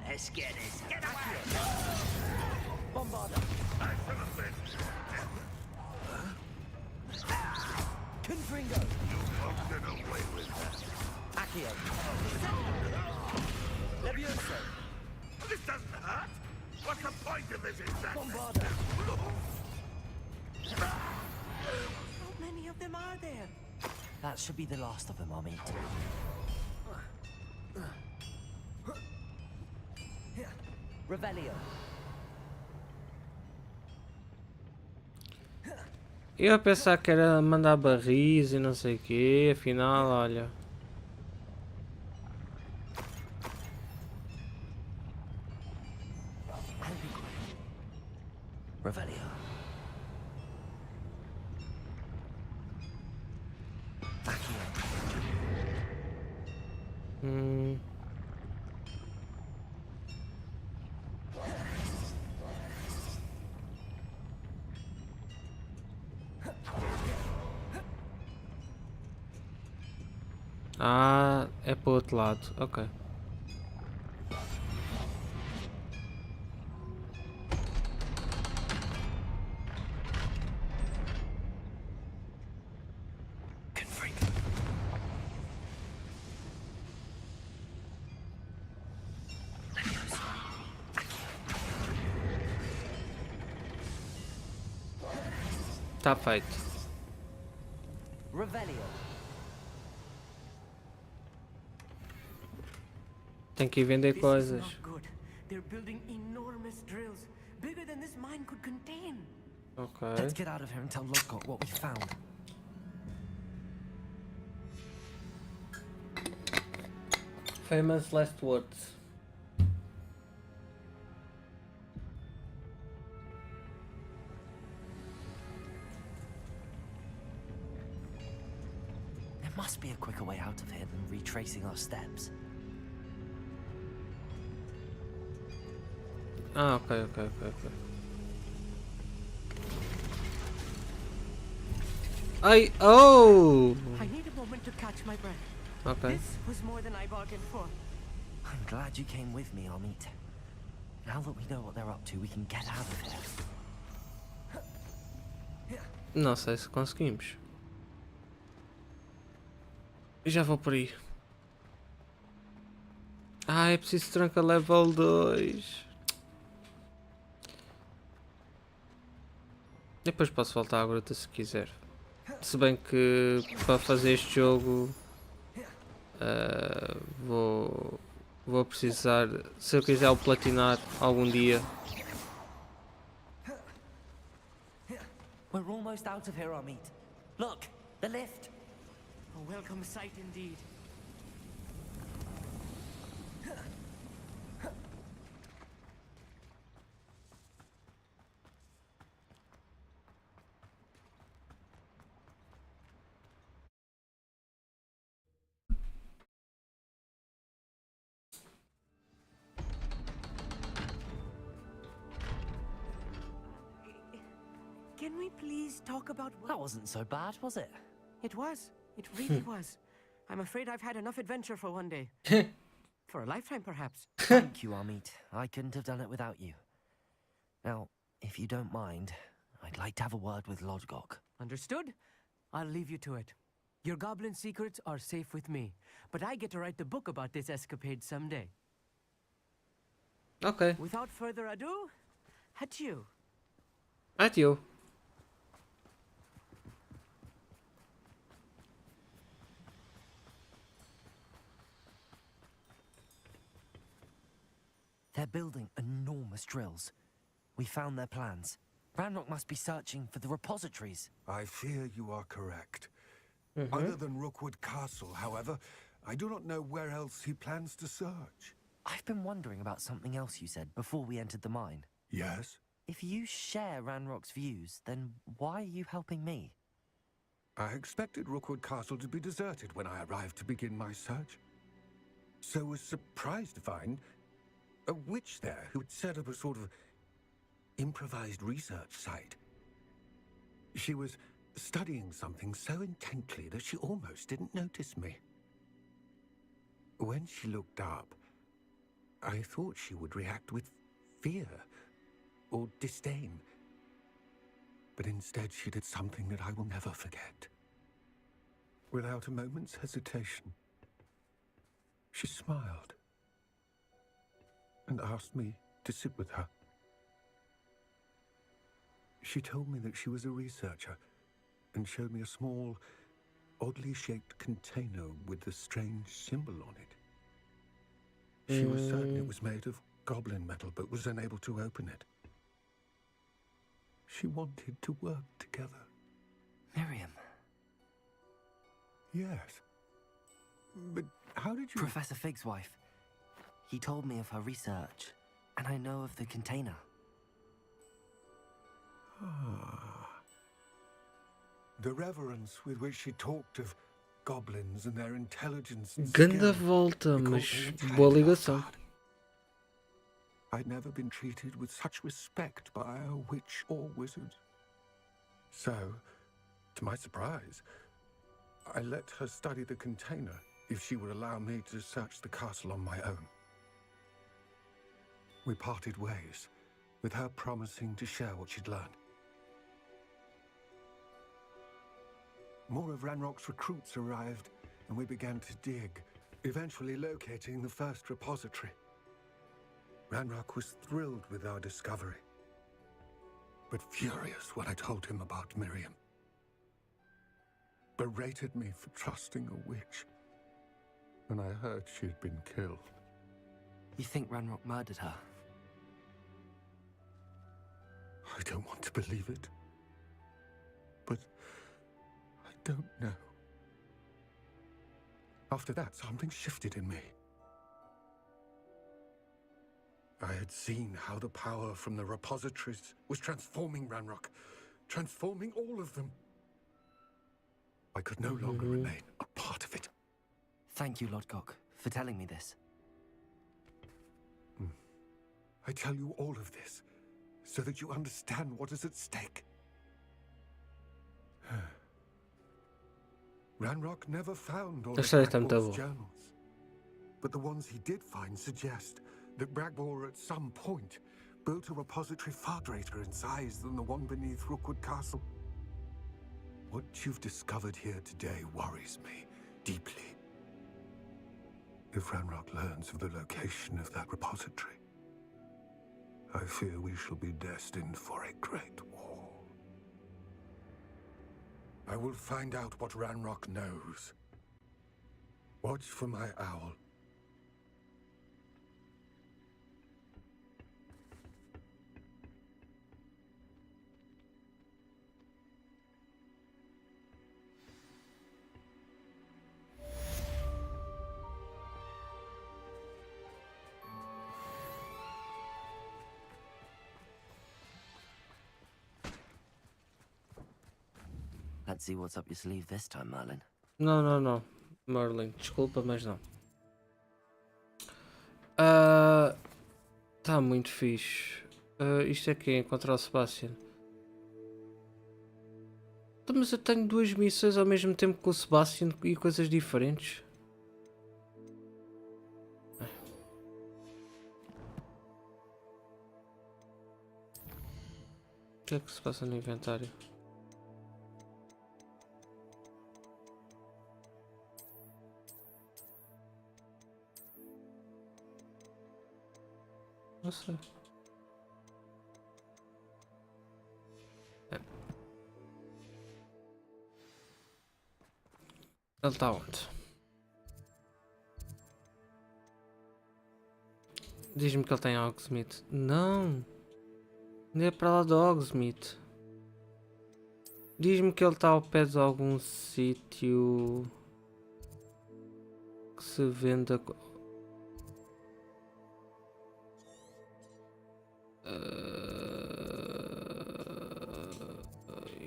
Let's get this. Get away! Bombarda. Confringo. You won't get away with that. Accio. Levioso. This doesn't hurt. What's the point of this exactly? Bombarda. How many of them are there? That should be the last of them, I'll meet. Revelio. Eu a pensar que era mandar barris e não sei o quê, afinal, olha. Revelio. Ah, é para o outro lado. Ok. Está feito. Revelio. Tem que ir vender This is coisas. not good. They're building enormous drills, bigger than this mine could contain. Ok. Let's get out of here and tell Lodgok what we found. Famous last words. There must be a quicker way out of here than retracing our steps. Ah, ok. Ai, oh! I need a moment to catch my breath. Okay. This was more than I bargained for. I'm glad you came with me, Amit. Now that we know what they're up to, we can get out of here. Não sei se conseguimos. Já vou por aí. Ah, é preciso tranca level 2. Depois posso voltar à gruta se quiser. Se bem que para fazer este jogo vou precisar, se eu quiser o platinar algum dia. We're almost out of here, Amit. Look, the lift. A welcome sight indeed. Can we please talk about what... That wasn't so bad, was it? It was. It really was. I'm afraid I've had enough adventure for one day. For a lifetime, perhaps. Thank you, Amit. I couldn't have done it without you. Now, if you don't mind, I'd like to have a word with Lodgok. Understood? I'll leave you to it. Your goblin secrets are safe with me, but I get to write the book about this escapade someday. Ok. Without further ado, adieu. Adieu. They're building enormous drills. We found their plans. Ranrock must be searching for the repositories. I fear you are correct. Other than Rookwood Castle, however, I do not know where else he plans to search. I've been wondering about something else you said before we entered the mine. Yes? If you share Ranrock's views, then why are you helping me? I expected Rookwood Castle to be deserted when I arrived to begin my search. So was surprised to find a witch there who had set up a sort of improvised research site. She was studying something so intently that she almost didn't notice me. When she looked up, I thought she would react with fear or disdain. But instead she did something that I will never forget. Without a moment's hesitation, she smiled and asked me to sit with her. She told me that she was a researcher and showed me a small, oddly shaped container with a strange symbol on it. She was certain it was made of goblin metal, but was unable to open it. She wanted to work together. Miriam. Yes. But how did you... Professor Fig's wife. He told me of her research, and I know of the container. The reverence with which she talked of goblins and their intelligence and Ganda skill volta, recalled mas me entirely boa off ligação. guard. I'd never been treated with such respect by a witch or wizard. So, to my surprise, I let her study the container if she would allow me to search the castle on my own. We parted ways, with her promising to share what she'd learned. More of Ranrock's recruits arrived, and we began to dig, eventually locating the first repository. Ranrock was thrilled with our discovery, but furious when I told him about Miriam. Berated me for trusting a witch when I heard she'd been killed. You think Ranrock murdered her? I don't want to believe it, but I don't know. After that, something shifted in me. I had seen how the power from the repositories was transforming Ranrock, transforming all of them. I could no longer remain a part of it. Thank you, Lodgok, for telling me this. I tell you all of this so that you understand what is at stake. Ranrock never found all of Bragbor's journals, but the ones he did find suggest that Bragbor at some point built a repository far greater in size than the one beneath Rookwood Castle. What you've discovered here today worries me deeply. If Ranrock learns of the location of that repository, I fear we shall be destined for a great war. I will find out what Ranrock knows. Watch for my owl. Let's see what's up your sleeve this time, Merlin. Não. Merlin, desculpa, mas não. Tá muito fixe. Isto aqui é encontrar o Sebastian. Então, mas eu tenho duas missões ao mesmo tempo com o Sebastian e coisas diferentes. O que é que se passa no inventário? Não sei. Ele está onde? Diz-me que ele tem Hogsmeade. Não. Não é para lá de Hogsmeade. Diz-me que ele está ao pé de algum sítio que se venda.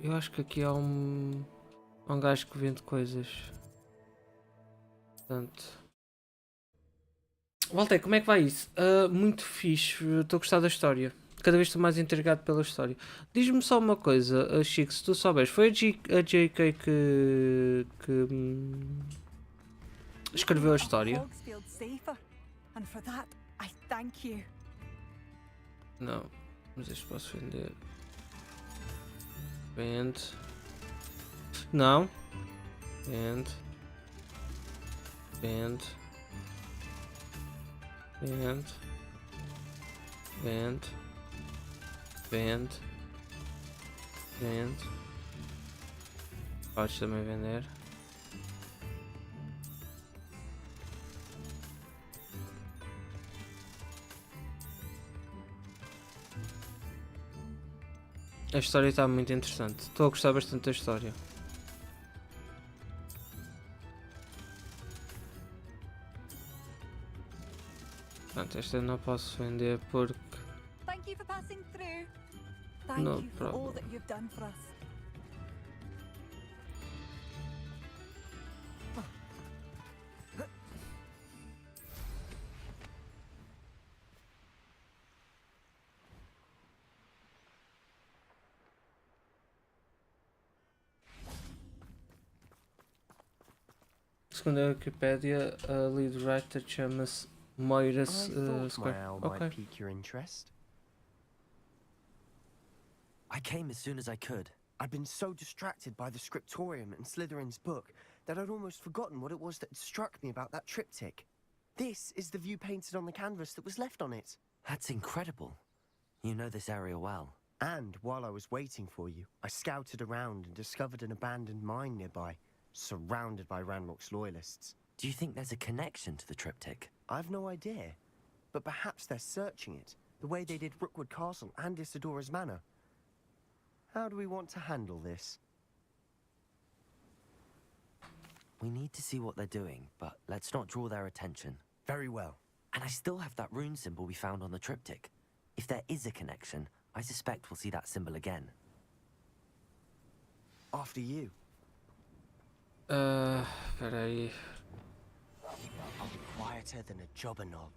Eu acho que aqui há um gajo que vende coisas. Portanto, Walter, como é que vai isso? Muito fixe, estou a gostar da história. Cada vez estou mais intrigado pela história. Diz-me só uma coisa, Chico, se tu souberes, foi a JK que escreveu a história? Não, mas isto posso vender. Vende. Não. Vende. Vende. Vende. Vende. Vende. Vende. Podes também vender. A história está muito interessante. Estou a gostar bastante da história. Pronto, esta eu não posso vender porque no problem. Se segundo a Wikipedia, a lead writer chama-se Moira I thought Square. my owl Ok. might pique your interest. I came as soon as I could. I'd been so distracted by the scriptorium and Slytherin's book that I'd almost forgotten what it was that had struck me about that triptych. This is the view painted on the canvas that was left on it. That's incredible. You know this area well. And while I was waiting for you, I scouted around and discovered an abandoned mine nearby, surrounded by Ranrock's loyalists. Do you think there's a connection to the triptych? I've no idea, but perhaps they're searching it, the way they did Rookwood Castle and Isidora's Manor. How do we want to handle this? We need to see what they're doing, but let's not draw their attention. Very well. And I still have that rune symbol we found on the triptych. If there is a connection, I suspect we'll see that symbol again. After you. Peraí. I'll be quieter than a jobberknoll.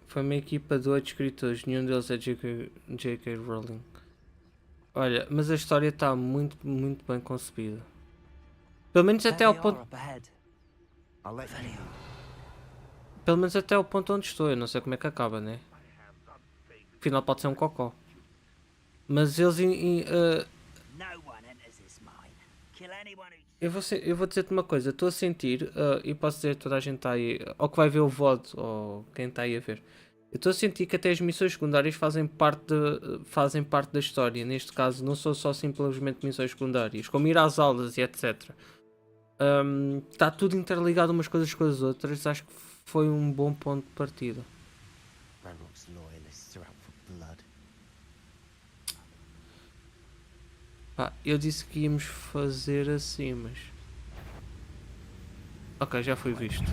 Foi uma equipa de 8 escritores, nenhum deles é J.K. Rowling. Olha, mas a história está muito bem concebida. Pelo menos até ao ponto... Pelo menos até ao ponto onde estou, eu não sei como é que acaba, né? Afinal pode ser um cocó. Mas eles... Eu vou dizer-te uma coisa, estou a sentir, e posso dizer que toda a gente está aí, ou que vai ver o VOD, ou quem está aí a ver, eu estou a sentir que até as missões secundárias fazem parte da história. Neste caso, não são só simplesmente missões secundárias, como ir às aulas e etc. Está tudo interligado umas coisas com as outras, acho que foi um bom ponto de partida. Ranrock's loyalists are out for blood. Pá, eu disse que íamos fazer assim, mas... Ok, já foi visto.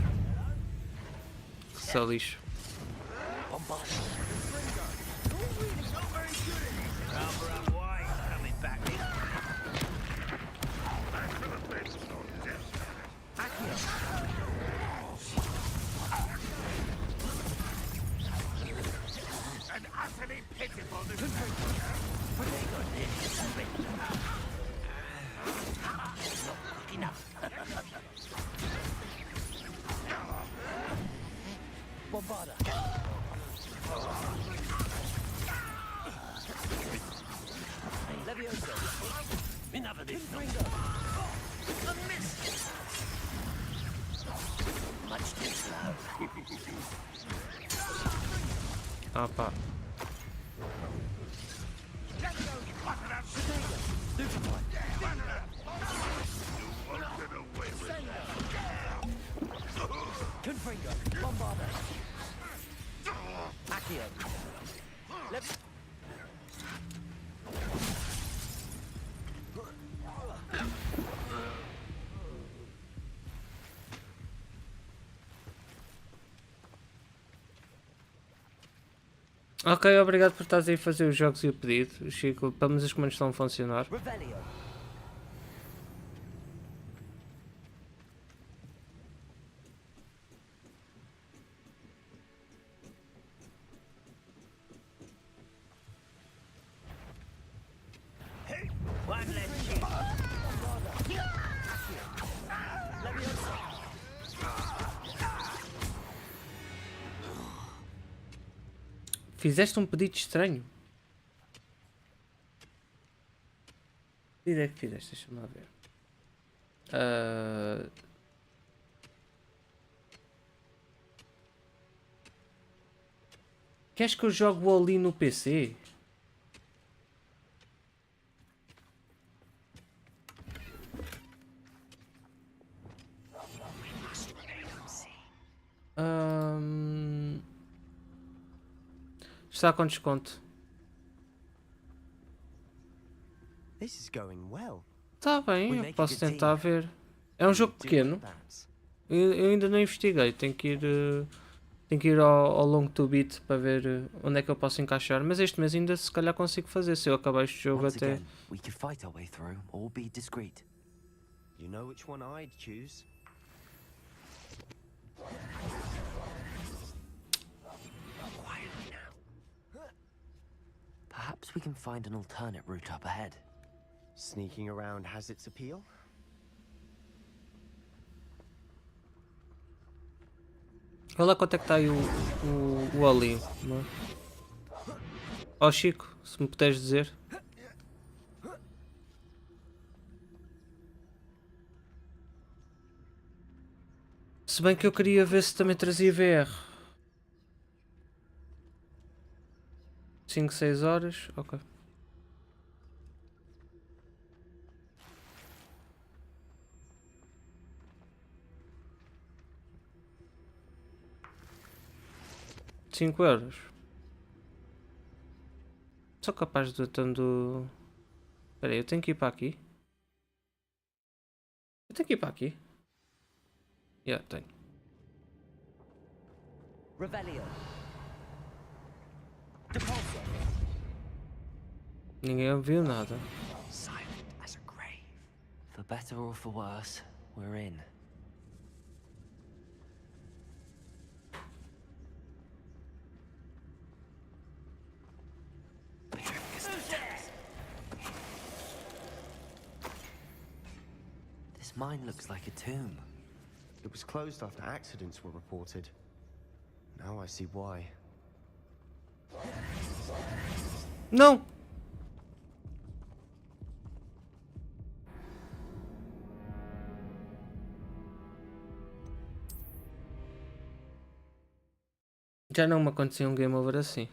Só lixo. Ah pá. Ok, obrigado por estás aí a fazer os jogos e o pedido, Chico. Pelo menos os comandos estão a funcionar. Fizeste um pedido estranho. Que pedido é que fizeste? Deixa-me lá ver. Queres que eu jogue ali no PC? Está com desconto. Está bem, eu posso tentar ver. É um jogo pequeno. Eu ainda não investiguei. Tenho que ir ao long to beat para ver onde é que eu posso encaixar. Mas este mês ainda se calhar consigo fazer. Se eu acabar este jogo até... You know which one I'd choose? Perhaps Perhaps we can find an alternate route up ahead. Sneaking around has its appeal. Olha lá quanto é que está aí o óleo. Ó Chico, se me puderes dizer. Se bem que eu queria ver se também trazia VR. 5, 6 horas, ok. €5. Sou capaz de estando. Espera aí, eu tenho que ir para aqui. Eu tenho que ir para aqui. Tenho. Revelio. Ninguém viu nada. Silent as a grave. For better or for worse, we're in. This mine looks like a tomb. It was closed after accidents were reported. Now I see why. Não! Já não me acontecia um game over assim.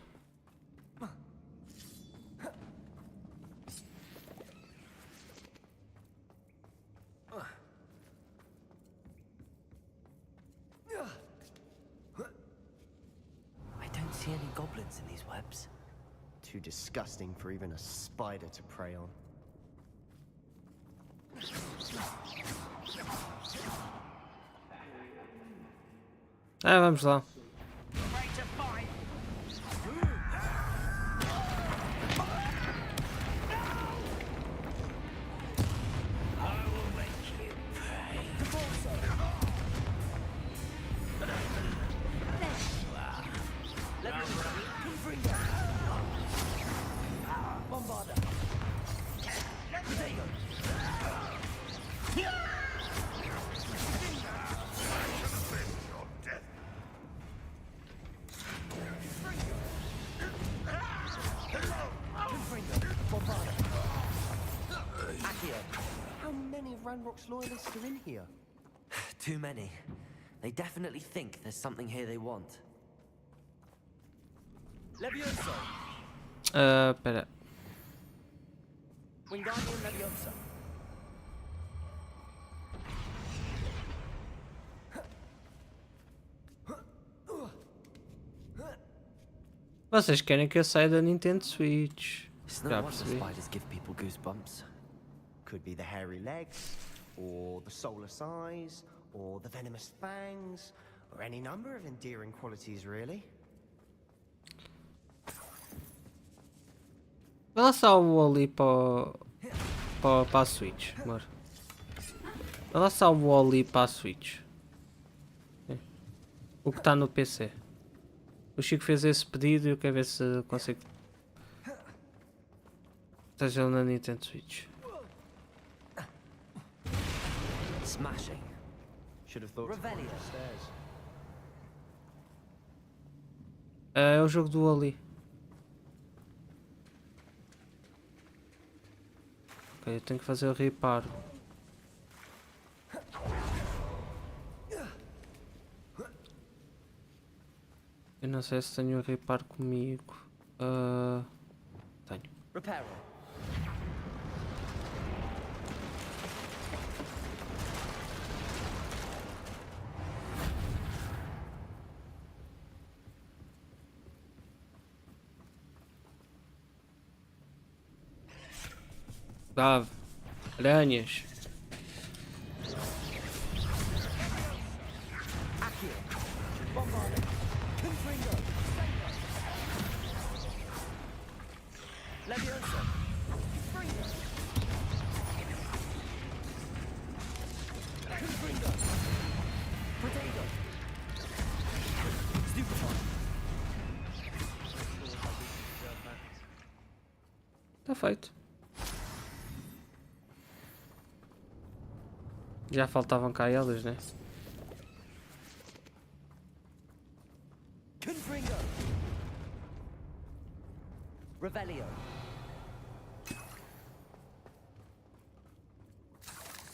I don't see any goblins in these webs. Too disgusting for even a spider to prey on. Vamos lá. How many Ranrock's loyalists are in here? Too many. They definitely think there's something here they want. Leviosa. Pera. Wingardium Leviosa. Vocês querem que eu saia da Nintendo Switch? It's Já no wonder percebi. spiders give people goosebumps. Could be the hairy legs, or the soulless eyes, or the venomous fangs, or any number of endearing qualities, really. Vai lá só o ali para a Switch, amor. Vai lá só o ali para a Switch. O que está no PC. O Chico fez esse pedido e eu quero ver se consigo. Esteja ele na Nintendo Switch. Smashing. Should have thought to climb the stairs. É o jogo do Ali. Ok, eu tenho que fazer o reparo. Eu não sei se tenho o reparo comigo. Tenho. Repair. Dave. Aranhas. Leviosa. Confringo. Potato. Stupefy. feito. Já faltavam cá elas, né? Confringo! Revelio.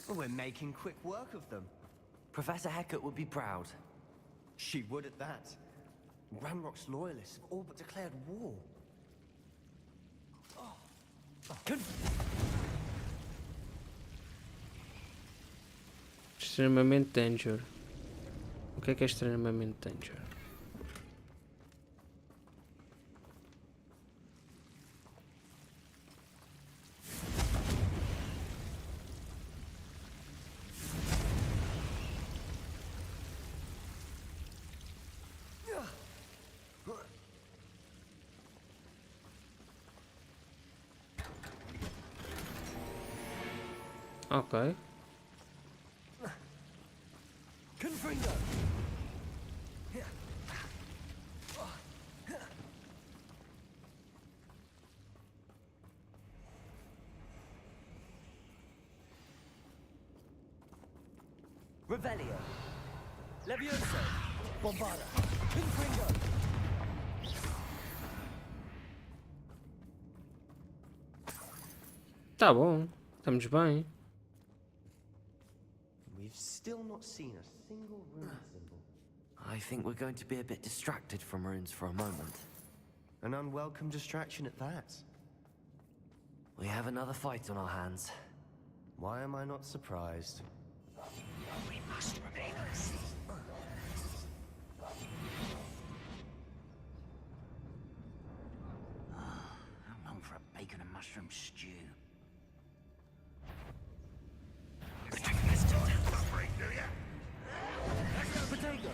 We're making quick work of them. Professor Hecat would be proud. She would at that. Ranrock's loyalists have all but declared war. Extremamente danger. O que é extremamente danger? Ok. Confringo! Revelio. Levioso. Bombada. Confringo. Tá bom. Estamos bem. We've still not seen a single rune symbol. I think we're going to be a bit distracted from runes for a moment. An unwelcome distraction at that. We have another fight on our hands. Why am I not surprised? We must remain unseen. I long for a bacon and mushroom stew. Potato!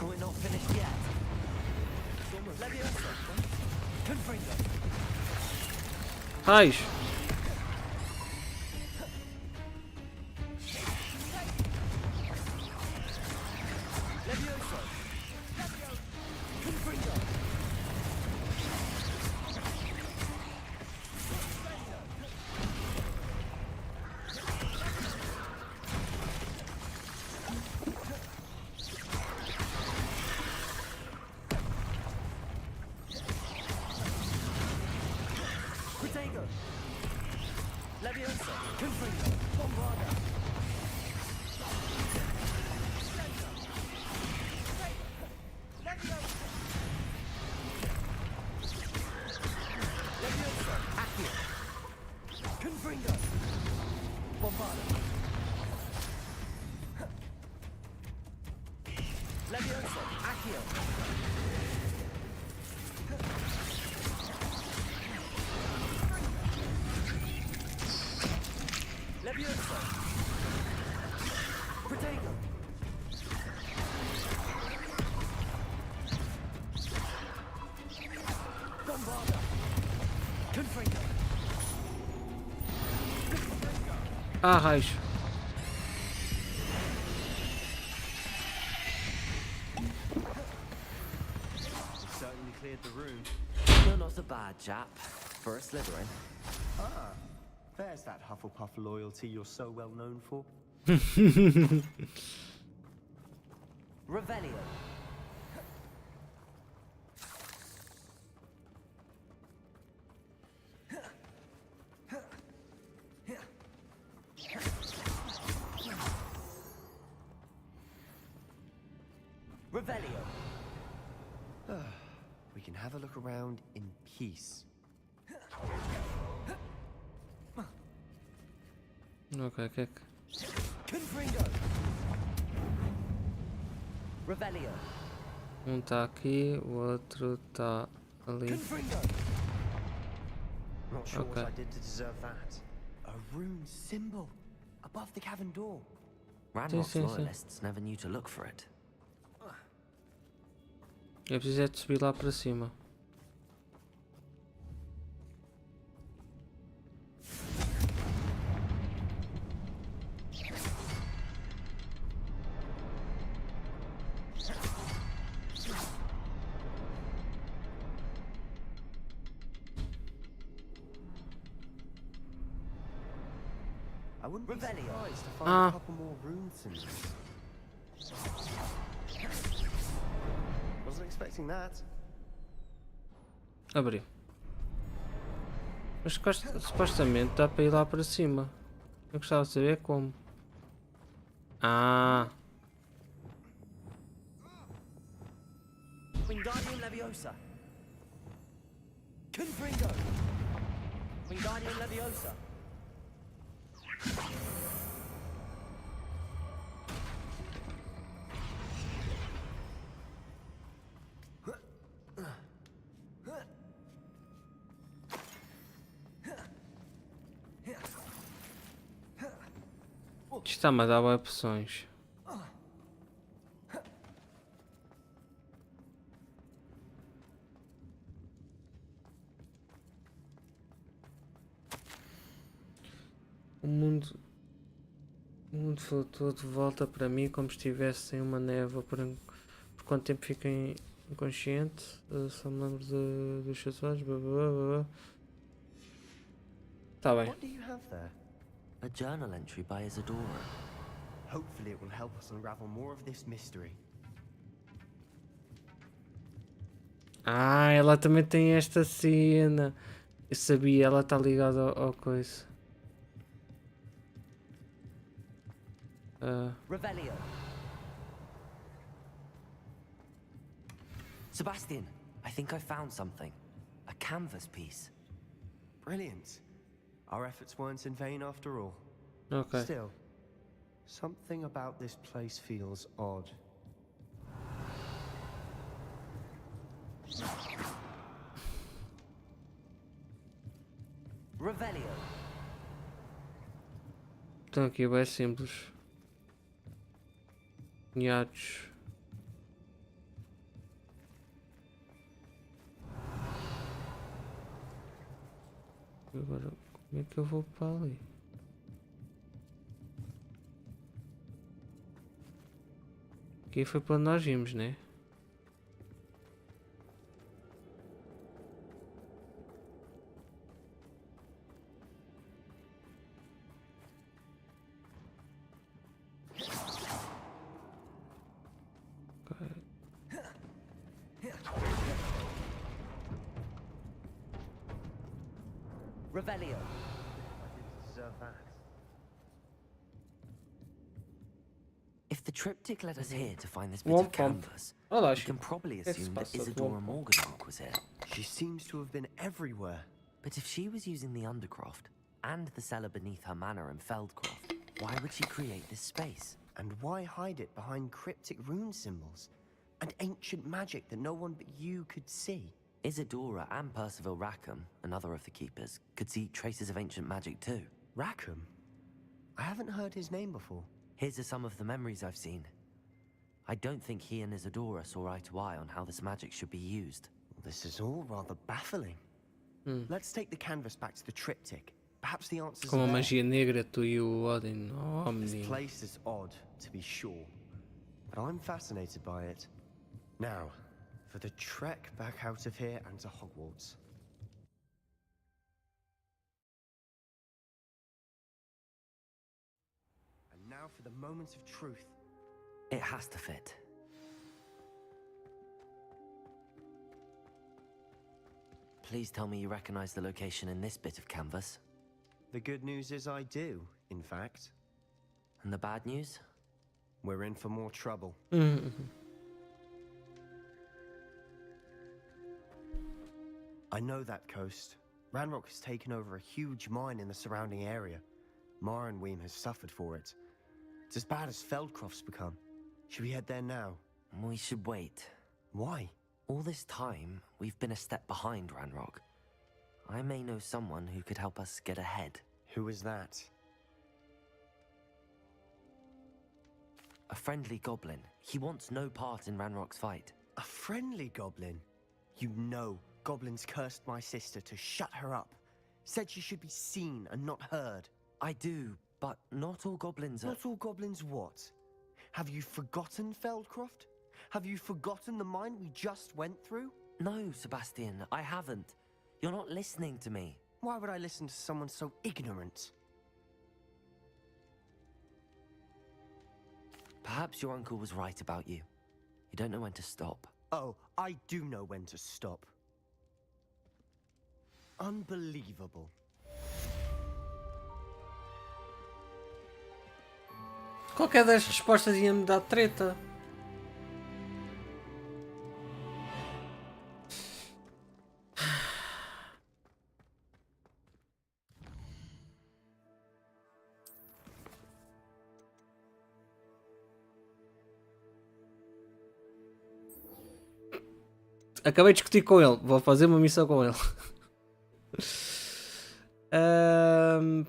We're not finished yet. Raios! Ah, raios. Certainly cleared the room. You're not a bad chap for a Slytherin. Ah, there's that Hufflepuff loyalty you're so well known for. Revelio. Revelio. we can have a look around in peace. Ok, o que é que... Confringo. Revelio. Um tá aqui, o outro tá ali. Not sure Okay. what I did to deserve that. A rune symbol above the cavern door. Ranrock's sim. loyalists never knew to look for it. Eu preciso é de subir lá para cima. I wouldn't be Revelio. surprised to find Ah. a couple more rune symbols. Wasn't expecting that. Abriu. Mas supostamente dá para ir lá para cima. Eu gostava de saber como. Ah. Wingardium Leviosa. Confringo. Wingardium Leviosa. Isto está-me a dar opções. O mundo flutua de volta para mim como se estivesse em uma névoa. Por quanto tempo fiquei inconsciente? Só me lembro dos chassos. Tá bem. What do you have there? A journal entry by Isadora. Hopefully it will help us unravel more of this mystery. Ah, ela também tem esta cena. Eu sabia, ela está ligada ao coisa. Revelio. Sebastian, I think I found something. A canvas piece. Brilliant. Our efforts weren't in vain after all. Ok. Still, something about this place feels odd. Revelio. Então aqui é simples. Cunhados. Agora, como é que eu vou para ali? Aqui foi para onde nós vimos, né? Revelio. Deserve that. If the triptych led us here to find this bit of canvas, we can probably assume that Isadora Morganach was here. She seems to have been everywhere. But if she was using the Undercroft and the cellar beneath her manor in Feldcroft, why would she create this space? And why hide it behind cryptic rune symbols and ancient magic that no one but you could see? Isadora and Percival Rackham, another of the keepers, could see traces of ancient magic too. Rackham? I haven't heard his name before. His are some of the memories I've seen. I don't think he and Isadora saw eye to eye on how this magic should be used. This is all rather baffling. Let's take the canvas back to the triptych. Perhaps the answers Como are a there. magia negra, tu e o Odin. Oh, This menino. place is odd, to be sure, but I'm fascinated by it. Now, for the trek back out of here and to Hogwarts. And now for the moment of truth. It has to fit. Please tell me you recognize the location in this bit of canvas. The good news is I do, in fact. And the bad news? We're in for more trouble. I know that coast. Ranrock has taken over a huge mine in the surrounding area. Morinweem has suffered for it. It's as bad as Feldcroft's become. Should we head there now? We should wait. Why? All this time, we've been a step behind Ranrock. I may know someone who could help us get ahead. Who is that? A friendly goblin. He wants no part in Ranrock's fight. A friendly goblin? You know, goblins cursed my sister to shut her up. Said she should be seen and not heard. I do, but not all goblins are... Not all goblins what? Have you forgotten Feldcroft? Have you forgotten the mine we just went through? No, Sebastian, I haven't. You're not listening to me. Why would I listen to someone so ignorant? Perhaps your uncle was right about you. You don't know when to stop. Oh, I do know when to stop. Unbelievable. Qualquer das respostas ia-me dar treta. Acabei de discutir com ele. Vou fazer uma missão com ele.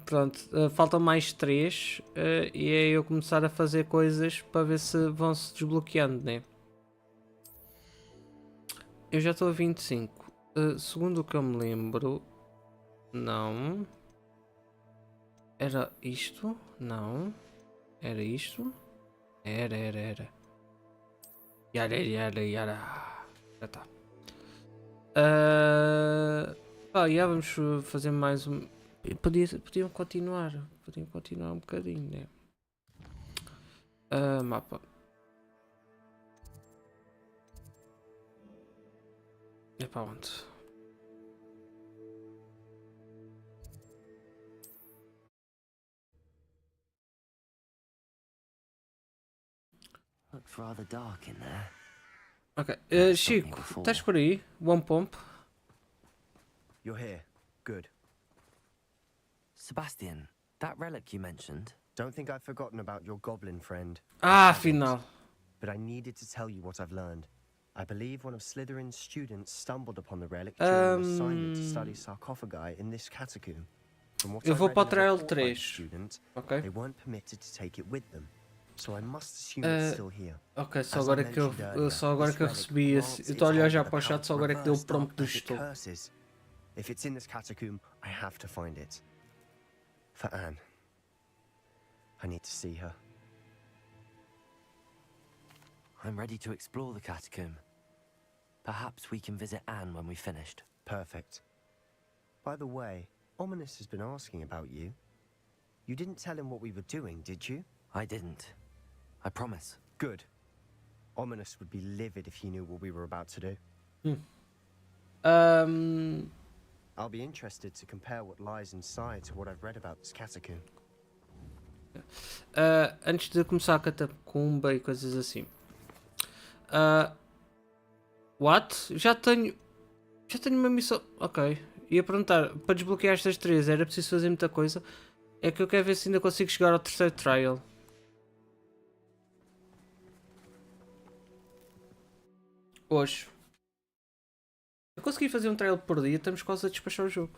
Pronto, faltam mais 3 e é eu começar a fazer coisas para ver se vão se desbloqueando, né? Eu já estou a 25. Segundo o que eu me lembro, não. Era isto? Não. Era isto? Era. Yara. Já está. Já vamos fazer mais um. Podiam continuar um bocadinho, né? Mapa. É para onde? Looks rather dark in there. Ok, Chico, estás por aí? One pump. You're here. Good. Sebastian, that relic you mentioned. Don't think I've forgotten about your goblin friend. Afinal. But I needed to tell you what I've learned. I believe one of Slytherin's students stumbled upon the relic during an assignment to study sarcophagi in this catacomb. From what Eu vou I para o read in trial the report by the 3. student, Ok. they weren't permitted to take it with them. So I must assume it's still here. Ok, só As agora I que eu mentioned earlier, só agora this que eu relic recebi grants esse. Eu estou a its olhar holder já the para o chat power só to agora que deu o reverse prompt do dark magic gestor. curses. If it's in this catacomb, I have to find it. For Anne. I need to see her. I'm ready to explore the catacomb. Perhaps we can visit Anne when we've finished. Perfect. By the way, Ominous has been asking about you. You didn't tell him what we were doing, did you? I didn't. I promise. Good. Ominous would be livid if he knew what we were about to do. I'll be interested to compare what lies inside to what I've read about this catacomb. Antes de começar a catacumba e coisas assim. What? Já tenho uma missão. Ok. Ia perguntar, para desbloquear estas 3 era preciso fazer muita coisa. É que eu quero ver se ainda consigo chegar ao terceiro trial. Hoje. Eu consegui fazer um trial por dia, estamos quase a despachar o jogo.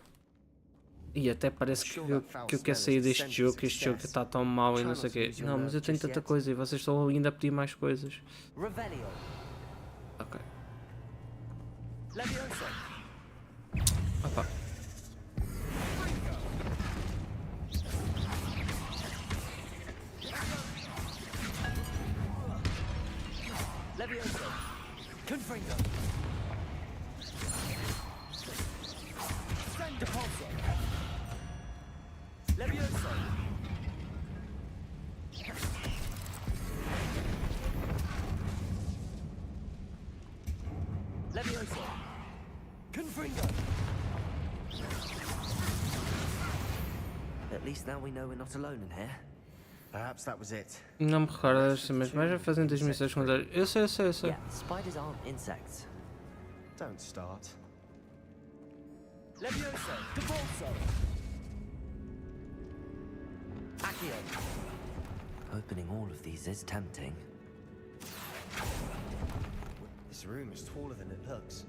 E até parece que eu quero sair deste jogo, que este jogo está tão mau e não sei o quê. Não, mas eu tenho tanta coisa e vocês estão ainda a pedir mais coisas. Ok. Opa. At least now we know we're not alone in here. Perhaps that was it. Não me recordo, mas já fazendo as missões secundárias. Eu sei. Yeah, spiders aren't insects. Don't start. Levioso, Devolso. Accio. Opening all of these is tempting. This room is taller than it looks.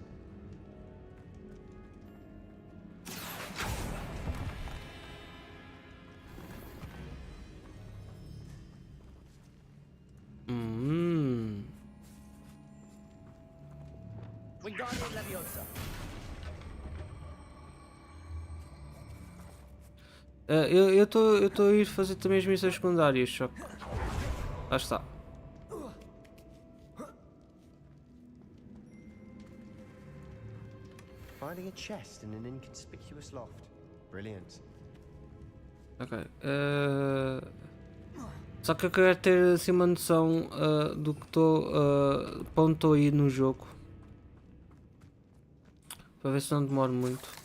Wingardium Leviosa. Eu estou a ir fazer também as missões secundárias, só que... Lá está. Finding a chest in an inconspicuous loft. Brilliant. Ok. Só que eu quero ter assim uma noção do que estou... para onde estou a ir no jogo. Para ver se não demoro muito.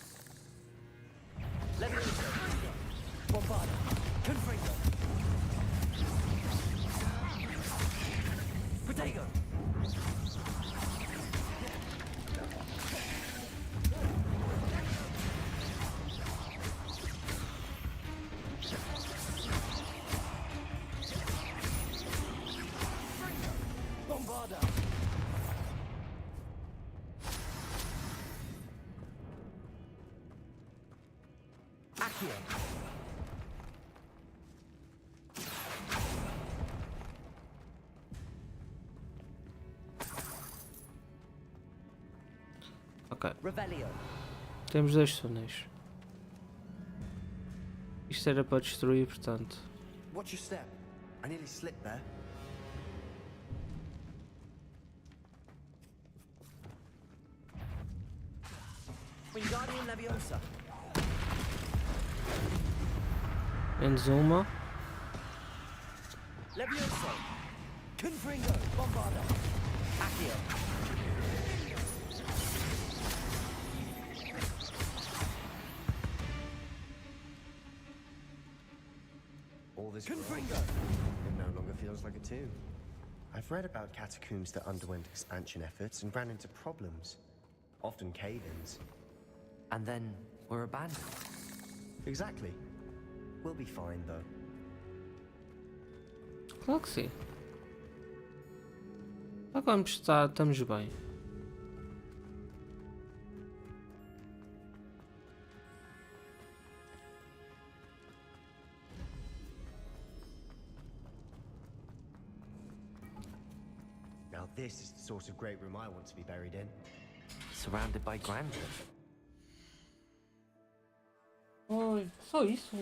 Ok. Temos 2 túneis. Isto era para destruir, portanto. Watch your step. I nearly slipped there. Wingardium Leviosa. Menos uma. Levioso. Confringo. Bombarda. Accio. All this it no longer feels like a tomb. I've read about catacombs that underwent expansion efforts and ran into problems. Often cave-ins. And then were abandoned. Exactly. We'll be fine, though. Claro que sim. Agora estamos bem. Now this is the sort of great room I want to be buried in. Surrounded by grandeur. Oi, só isso.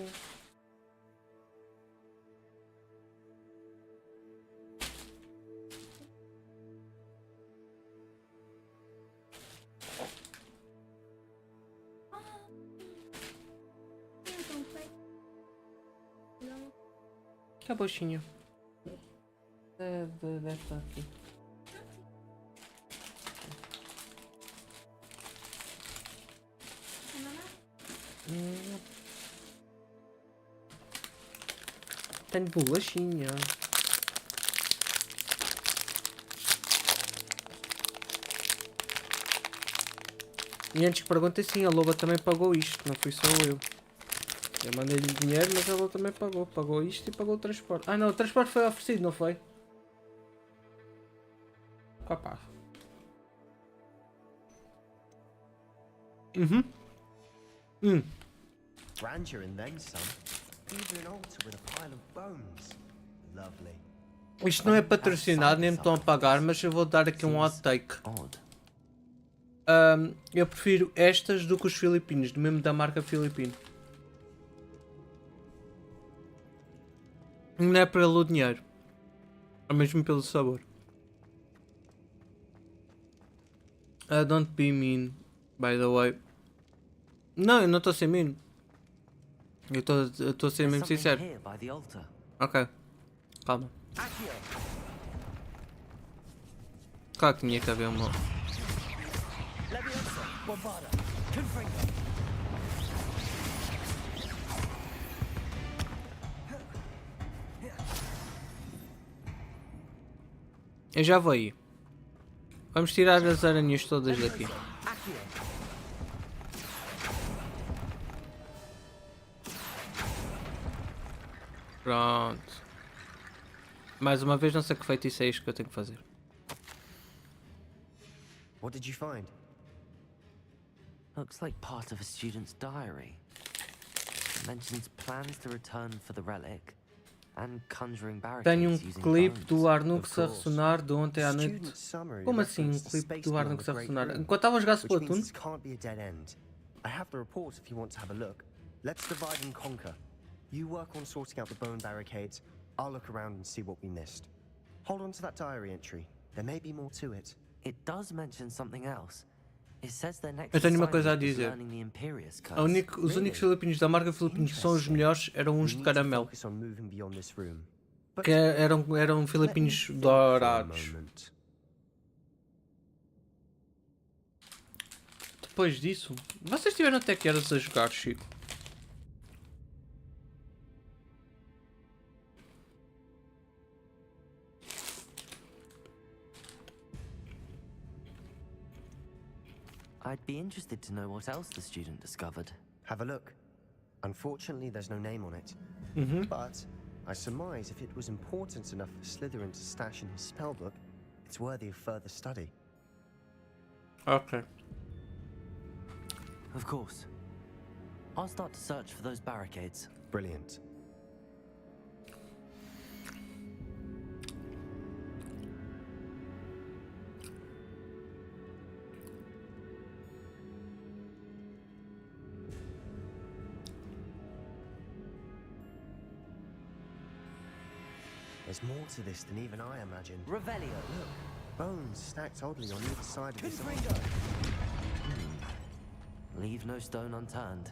Que bochinho. Deve estar aqui. Tenho bolachinha. E antes que perguntem, sim, a loba também pagou isto, não fui só eu. Eu mandei-lhe dinheiro, mas ela também pagou. Pagou isto e pagou o transporte. Ah não, o transporte foi oferecido, não foi? Capaz. Grandeur and then some. Even an altar with a pile of bones. Lovely. Isto não é patrocinado, nem me estão a pagar, mas eu vou dar aqui um hot take. Eu prefiro estas do que os filipinos, do mesmo da marca filipino. Não é pelo dinheiro, é mesmo pelo sabor. Don't be mean, by the way. Não, eu não estou a ser mean. Eu estou a ser mesmo sincero. Ok, calma. Claro que tinha que haver uma. Eu já vou aí. Vamos tirar as aranhas todas daqui. Pronto. Mais uma vez, não sei que feitiço é isto que eu tenho que fazer. What did you find? Looks like part of a student's diary. It mentions plans to return for the relic and conjuring Tenho barricades using clipe bones. do Arnux a ressonar de ontem à noite. Student summary Como assim referenced the clipe space do beyond Arnux the a Great ressonar? Room, Enquanto estava a jogar which means Splatoon? this can't be a dead end. I have the report if you want to have a look. Let's divide and conquer. You work on sorting out the bone barricades. I'll look around and see what we missed. Hold on to that diary entry. There may be more to it. It does mention something else. It says their next Eu tenho uma coisa a assignment is dizer. learning the Imperius curse. Os únicos filipinos da marca filipinos que são os melhores eram uns de caramelo. Que eram filipinos dourados. Depois disso, vocês tiveram até que horas a jogar, Chico? I'd be interested to know what else the student discovered. Have a look. Unfortunately, there's no name on it. But I surmise if it was important enough for Slytherin to stash in his spellbook, it's worthy of further study. Okay. Of course. I'll start to search for those barricades. Brilliant. There's more to this than even I imagined. Revelio. Look, bones stacked oddly on either side of this Leave no stone unturned.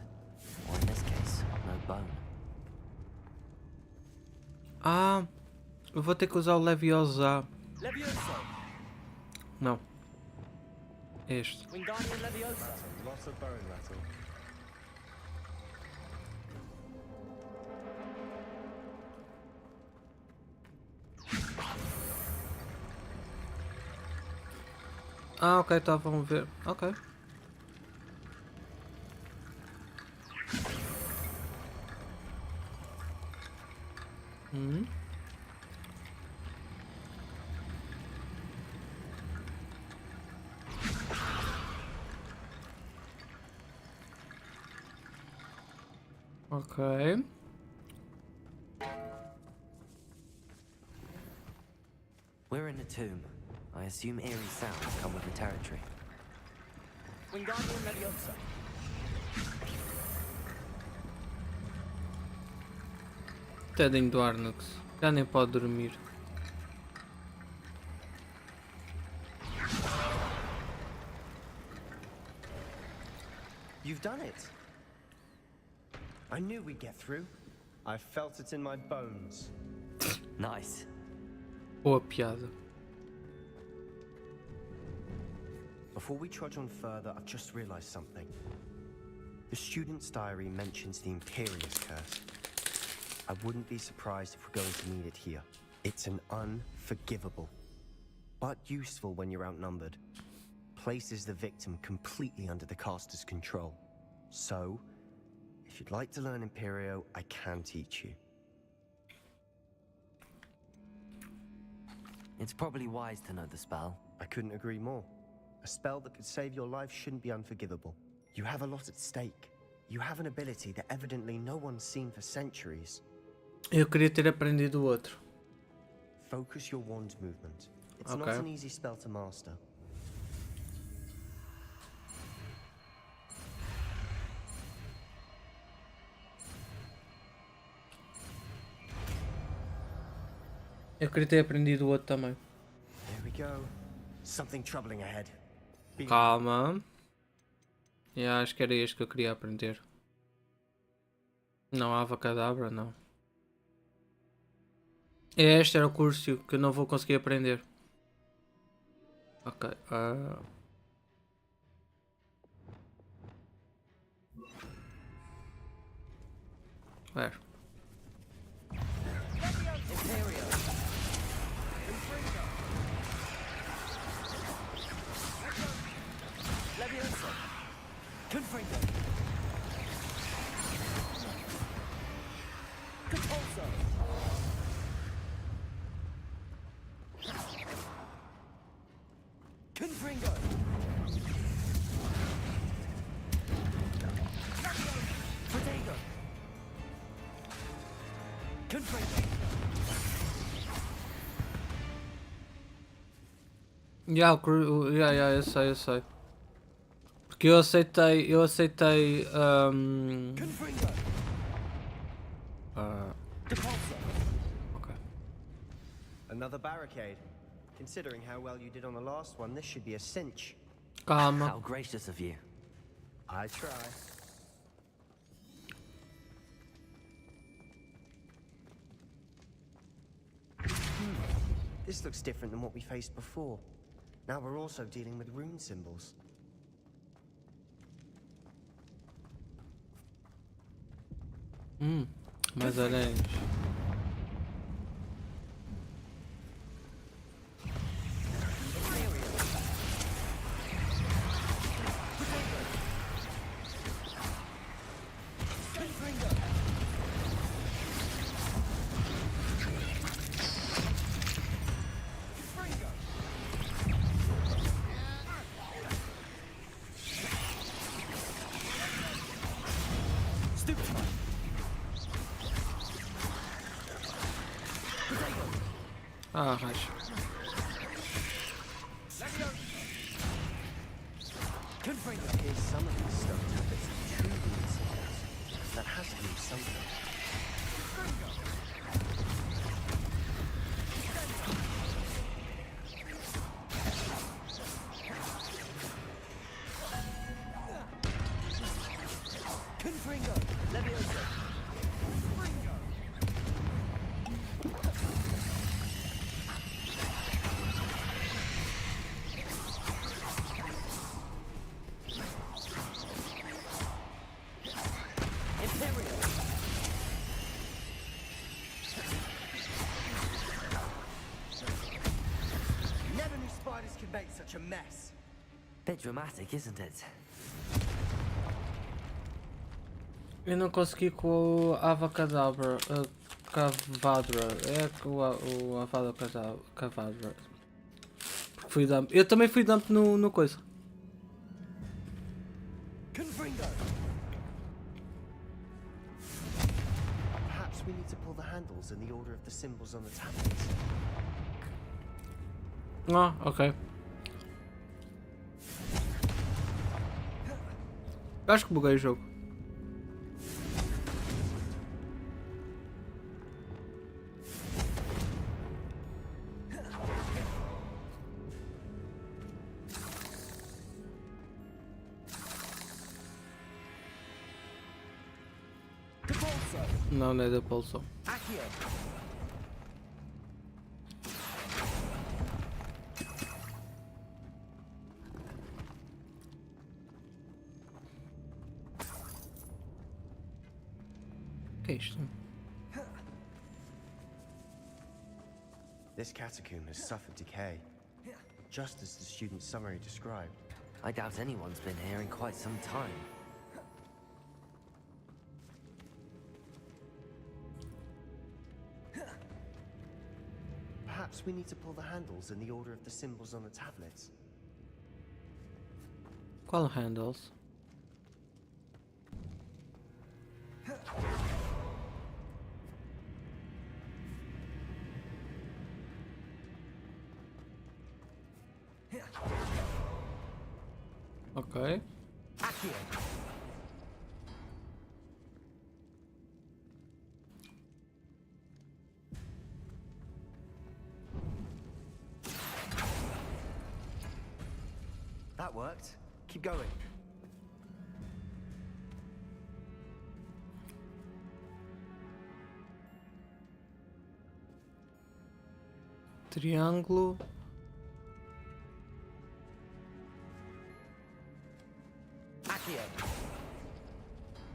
Or in this case, no bone. Ah, eu vou ter que usar o Leviosa. Não. Este. Wingardium Leviosa. Lots of bone rattle. Ah, ok, tá, vamos ver. Ok. Ok. We're in a tomb. I assume eerie sounds come with the territory. Wingardium Leviosa. Tadinho do Arnux. Já nem pode dormir. You've done it. I knew we'd get through. I felt it in my bones. Nice. Boa piada. Before we trudge on further, I've just realized something. The student's diary mentions the Imperius curse. I wouldn't be surprised if we're going to need it here. It's an unforgivable, but useful when you're outnumbered. Places the victim completely under the caster's control. So, if you'd like to learn Imperio, I can teach you. It's probably wise to know the spell. I couldn't agree more. A spell that could save your life shouldn't be unforgivable. You have a lot at stake. You have an ability that evidently no one's seen for centuries. Eu queria ter aprendido o outro. Focus your wand movement. It's Okay. not an easy spell to master. Eu queria ter aprendido o outro também. There we go. Something troubling ahead. Calma. Acho que era este que eu queria aprender. Não, Avacadabra, não. Este era o curso que eu não vou conseguir aprender. Ok. Where? Leviosa. Confringo. Catulso. Confringo. Potato. Confringo. Eu sei. Porque eu aceitei, okay. Another barricade. Considering how well you did on the last one, this should be a cinch. Calma. How gracious of you. I try. This looks different than what we faced before. Now we're also dealing with rune symbols. Mais aranhas. Ah, raios. Here's some of these stone tablets are true rune symbols. That has to be something. Never knew spiders could make such a mess. Bit dramatic, isn't it? Eu não consegui com o Avacadabra. Cavadra. É o Avada Cavadra. Porque fui dump. Eu também fui dump no coisa. Perhaps we need to pull the handles in the order of the symbols on the tablets. Ah, ok. Acho que buguei o jogo. Não é da pulso. Que é isto? This catacomb has suffered decay, just as the student's summary described. I doubt anyone's been here in quite some time. Perhaps we need to pull the handles in the order of the symbols on the tablets. Qual handles? Ok. That worked. Keep going. Triângulo.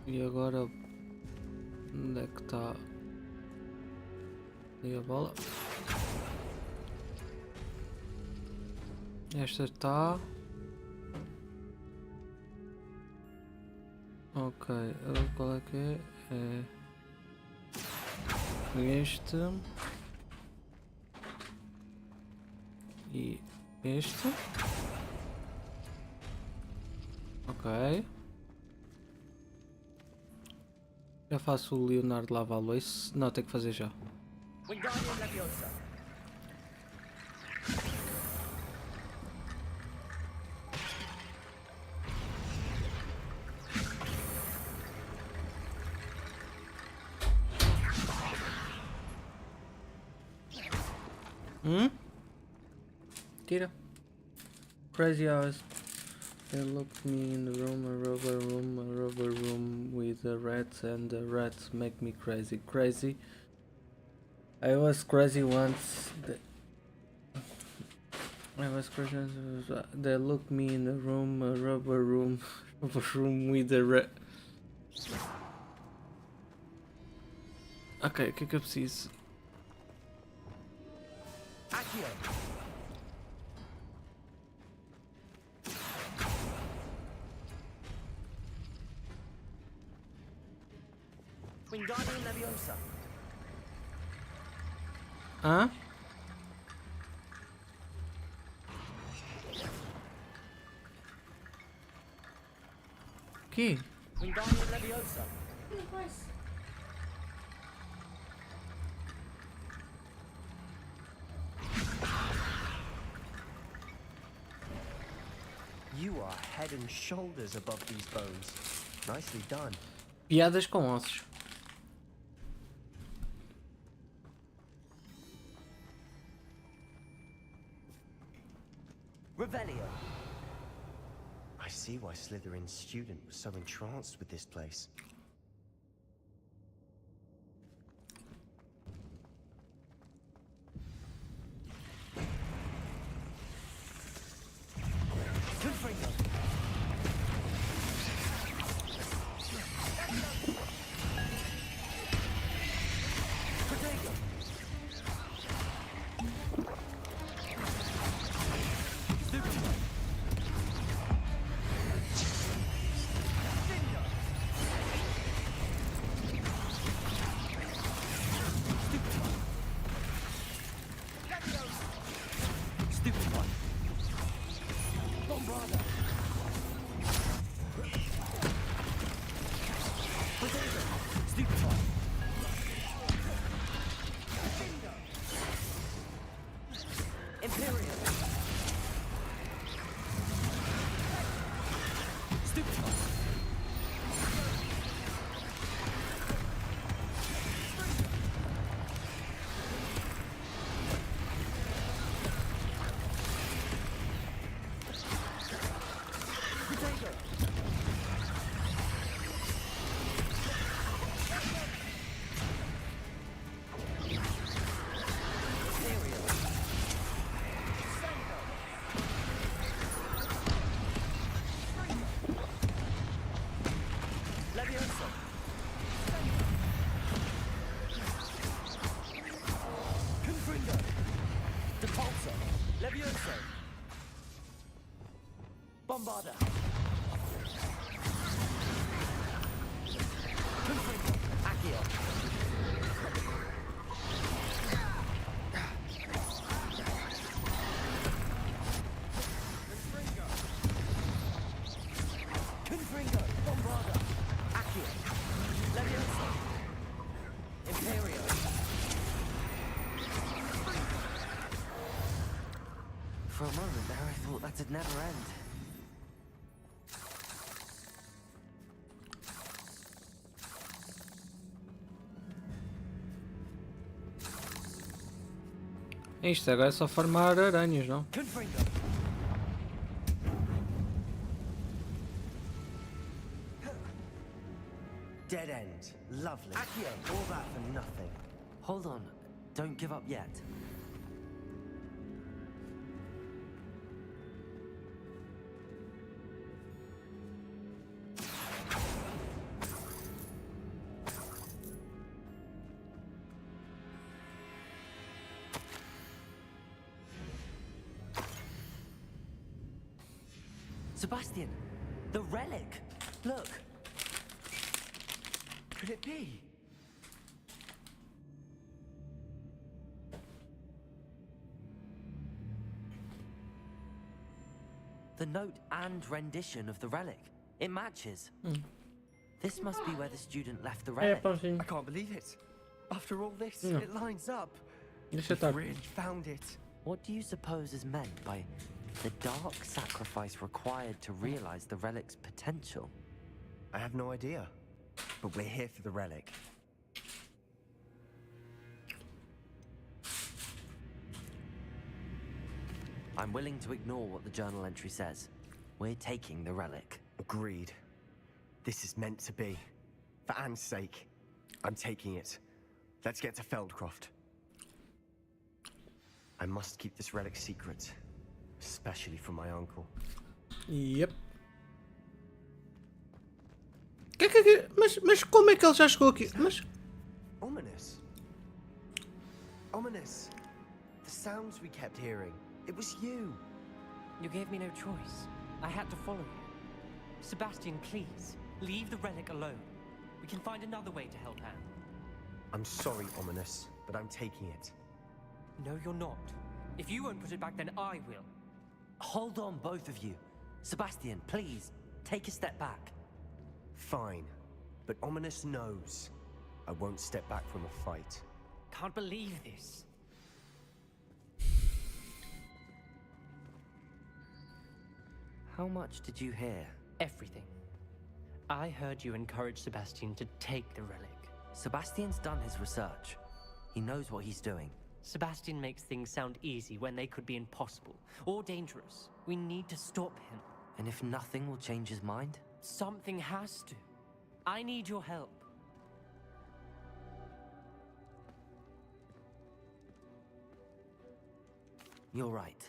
E agora onde é que está ali a bola? Esta está. Ok, agora qual é que é? É este e este. Ok. Já faço o Leonardo lavar a louça. Não, tenho que fazer já. Wingardium Leviosa. Tira. Crazy hours. They locked me in the room, a rubber room with the rats, and the rats make me crazy. Crazy. I was crazy once. They locked me in the room, a rubber room with the rat. Ok, o que é que eu preciso? Accio. Wingardium Leviosa. Hã? Que? Wingardium Leviosa. You are head and shoulders above these bones. Nicely done. Piadas com ossos. Revelio. I see why Slytherin's student was so entranced with this place. Confringo. Protego. Stupefy. Finger. Stupefy. Stupefy. Bombarda. Protego. Stupefy. Finger. Imperial. Stupefy. Protego. Imperial. Sango. Levioso. Confringo. Depulso. Levioso. Bombarda. Confringo. Accio. Confringo. Bombarda. Accio. Levioso. Imperial. For a moment there, I thought that'd never end. Isto agora é só farmar aranhas, não? Confringo. Dead end. Lovely. Accio. All that for nothing. Hold on, don't give up yet. Sebastian, the relic. Look. Could it be? The note and rendition of the relic. It matches. Hmm. This must be where the student left the É, relic. pãozinho. I can't believe it. After all this, No. it lines up. Deixa eu We've estar. really found it. What do you suppose is meant by the dark sacrifice required to realize the relic's potential? I have no idea. But we're here for the relic. I'm willing to ignore what the journal entry says. We're taking the relic. Agreed. This is meant to be. For Anne's sake, I'm taking it. Let's get to Feldcroft. I must keep this relic secret, especially from my uncle. Yep. Mas como é que ele já chegou aqui? Mas... Ominous. Ominous. The sounds we kept hearing. It was you. You gave me no choice. I had to follow you. Sebastian, please, leave the relic alone. We can find another way to help Anne. I'm sorry, Ominous, but I'm taking it. No, you're not. If you won't put it back, then I will. Hold on, both of you. Sebastian, please, take a step back. Fine, but Ominous knows I won't step back from a fight. Can't believe this. How much did you hear? Everything. I heard you encourage Sebastian to take the relic. Sebastian's done his research. He knows what he's doing. Sebastian makes things sound easy when they could be impossible or dangerous. We need to stop him. And if nothing will change his mind? Something has to. I need your help. You're right.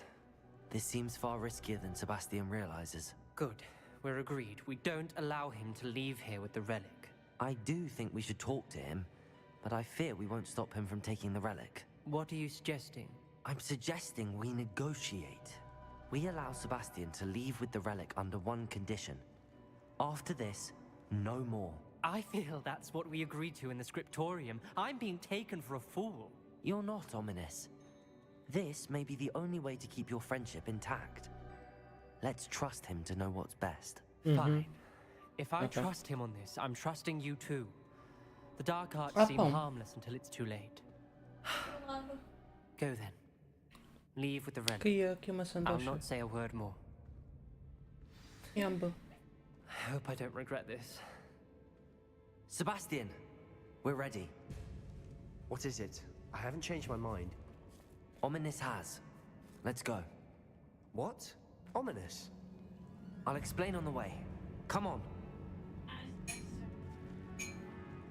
This seems far riskier than Sebastian realizes. Good. We're agreed. We don't allow him to leave here with the relic. I do think we should talk to him, but I fear we won't stop him from taking the relic. What are you suggesting? I'm suggesting we negotiate. We allow Sebastian to leave with the relic under one condition. After this, no more. I feel that's what we agreed to in the scriptorium. I'm being taken for a fool. You're not, Ominous. This may be the only way to keep your friendship intact. Let's trust him to know what's best. Fine. If I Okay. trust him on this, I'm trusting you too. The dark arts Ah, seem bom. harmless until it's too late. Go then. Leave with the relic. Aqui uma I'll sanduíche. not say a word more. Yamba. I hope I don't regret this. Sebastian, we're ready. What is it? I haven't changed my mind. Ominous has. Let's go. What? Ominous? I'll explain on the way. Come on.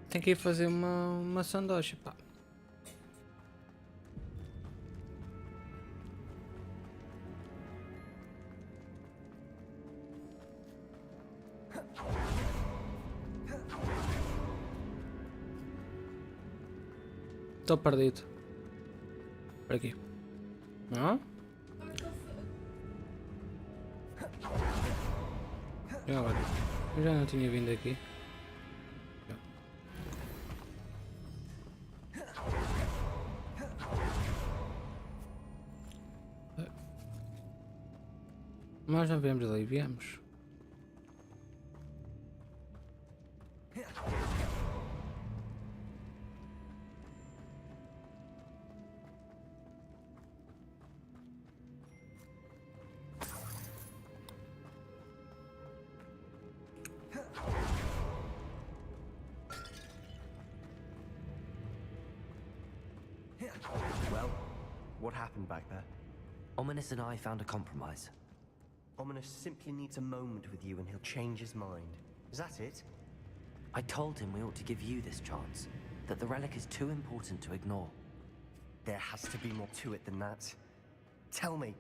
Tem que ir fazer uma sanduíche, pá. Estou perdido. Por aqui. Não? E agora? Eu já não tinha vindo aqui. Nós não viemos ali, viemos. Well, what happened back there? Ominous and I found a compromise. Ominous simply needs a moment with you and he'll change his mind. Is that it? I told him we ought to give you this chance, that the relic is too important to ignore. There has to be more to it than that. Tell me.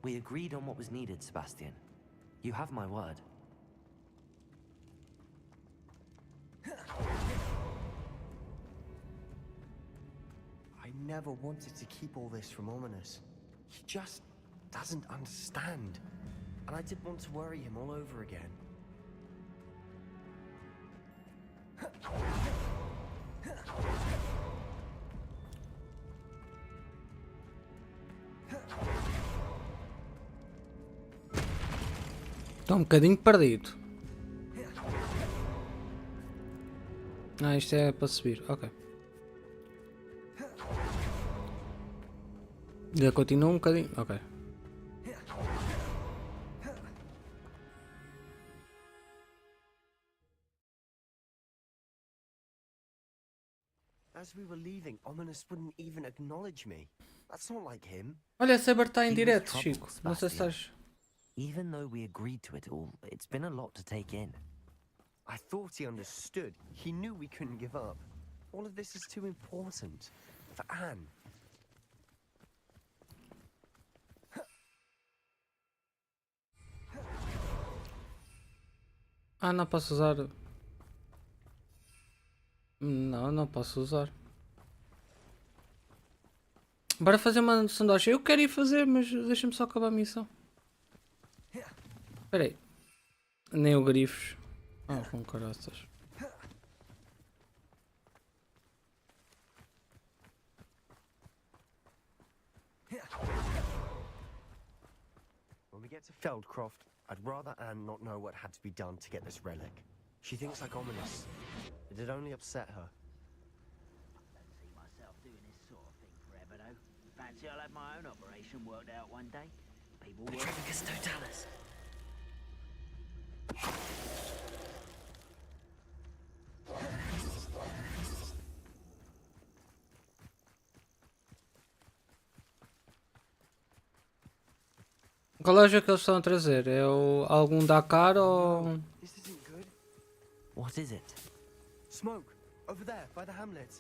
We agreed on what was needed, Sebastian. You have my word. I never wanted to keep all this from Ominous. He just doesn't understand. And I didn't want to worry him all over again. Estou um bocadinho perdido. Ah, isto é para subir, ok. Já continua um bocadinho, ok. As we were leaving, Ominous wouldn't even acknowledge me. That's not like him. Olha, Saber está em He was direto, troubled, Chico. Não sei se Sebastian. estás... Even though we agreed to it all, it's been a lot to take in. I thought he understood. He knew we couldn't give up. All of this is too important. For Anne. Ah, não posso usar... Não, não posso usar. Bora fazer uma sondagem. Eu quero ir fazer, mas deixa-me só acabar a missão. Espera aí. Nem o grifos. Ah, com caraças. When we get to Feldcroft, I'd rather Anne not know what had to be done to get this relic. She thinks like Ominous. It'd only upset her. I don't see myself doing this sort of thing forever, though. Fancy I'll have my own operation worked out one day. People work... Totalis. Qual é o jogo que eles estão a trazer? É algum Dakar ou... This isn't good. What is it? Smoke! Over there, by the hamlet.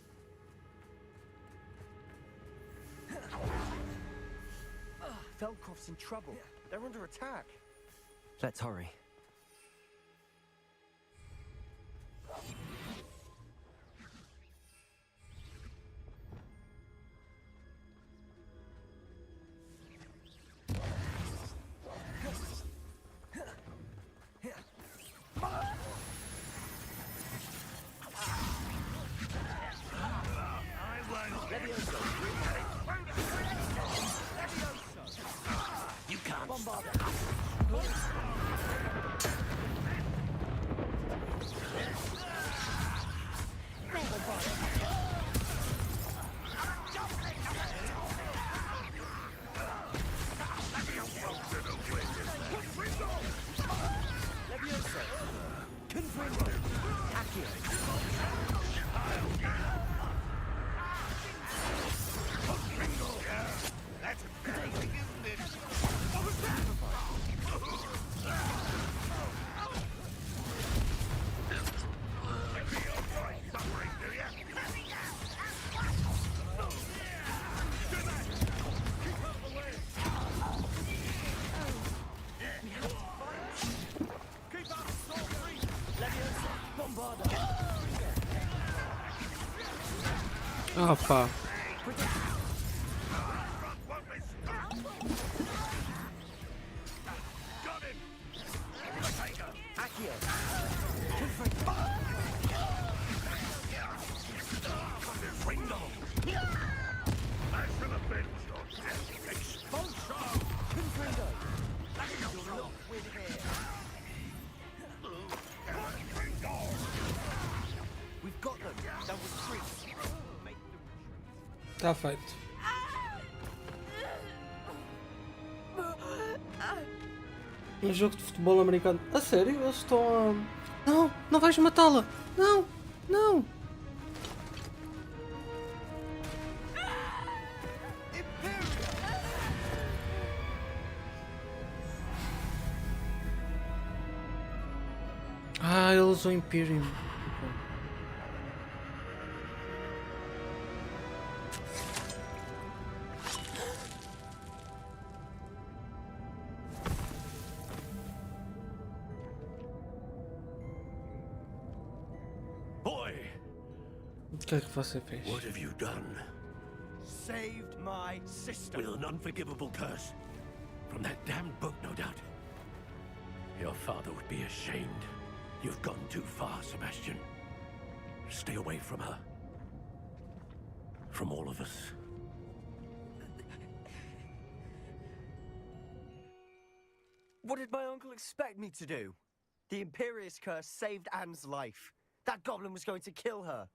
Feldcroft's in trouble. They're under attack. Let's hurry. You can't stop. Ah, pá. We've got them. That was free. Está feito. Um jogo de futebol americano. A sério? Eles estão a... Não! Não vais matá-la! Não! Não! Ah, ele usou Imperium. Boy, O que é que você fez? what have you done? Saved my sister. With an unforgivable curse. From that damned book, no doubt. Your father would be ashamed. You've gone too far, Sebastian. Stay away from her. From all of us. What did my uncle expect me to do? The Imperious curse saved Anne's life. That goblin was going to kill her.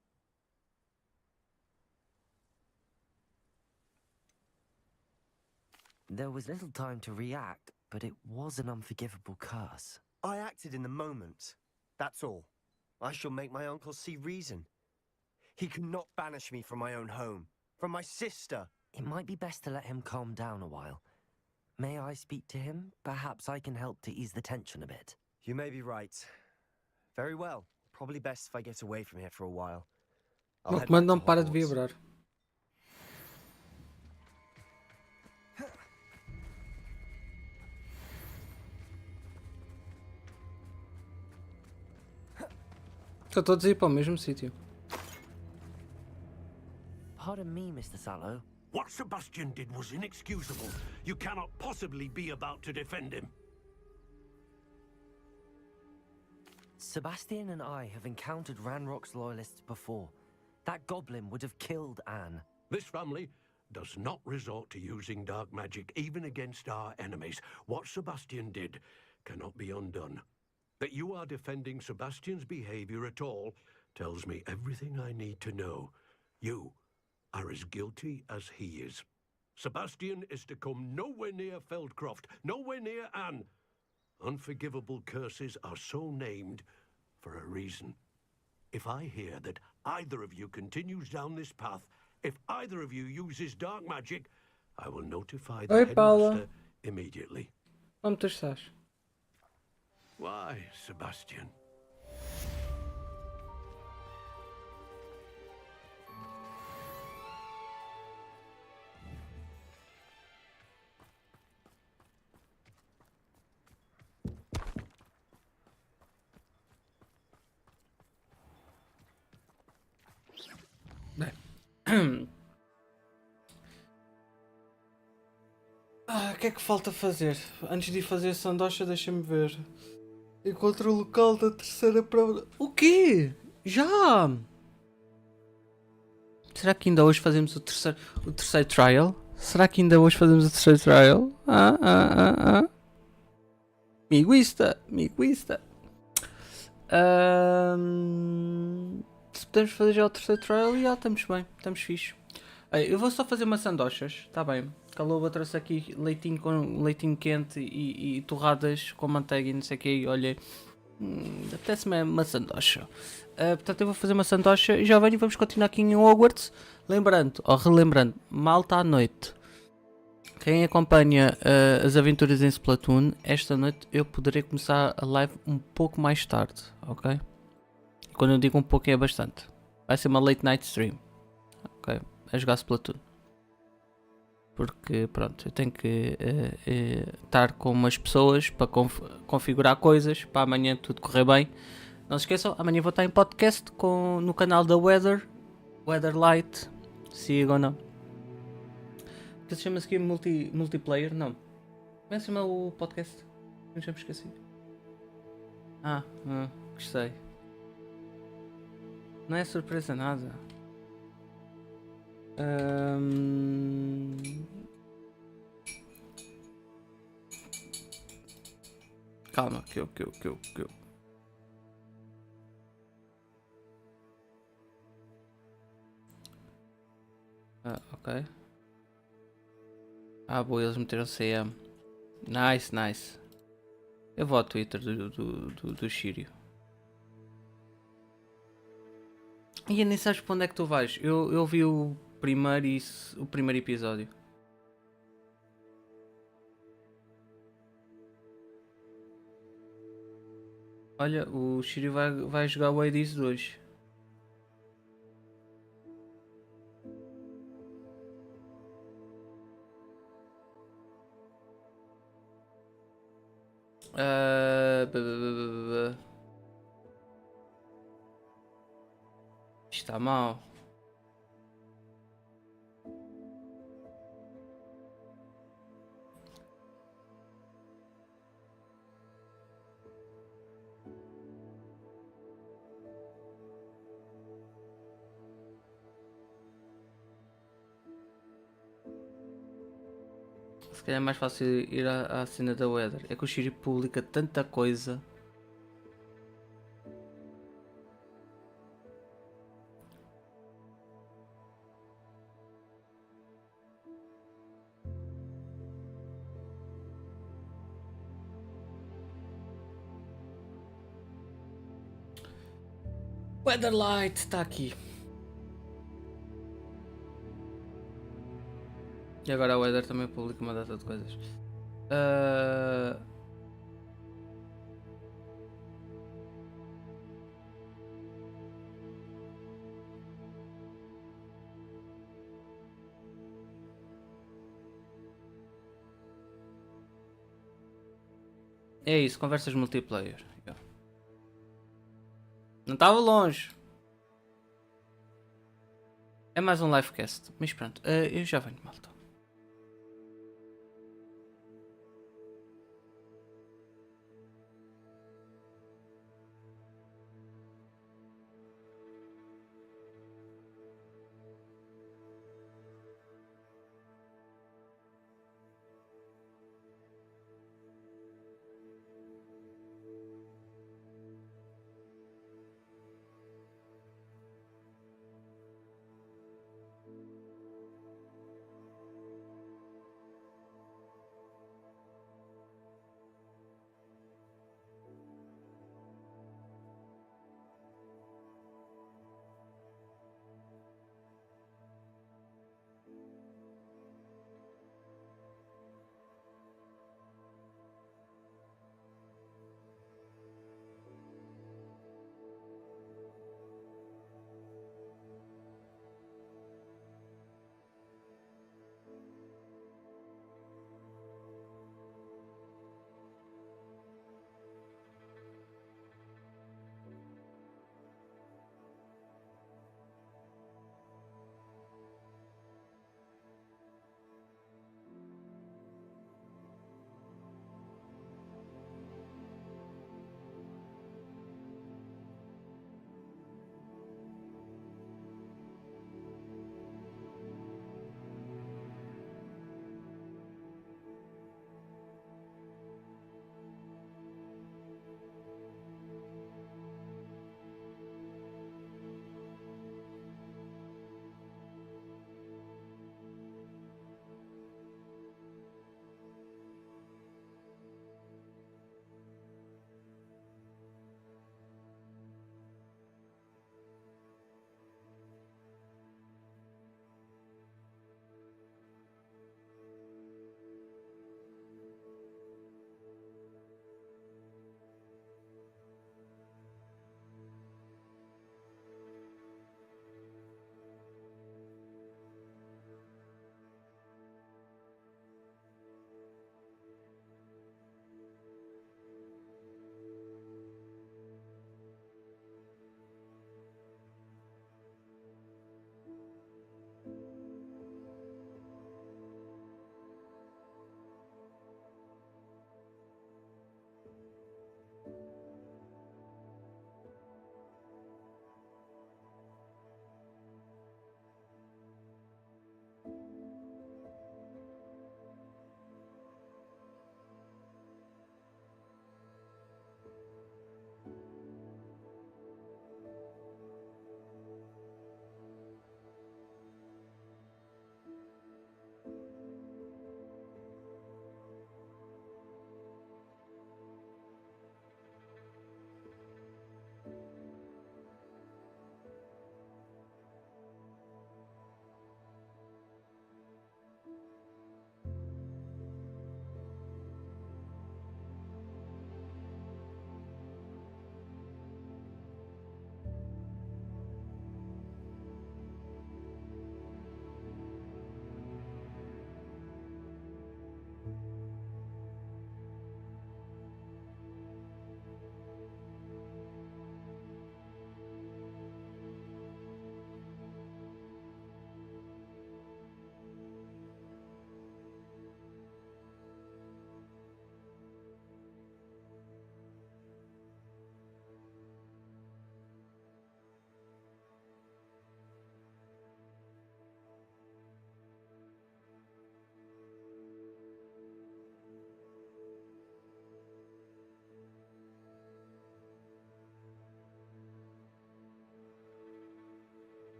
There was little time to react, but it was an unforgivable curse. I acted in the moment. That's all. I shall make my uncle see reason. He cannot banish me from my own home, from my sister. It might be best to let him calm down a while. May I speak to him? Perhaps I can help to ease the tension a bit. You may be right. Very well. Probably best if I get away from here for a while. O comando não para de vibrar. Estou todos a ir para o mesmo sítio. Pardon me, Mr. Sallow. What Sebastian did was inexcusable. You cannot possibly be about to defend him. Sebastian and I have encountered Ranrock's loyalists before. That goblin would have killed Anne. This family does not resort to using dark magic even against our enemies. What Sebastian did cannot be undone. That you are defending Sebastian's behavior at all tells me everything I need to know. You are as guilty as he is. Sebastian is to come nowhere near Feldcroft, nowhere near Anne. Unforgivable curses are so named for a reason. If I hear that either of you continues down this path, if either of you uses dark magic, I will notify the headmaster immediately. Como tu estás? Why, Sebastian? O que é que falta fazer? Antes de ir fazer a sandocha, deixa-me ver. Encontra o local da terceira prova. O quê? Já? Será que ainda hoje fazemos o terceiro trial? Será que ainda hoje fazemos o terceiro trial? Miguista. Se podemos fazer já o terceiro trial, já estamos bem, estamos fixe. Eu vou só fazer umas sandochas, está bem. Que a Loba trouxe aqui leitinho com leitinho quente e torradas com manteiga e não sei o que. Olha, apetece-me uma sandocha. Portanto, eu vou fazer uma sandocha e já venho e vamos continuar aqui em Hogwarts. Relembrando, malta à noite. Quem acompanha as aventuras em Splatoon, esta noite eu poderei começar a live um pouco mais tarde, ok? Quando eu digo um pouco é bastante. Vai ser uma late night stream, ok? A jogar Splatoon. Porque pronto, eu tenho que estar com umas pessoas para configurar coisas para amanhã tudo correr bem. Não se esqueçam, amanhã vou estar em podcast no canal da Weatherlight. Sigam ou não? Que se chama-se aqui multiplayer? Não. Como é que se chama o podcast? Eu já me esqueci. Gostei. Não é surpresa nada. Calma, que eu. Ok. Boa, eles meteram CM. Nice. Eu vou ao Twitter do Sírio. E nem sabes para onde é que tu vais. Eu vi o primeiro episódio. Olha, o Sírio vai jogar o Hades 2. Está mal. Se calhar é mais fácil ir à cena da Weather. É que o Shiri publica tanta coisa. Weatherlight está aqui. E agora a Weather também publica uma data de coisas. É isso, conversas multiplayer. Não estava longe. É mais um livecast. Mas pronto, eu já venho, malta.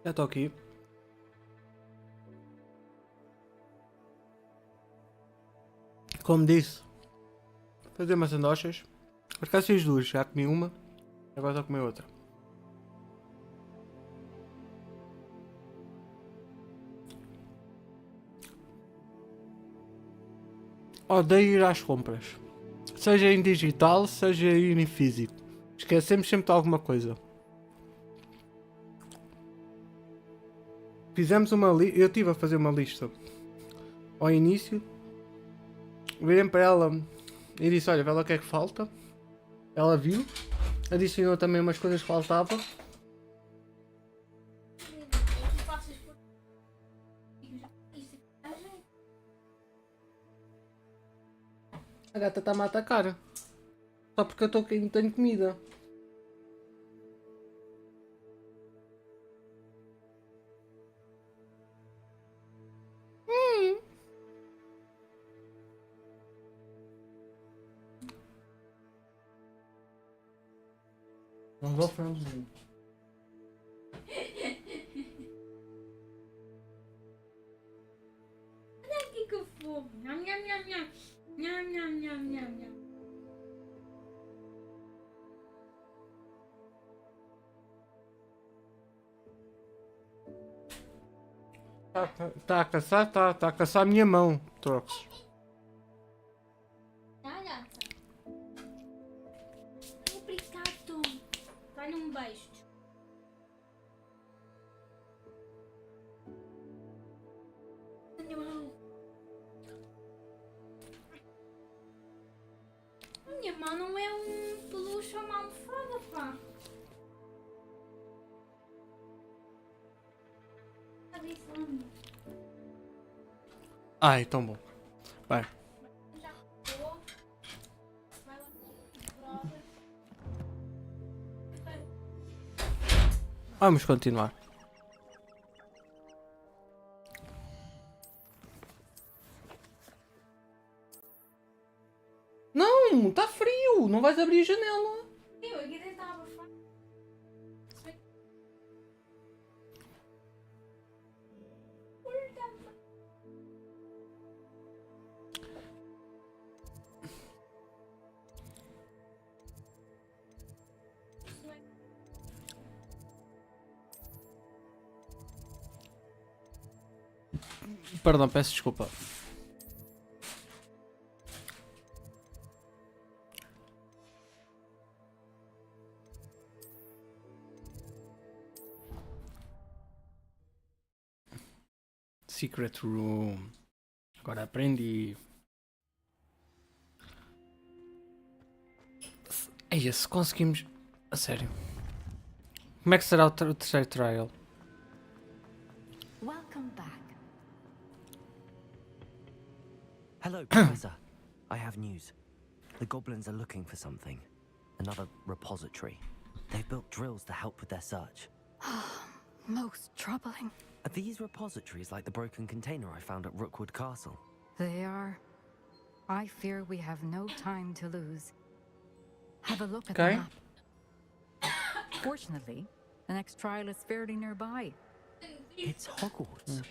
Já estou aqui. Como disse, fazer umas sandochas. Por acaso fiz duas, já comi uma, agora estou a comer outra. Odeio ir às compras. Seja em digital, seja em físico. Esquecemos sempre de alguma coisa. Fizemos uma lista. Eu estive a fazer uma lista ao início. Virei para ela e disse: olha, vê lá o que é que falta. Ela viu. Adicionou também umas coisas que faltavam. A gata está-me a atacar. Só porque eu estou aqui e não tenho comida. Não vou franzinho. Olha aqui que fofo. Nham, nham, nham, nham. Nham, nham, nham, nham, nham. Tá a caçar a minha mão, Trox. Tá, gata. Obrigado. Vai num beijo. Minha mão não é um peluche ou uma almofada, pá. Ai, tão bom. Vai. Vamos continuar. Não, está frio. Não vais abrir a janela. Eu aqui tentava. Perdão, peço desculpa. Secret Room. Agora aprendi. Eia, se conseguimos... A sério. Como é que será o terceiro trial? Welcome back. Hello, Professor. I have news. The goblins are looking for something. Another repository. They've built drills to help with their search. Most troubling. Are these repositories like the broken container I found at Rookwood Castle? They are. I fear we have no time to lose. Have a look at the map. Fortunately, the next trial is fairly nearby. It's Hogwarts.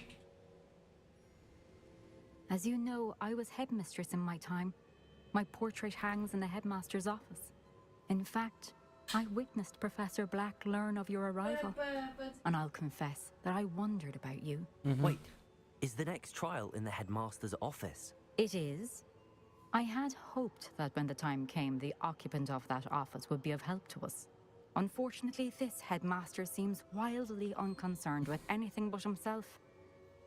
As you know, I was headmistress in my time. My portrait hangs in the headmaster's office. In fact, I witnessed Professor Black learn of your arrival. And I'll confess that I wondered about you. Wait, is the next trial in the headmaster's office? It is. I had hoped that when the time came, the occupant of that office would be of help to us. Unfortunately, this headmaster seems wildly unconcerned with anything but himself.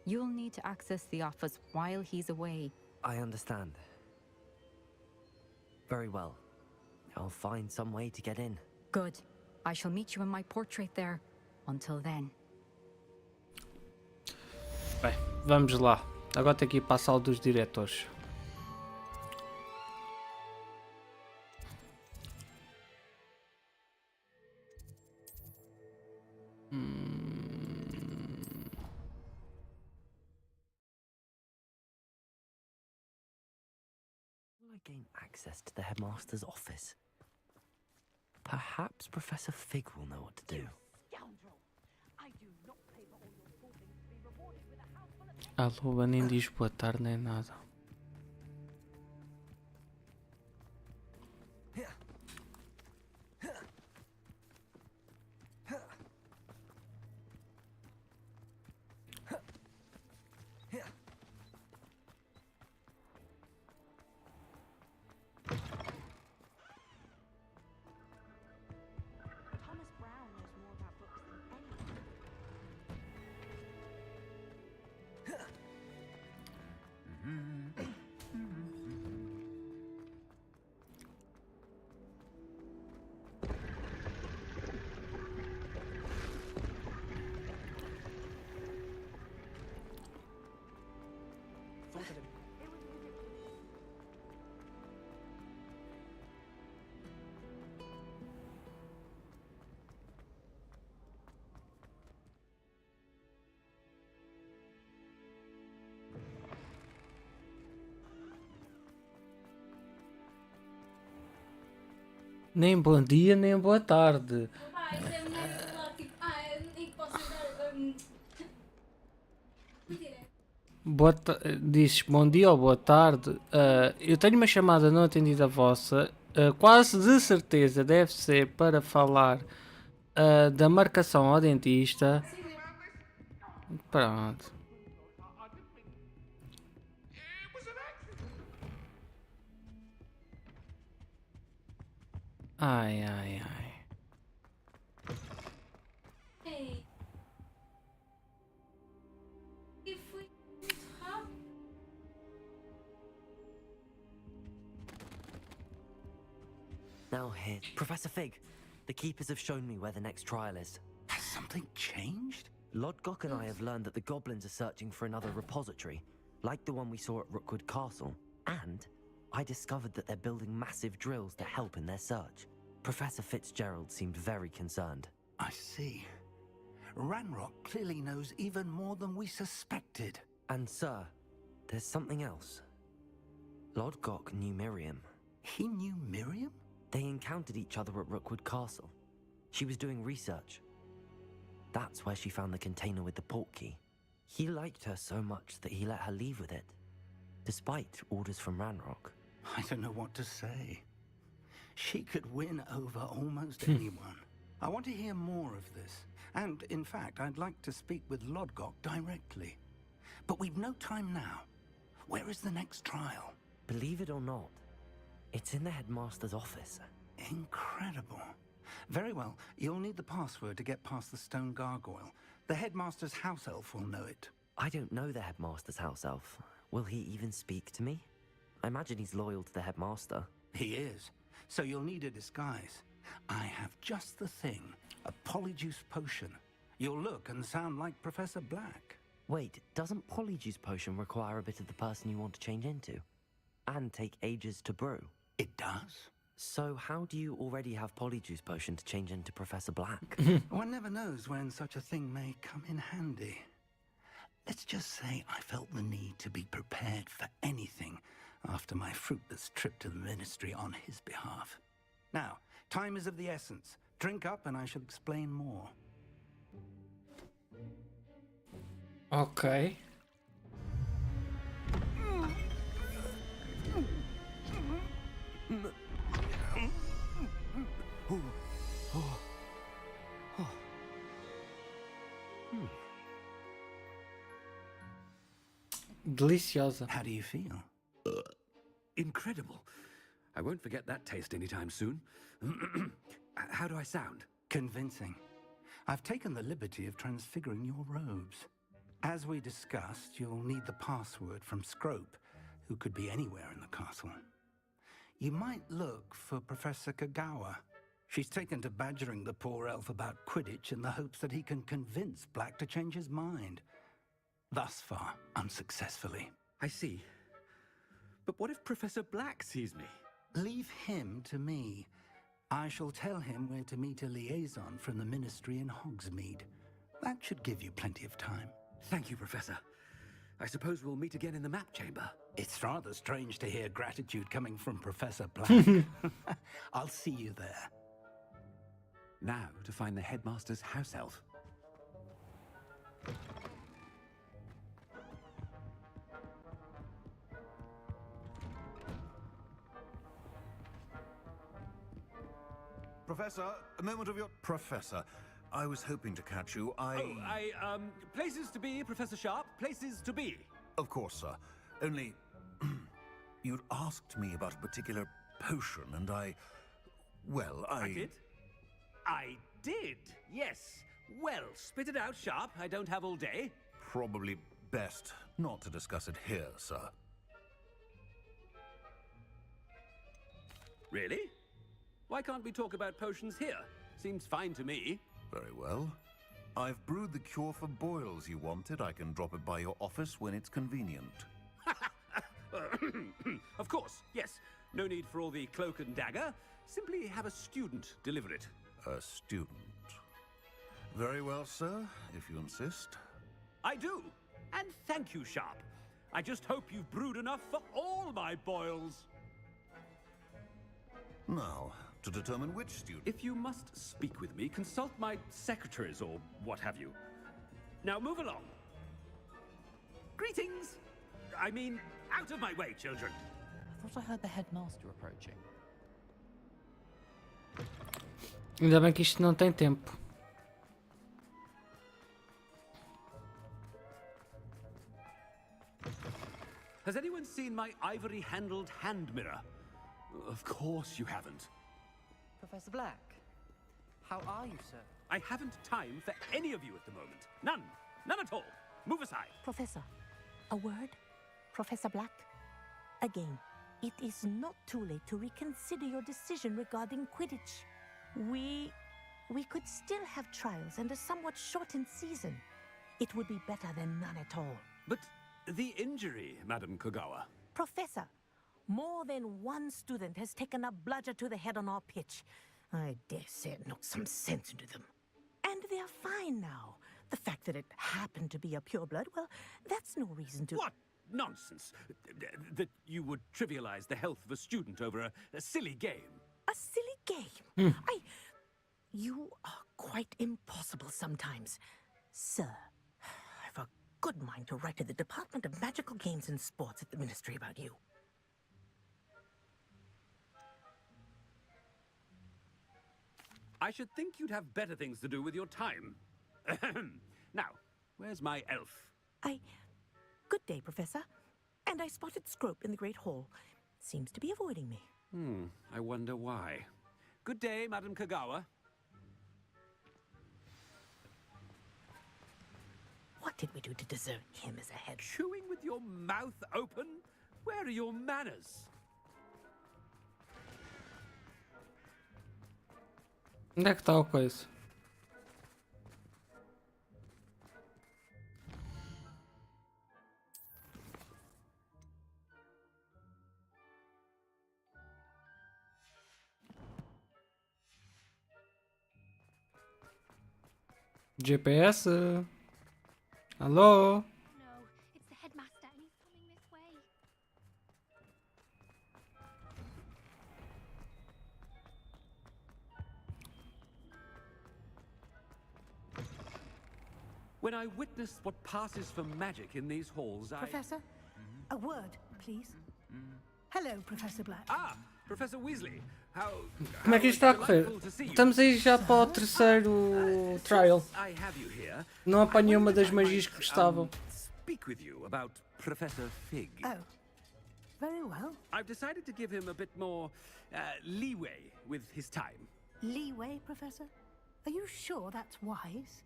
You'll need to access the office while he's away. I understand. Very well. I'll find some way to get in. Good. I shall meet you in my portrait there. Until then. Bem, vamos lá. Agora tem que ir para a sala dos diretores. Will I gain access to the headmaster's office? Perhaps Professor Fig will know what to do. Scoundrel! I do A loba nem diz boa tarde nem nada. Thomas Brown knows more about books than anyone. Nem bom dia, nem boa tarde. Pá, isso é muito lá, tipo, nem posso dar. Dizes bom dia ou boa tarde. Eu tenho uma chamada não atendida vossa. Quase de certeza deve ser para falar da marcação ao dentista. Pronto. Ai, ai, ai. Ei. E foi muito rápido. Now here. Professor Fig, the keepers have shown me where the next trial is. Has something changed? Lodgok and I have learned that the goblins are searching for another repository, like the one we saw at Rookwood Castle. And I discovered that they're building massive drills to help in their search. Professor Fitzgerald seemed very concerned. I see. Ranrock clearly knows even more than we suspected. And sir, there's something else. Lodgok knew Miriam. He knew Miriam? They encountered each other at Rookwood Castle. She was doing research. That's where she found the container with the port key. He liked her so much that he let her leave with it, despite orders from Ranrock. I don't know what to say. She could win over almost anyone. I want to hear more of this. And, in fact, I'd like to speak with Lodgok directly. But we've no time now. Where is the next trial? Believe it or not, it's in the headmaster's office. Incredible. Very well. You'll need the password to get past the stone gargoyle. The headmaster's house elf will know it. I don't know the headmaster's house elf. Will he even speak to me? I imagine he's loyal to the headmaster. He is. So you'll need a disguise. I have just the thing. A polyjuice potion. You'll look and sound like Professor Black. Wait, doesn't Polyjuice Potion require a bit of the person you want to change into? And take ages to brew? It does. So how do you already have Polyjuice Potion to change into Professor Black? One never knows when such a thing may come in handy. Let's just say I felt the need to be prepared for anything after my fruitless trip to the Ministry on his behalf. Now, time is of the essence. Drink up and I shall explain more. Ok. Deliciosa. How do you feel? Incredible. I won't forget that taste anytime soon. How do I sound? Convincing. I've taken the liberty of transfiguring your robes. As we discussed, you'll need the password from Scrope, who could be anywhere in the castle. You might look for Professor Kagawa. She's taken to badgering the poor elf about Quidditch in the hopes that he can convince Black to change his mind. Thus far, unsuccessfully. I see. But what if Professor Black sees me? Leave him to me. I shall tell him where to meet a liaison from the Ministry in Hogsmeade. That should give you plenty of time. Thank you, Professor. I suppose we'll meet again in the map chamber. It's rather strange to hear gratitude coming from Professor Black. I'll see you there. Now to find the headmaster's house elf. Professor, a moment of your... Professor, I was hoping to catch you. Places to be, Professor Sharp. Places to be. Of course, sir. Only... you'd asked me about a particular potion, and I did? I did, yes. Well, spit it out, Sharp. I don't have all day. Probably best not to discuss it here, sir. Really? Why can't we talk about potions here? Seems fine to me. Very well. I've brewed the cure for boils you wanted. I can drop it by your office when it's convenient. Of course, yes. No need for all the cloak and dagger. Simply have a student deliver it. A student. Very well, sir, if you insist. I do. And thank you, Sharp. I just hope you've brewed enough for all my boils. Now, to determine which student... If you must speak with me, consult my secretaries or what have you. Now move along. Greetings! I mean, out of my way, children. I thought I heard the headmaster approaching. Ainda bem que isto não tem tempo. Has anyone seen my ivory-handled hand mirror? Of course you haven't. Professor Black, how are you, sir? I haven't time for any of you at the moment. None. None at all. Move aside. Professor, a word? Professor Black? Again, it is not too late to reconsider your decision regarding Quidditch. We could still have trials and a somewhat shortened season. It would be better than none at all. But the injury, Madam Kogawa. Professor, more than one student has taken a bludger to the head on our pitch. I dare say it knocked some sense into them. And they're fine now. The fact that it happened to be a pureblood, well, that's no reason to... What nonsense! That you would trivialize the health of a student over a silly game. A silly game? You are quite impossible sometimes. Sir, I've a good mind to write to the Department of Magical Games and Sports at the Ministry about you. I should think you'd have better things to do with your time. Now, where's my elf? Good day, Professor. And I spotted Scrope in the Great Hall. Seems to be avoiding me. I wonder why. Good day, Madam Kogawa. What did we do to deserve him as a head? Chewing with your mouth open? Where are your manners? Onde é que está o coisa? GPS? Alô? No, it's the headmaster and he's coming this way. When I witness what passes for magic in these halls, Professor, a word, please. Hello, Professor Black. Ah, Professor Weasley. Como é que isto está a correr? Estamos aí já para o terceiro trial. Não apanhei uma das magias que gostavam. Speak with you about Professor Fig. Oh, very well. I've decided to give him a bit more leeway with his time. Leeway, Professor? Are you sure that's wise?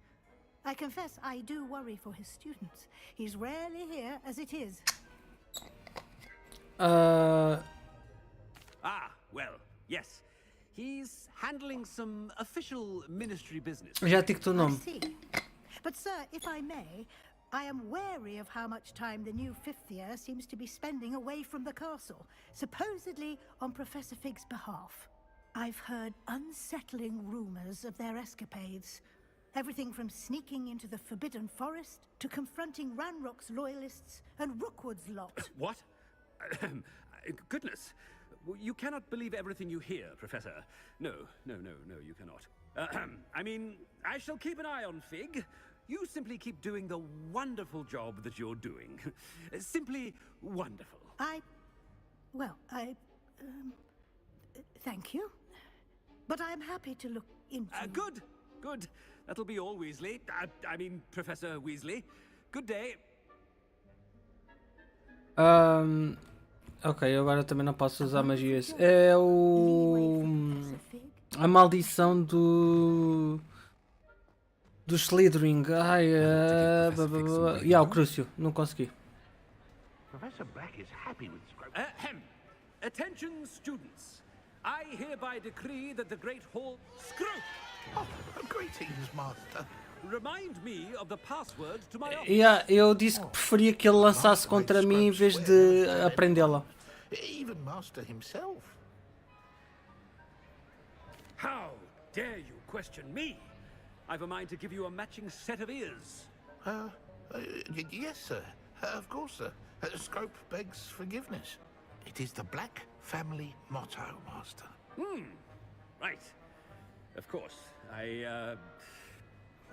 I confess I do worry for his students. He's rarely here as it is. Ah, well, yes. He's handling some official ministry business. Já digo o nome. I see. But sir, if I may, I am wary of how much time the new fifth year seems to be spending away from the castle, supposedly on Professor Fig's behalf. I've heard unsettling rumors of their escapades. Everything from sneaking into the Forbidden Forest to confronting Ranrock's loyalists and Rookwood's lot. What? Goodness. You cannot believe everything you hear, Professor. No, you cannot. I mean, I shall keep an eye on Fig. You simply keep doing the wonderful job that you're doing. Simply wonderful. Thank you. but I am happy to look into. Good, good. That'll be all, Weasley. I mean, Professor Weasley. Good day. Ok, agora também não posso usar magias. É a maldição do Slytherin. Ai, o Crucio, não consegui. Professor Black is happy with Scrope. Attention, students. I hereby decree that the Great Hall... Scrope! Oh, greetings, Master. Remind me of the password to my office. Yeah, eu disse que preferia que ele lançasse contra mim em vez de aprendê-la. Even Master himself. How dare you question me? I've a mind to give you a matching set of ears. Yes, sir. Of course, sir. Scrope begs forgiveness. It is the Black family motto, Master. Right. Of course.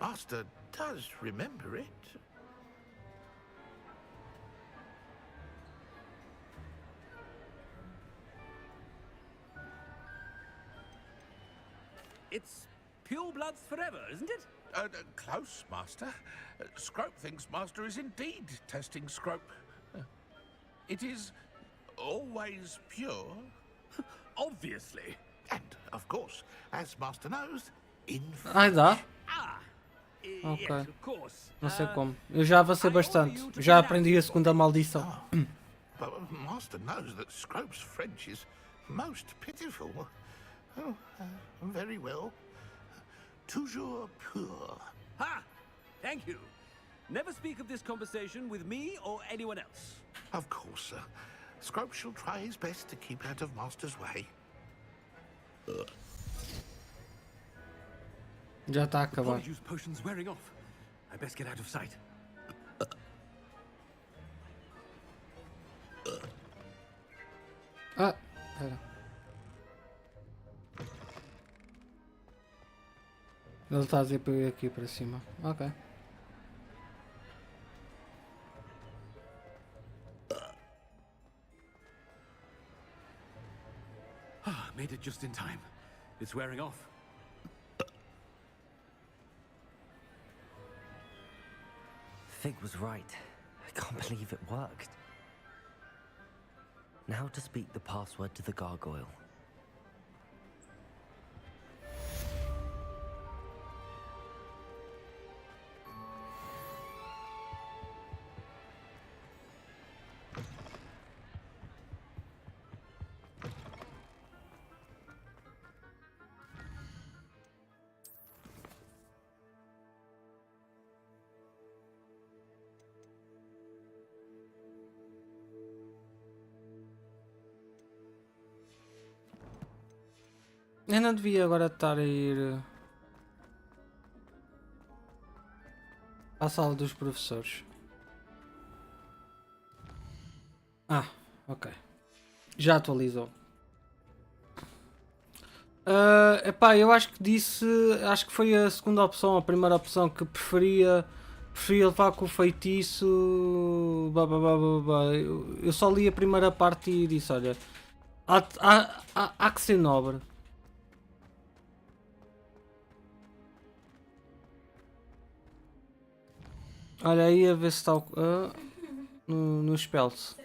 Master does remember it. It's pure bloods forever, isn't it? Close, Master. Scrope thinks Master is indeed testing Scrope. It is always pure. Obviously. And, of course, as Master knows, Ai, dá? Yes, Ok. of course. Não sei como. Eu já avancei bastante. Já aprendi a segunda maldição. But Master knows that Scrope's French is most pitiful. Oh, very well. Toujours pur. Ha! Thank you. Never speak of this conversation with me or anyone else. Of course, sir. Scrope shall try his best to keep out of Master's way. Já está a acabar. Use potions wearing off. I best get out of sight. Ah, espera. Ele está a dizer para eu ir aqui para cima. Ok. Made it just in time. It's wearing off. Fig was right. I can't believe it worked. Now to speak the password to the gargoyle. Eu não devia agora estar a ir à sala dos professores. Ah, ok. Já atualizou. Epá, eu acho que disse. Acho que foi a segunda opção, a primeira opção que preferia levar com o feitiço. Eu só li a primeira parte e disse: olha, há que ser nobre. Olha aí a ver se está no spells.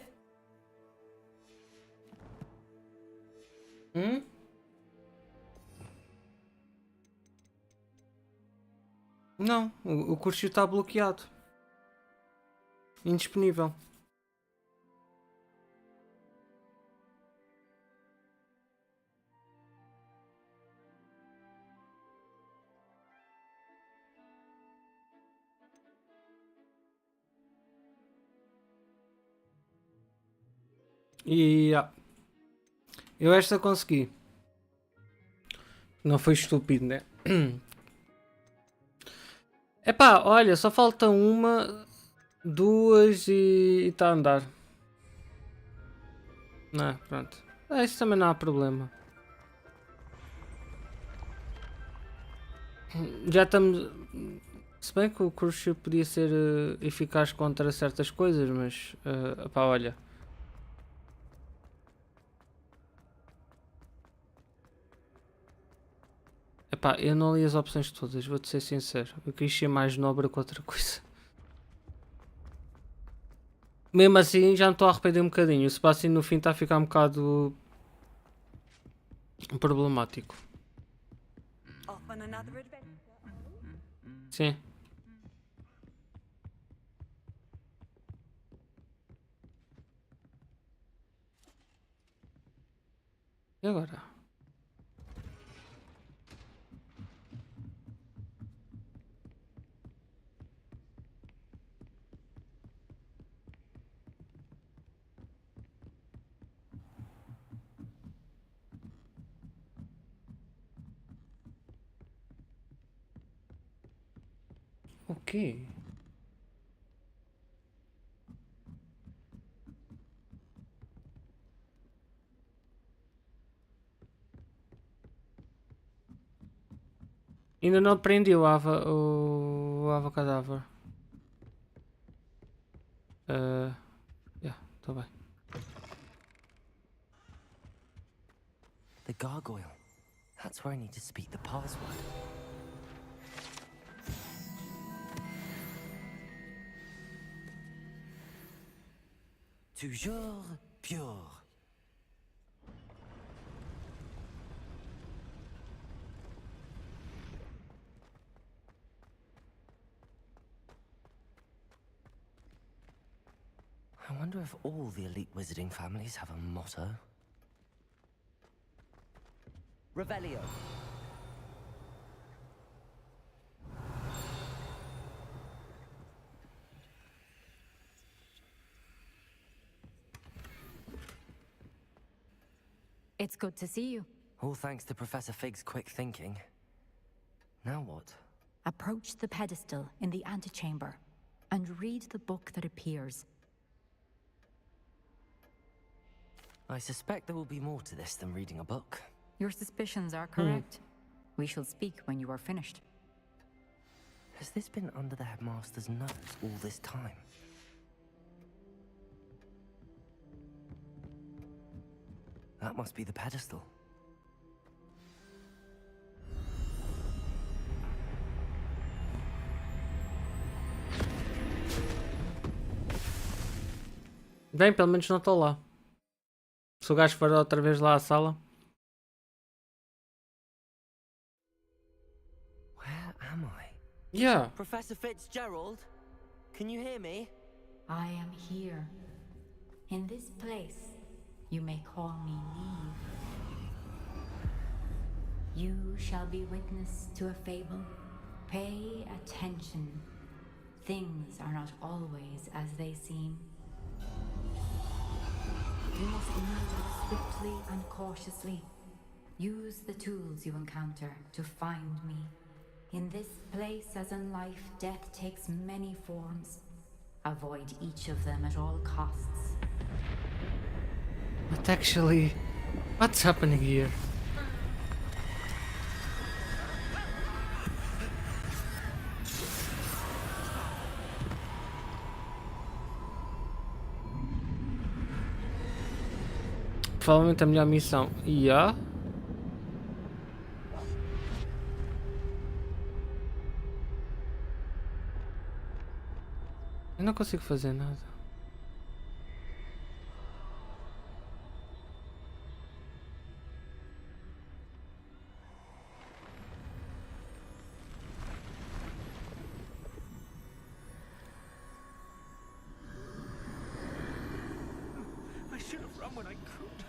Não, o curso está bloqueado. Indisponível. E eu esta consegui. Não foi estúpido, né? Epá, olha, só falta uma, duas e está a andar. Não, pronto. Isso também não há problema. Já estamos... Se bem que o curso podia ser eficaz contra certas coisas, mas... epá, olha... Epá, eu não li as opções todas, vou-te ser sincero. Eu quis ser mais nobre que outra coisa. Mesmo assim, já me estou a arrepender um bocadinho. O Sebastião no fim está a ficar um bocado problemático. Sim. E agora? O quê? Ainda não aprendi o Ava Cadáver. Tá bem. The gargoyle. That's where I need to speak the password. Toujours pure. I wonder if all the elite wizarding families have a motto. Revelio. It's good to see you. All thanks to Professor Fig's quick thinking. Now what? Approach the pedestal in the antechamber and read the book that appears. I suspect there will be more to this than reading a book. Your suspicions are correct. We shall speak when you are finished. Has this been under the headmaster's nose all this time? That must be the pedestal. Bem, pelo menos não estou lá. Se o gajo for outra vez lá à sala. Where am I? Yeah. Professor Fitzgerald? Can you hear me? I am here. In this place, you may call me Neve. You shall be witness to a fable. Pay attention. Things are not always as they seem. You must move swiftly and cautiously. Use the tools you encounter to find me. In this place, as in life, death takes many forms. Avoid each of them at all costs. But actually, what's happening here? Provavelmente a melhor missão. Yeah. Eu não consigo fazer nada. I should have run when I could.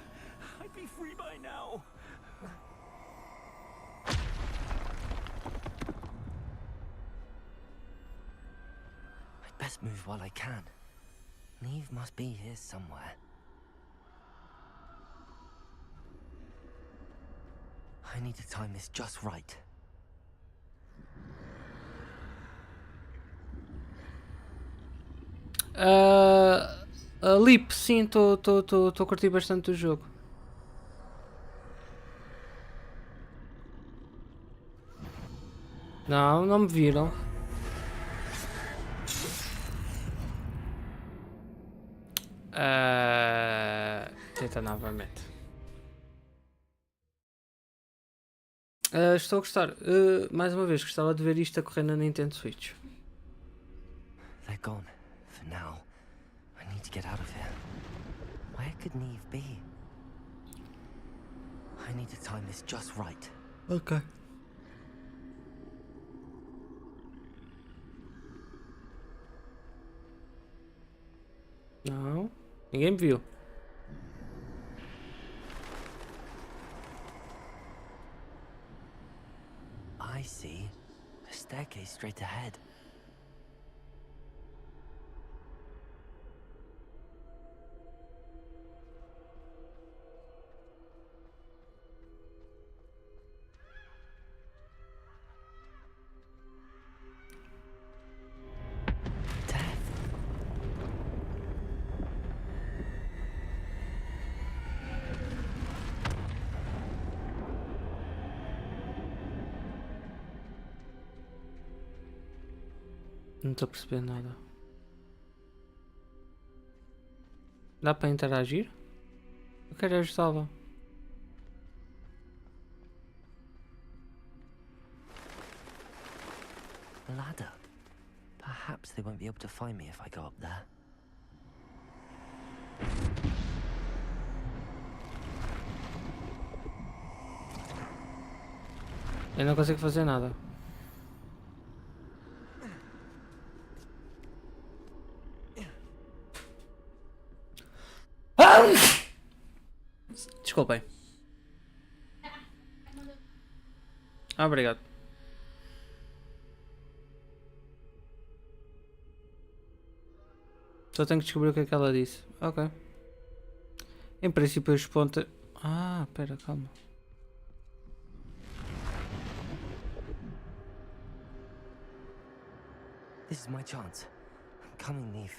I'd be free by now. I'd best move while I can. Neve must be here somewhere. I need to time this just right. Lip, sim, estou a curtir bastante o jogo. Não, não me viram. Tenta novamente. Estou a gostar. Mais uma vez, gostava de ver isto a correr na Nintendo Switch. They're gone. For now. I need to get out of here. Where could Neve be? I need to time this just right. Ok. Não. Ninguém me viu. I see. A staircase straight ahead. Não estou a perceber nada. Dá para interagir? Eu quero ajudá-la. Ladder. Perhaps they won't be able to find me if I go up there. Eu não consigo fazer nada. Desculpem. Obrigado. Só tenho que descobrir o que é que ela disse. Ok. Em princípio os pontos... Ah, pera, calma. This is my chance. I'm coming, Neve.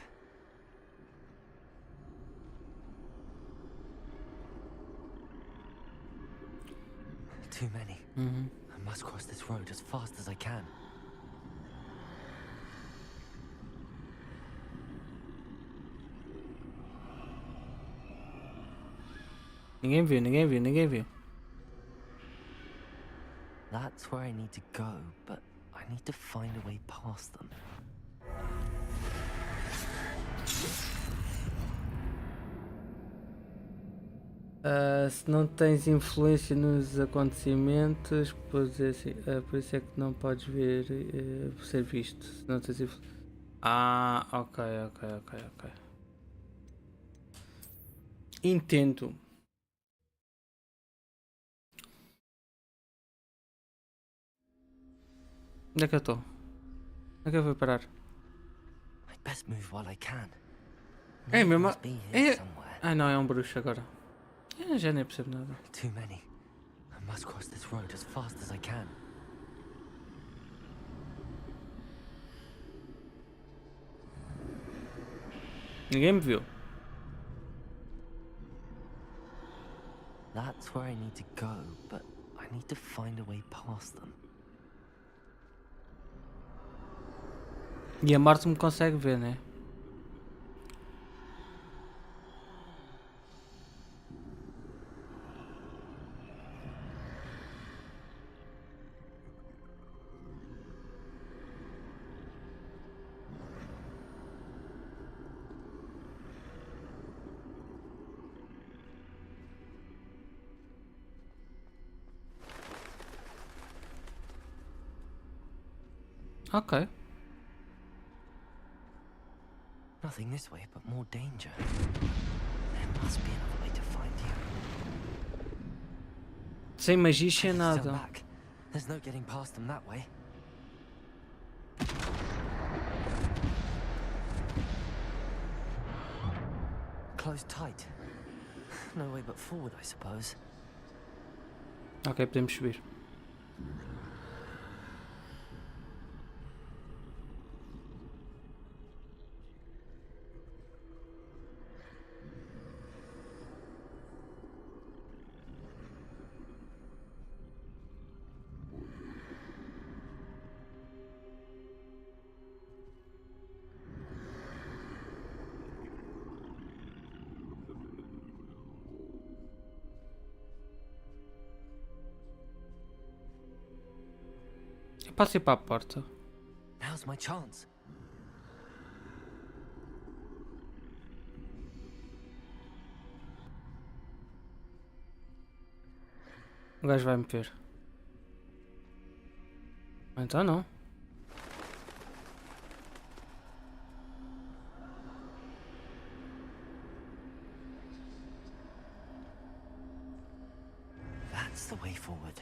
Too many. I must cross this road as fast as I can. Ninguém viu, ninguém viu, ninguém viu. That's where I need to go, but I need to find a way past them. Se não tens influência nos acontecimentos, pois é assim, por isso é que não podes ver ser visto. Se não tens ok. Entendo. Onde é que eu estou? Onde é que eu vou parar? I'd best move while I can. É mesmo? Must be here somewhere. Ah não, é um bruxo agora. Eu já nem percebo nada. Too many. I must cross this road as fast as I can. Ninguém me viu. That's where I need to go, but I need to find a way past them. E a Marte me consegue ver, né? Ok. Nothing this way, but more danger. There must be another way to find you. Sem magia, sem Turn nada. back. There's no getting past them that way. Closed tight. No way but forward, I suppose. Ok, podemos subir. Posso ir para a porta? Now's my chance. O gajo vai me ver. Então não. That's the way forward.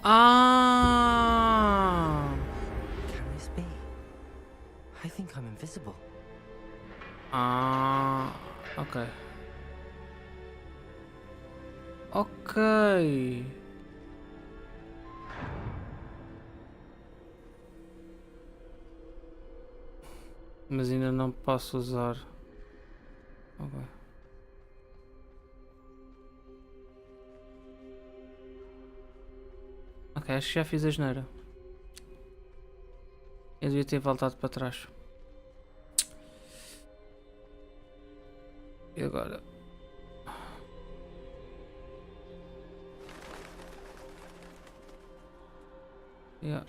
Ah! Can this be? I think I'm invisible. Ah, ok. Ok. Mas ainda não posso usar. Ok. Ok, acho que já fiz a asneira. Eu devia ter voltado para trás. E agora? Yeah.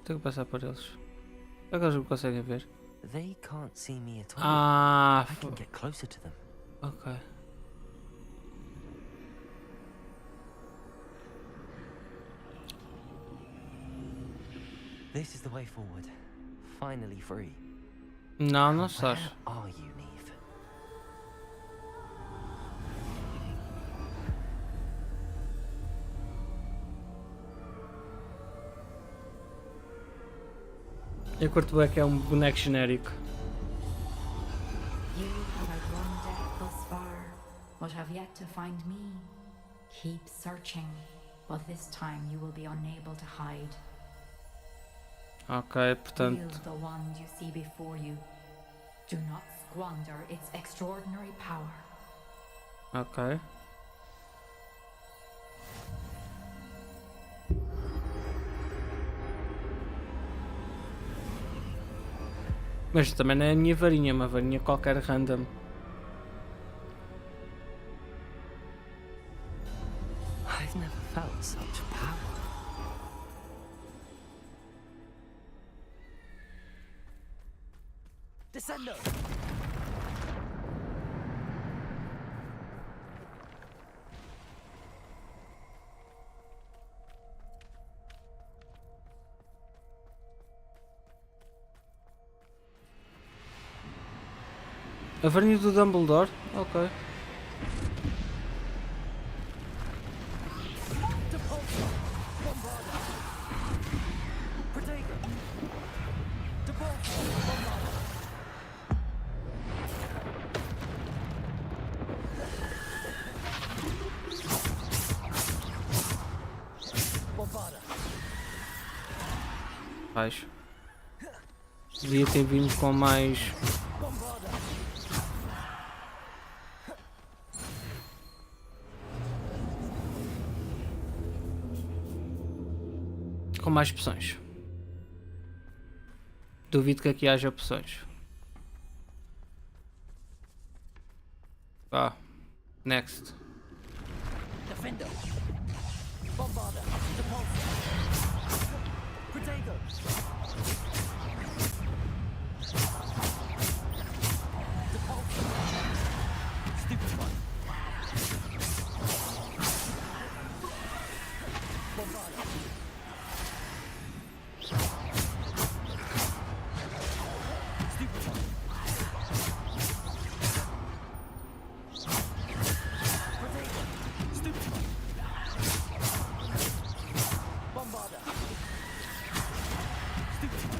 Tenho que passar por eles. É que eles me conseguem ver. They can't see me at all. Ah, I can get closer to them. ok. This is the way forward. Finally free. Não, não estás. Where are you, Neve? Eu curto bem que é um boneco genérico. You have outrun death thus far, but have yet to find me. Keep searching, but this time you will be unable to hide. Ok, portanto. Wield the wand you see before you. Do not squander its extraordinary power. Ok. Mas também não é a minha varinha, é uma varinha qualquer random. I've never felt such power. Descendo! A varinha do Dumbledore? Ok. Baixo. Devia ter vindo com mais. Com mais poções. Duvido que aqui haja poções. Vá. Next. Defender! Bombarda! Depulso! Protego! Depulso! Stupefy! Bombarda! Stupefy! Protego! Stupefy! Bombarda! Stupefy!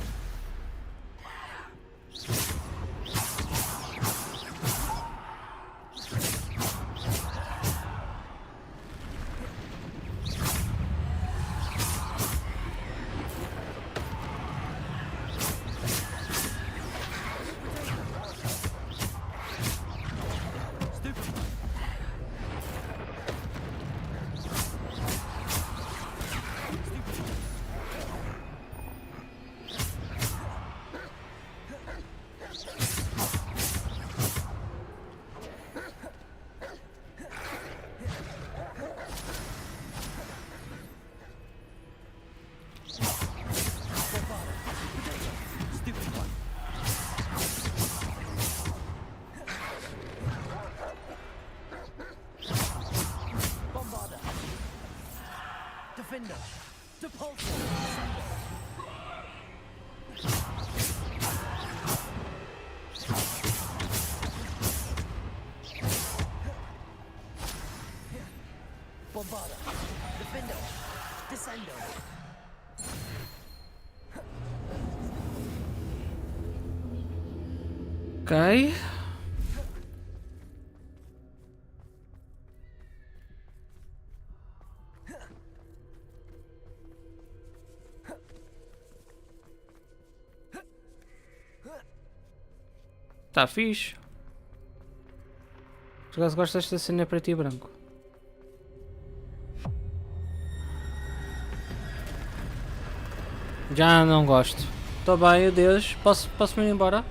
Defender. Depulso. Descendo. Bombada. Defender. Descendo. Ok. Tá fixe. Por acaso gosto desta cena preto e branco. Já não gosto. Tô bem, adeus. Posso me ir embora?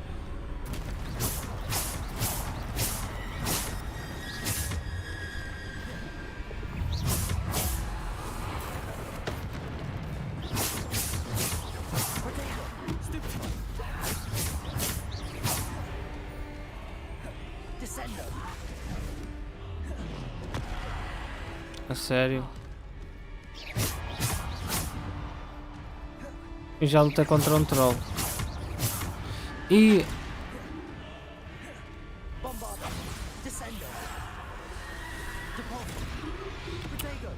A sério? Eu já lutei contra um troll. E... Bombada. Descendo. Depulso. Potato.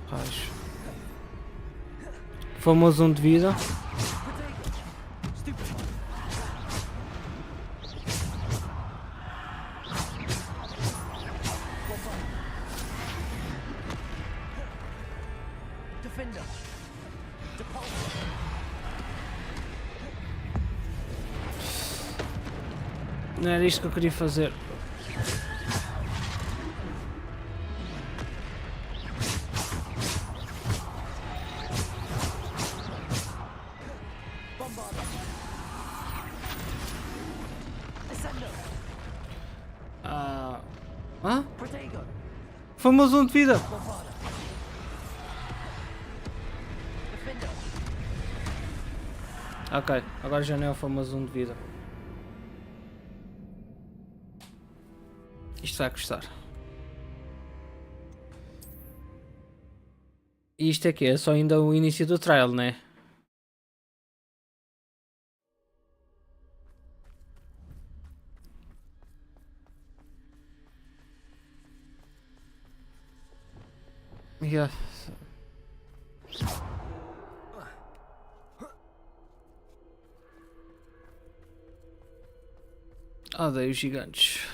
Acho. Famoso um de vida. Defender. Depulso. Não era isto que eu queria fazer. Bombada. Descendo. Hã? Potato. Famoso um de vida. Bombada. Defender. Ok, agora já não é o famoso um de vida. Isto vai custar. E isto aqui é só ainda o início do trial, né? Yeah. Odeio os gigantes.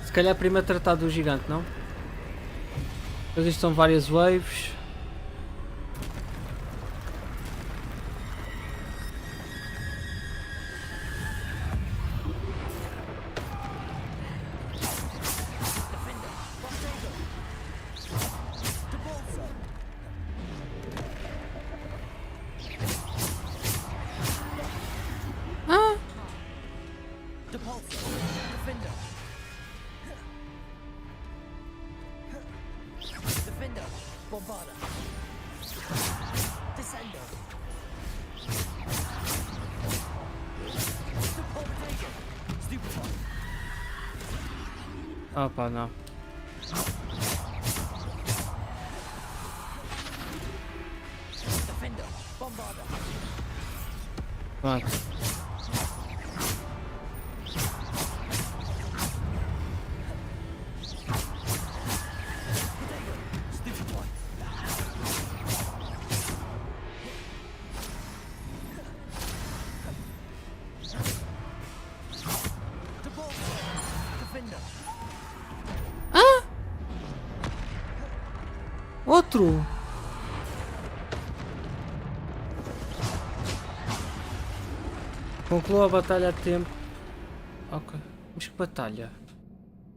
Se calhar primeiro tratar do gigante, não? Depois isto são várias waves. Depulso. Defender. Defender. Bombada. Descendo. Potato. Stupefy. Opa, não. Defender. Bombada. Pronto. Outro! Conclua a batalha a tempo. Ok. Mas que batalha?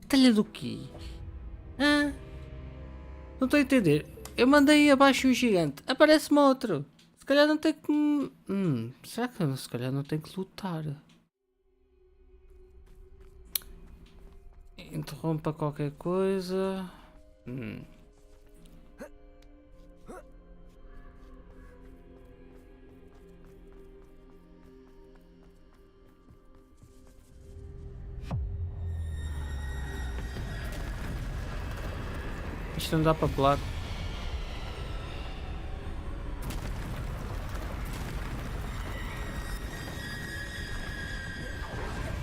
Batalha do quê? Não estou a entender. Eu mandei abaixo um gigante. Aparece-me outro. Se calhar não tem que... será que eu, se calhar não tem que lutar? Interrompa qualquer coisa. Isto não dá para pular.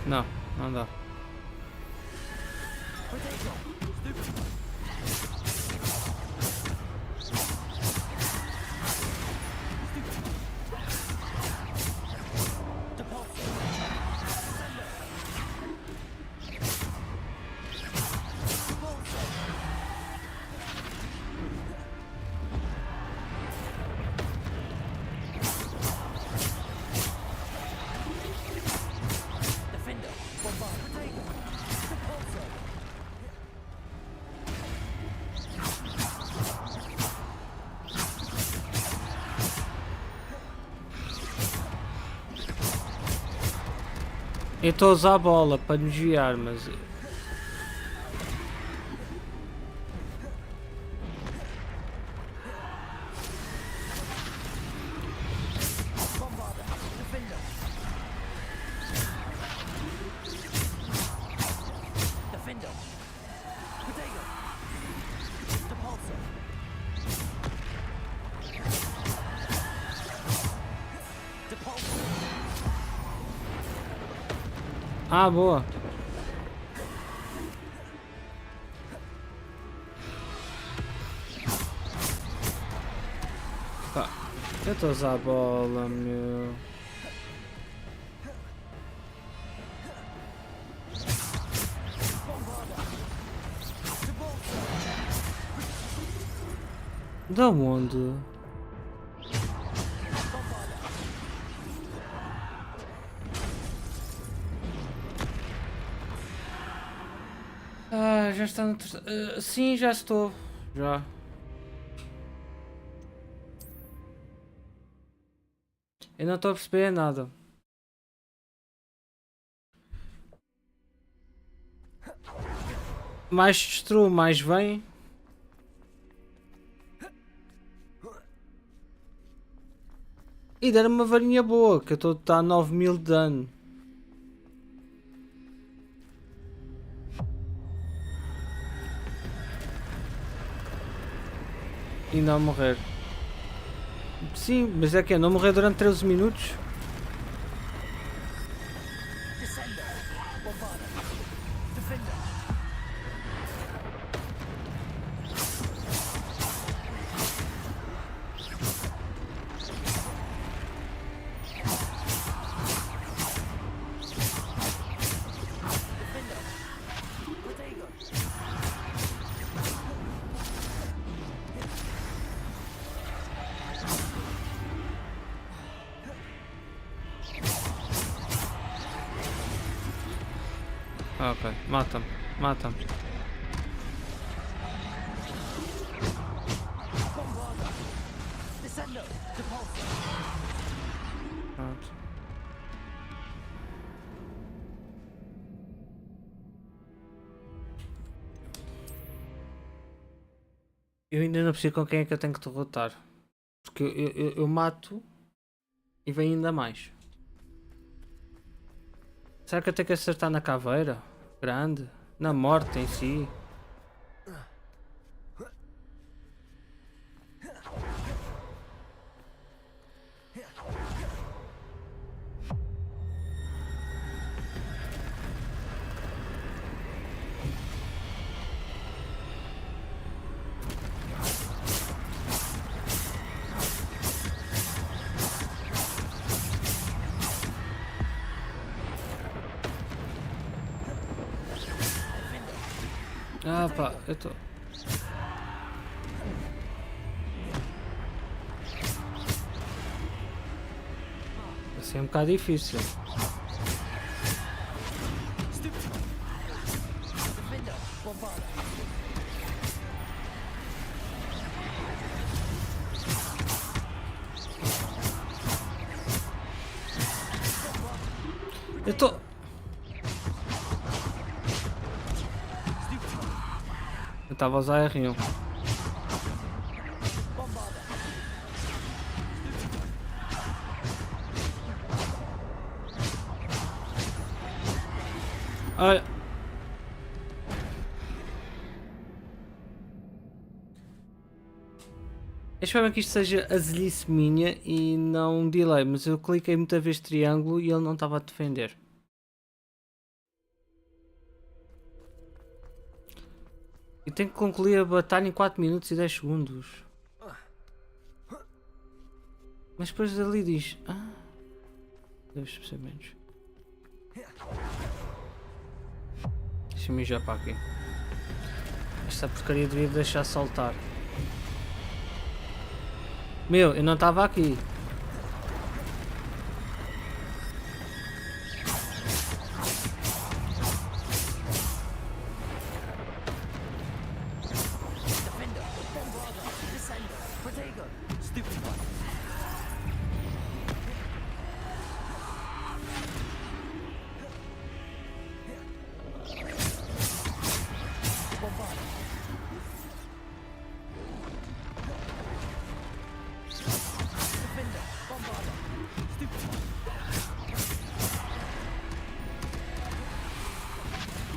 Não, não dá. Eu estou a usar a bola para desviar, mas... Ah, boa. Pá, eu estou a usar a bola, meu. Da onde? Ah, já está no terceiro. Sim, já estou. Já. Eu não estou a perceber nada. Mais destruo, mais vem. E deram uma varinha boa, que eu estou a dar 9000 de dano. E não morrer. Sim, mas é que é não morrer durante 13 minutos. Ok, mata-me, mata-me. Pronto. Eu ainda não percebi com quem é que eu tenho que derrotar. Porque eu mato e vem ainda mais. Será que eu tenho que acertar na caveira? Grande? Na morte em si? Ah pá, eu tô... Assim é um bocado difícil. Eu tô... Eu estava a usar R1. Olha. Eu espero que isto seja azelice minha e não um delay, mas eu cliquei muita vez triângulo e ele não estava a defender. E tenho que concluir a batalha em 4 minutos e 10 segundos. Mas depois ali diz... Ah, deve ser menos. Deixa-me ir já para aqui. Esta porcaria devia deixar saltar. Meu, eu não estava aqui.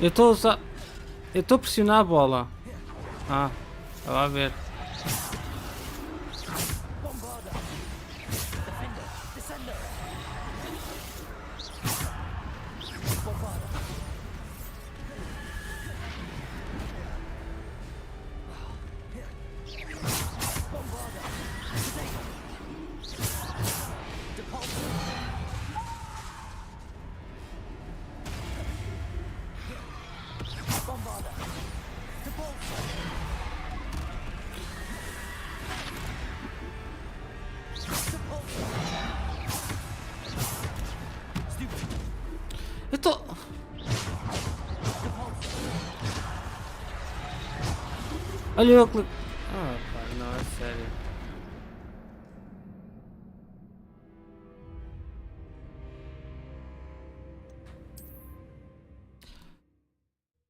Eu estou a usar... Eu estou a pressionar a bola. Ah, estava a ver. Eu estou... Olha eu clico... Ah, pá, não, é sério.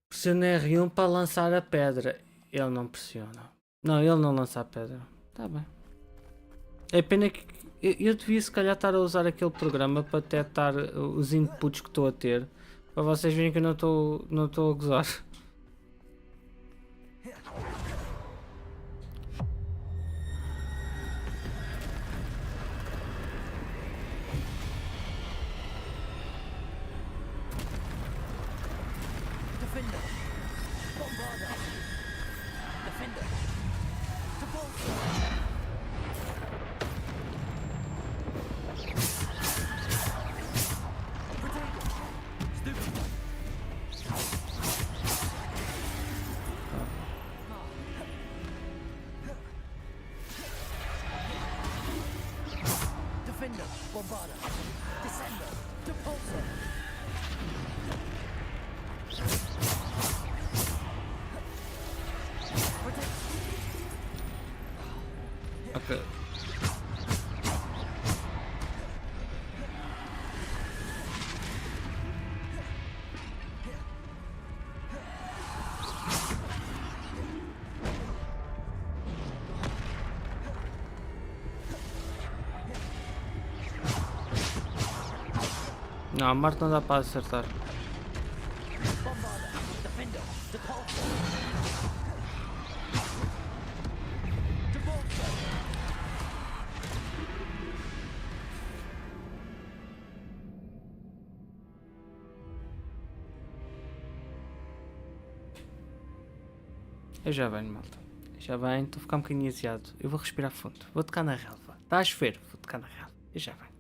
Pressiona R1 para lançar a pedra. Ele não pressiona. Não, ele não lança a pedra. Tá bem. É pena que... Eu devia se calhar estar a usar aquele programa para detectar os inputs que estou a ter. Para vocês verem que eu não estou a gozar. Ok. Não, a Marte não dá para acertar. Eu já venho, malta. Já venho, estou a ficar um bocadinho aziado. Eu vou respirar fundo. Vou tocar na relva. Está a chover, vou tocar na relva. Eu já venho.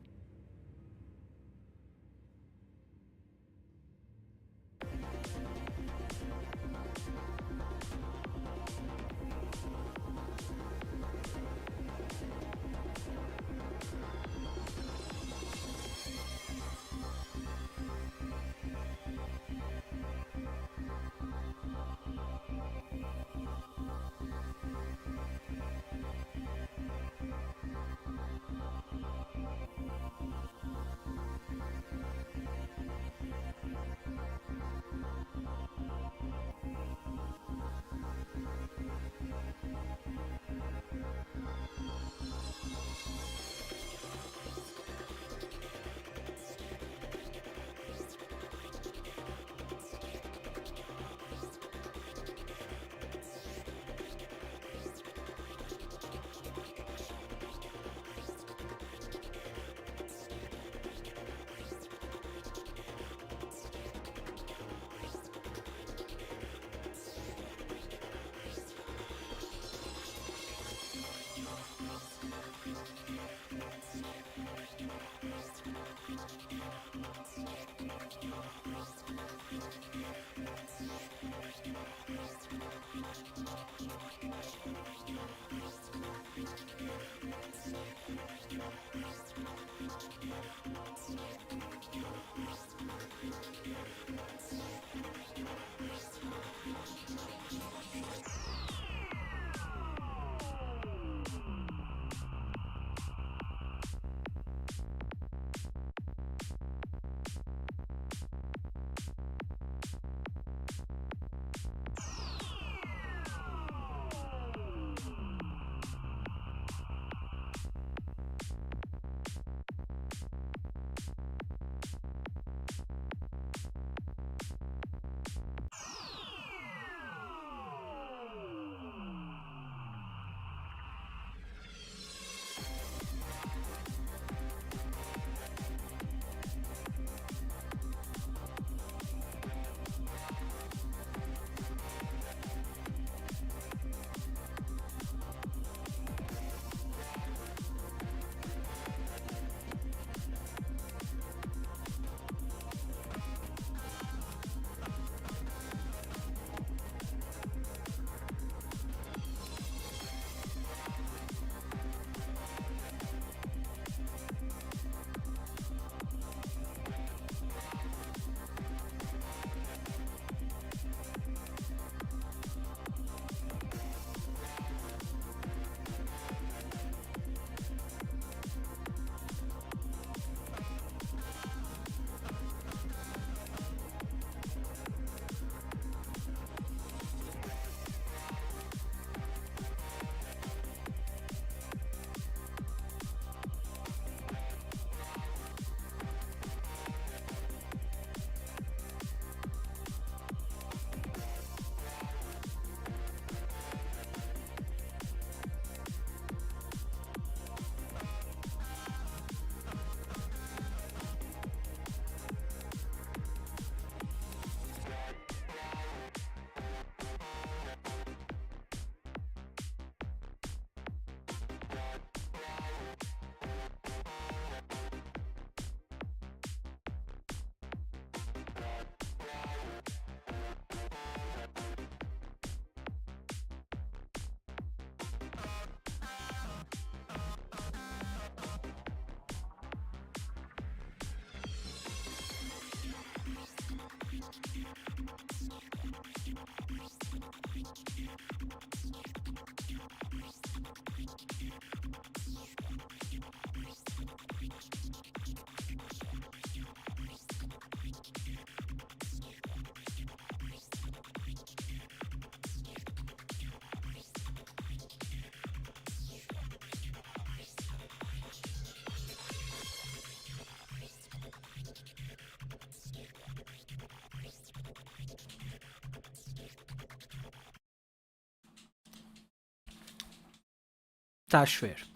Está a chover.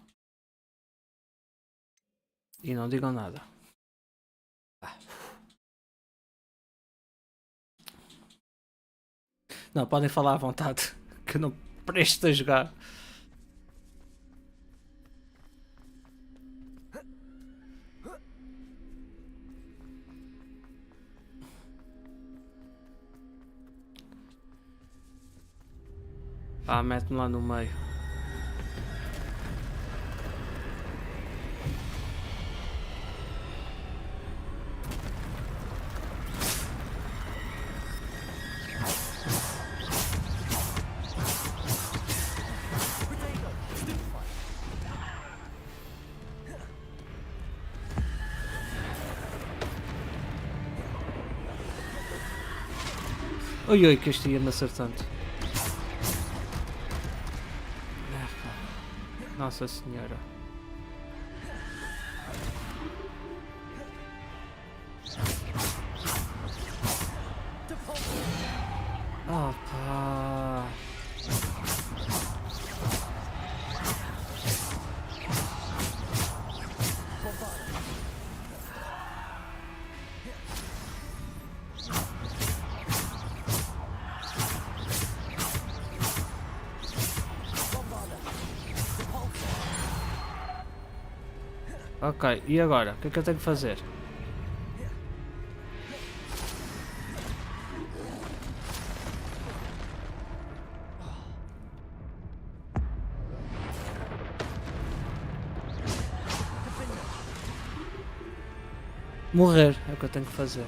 E não digam nada. Não, podem falar à vontade. Que eu não presto a jogar. Ah, mete-me lá no meio. Oi, oi, que este ia-me acertando. Nossa Senhora. Oh, pá. Ok, e agora? O que é que eu tenho que fazer? Morrer é o que eu tenho que fazer.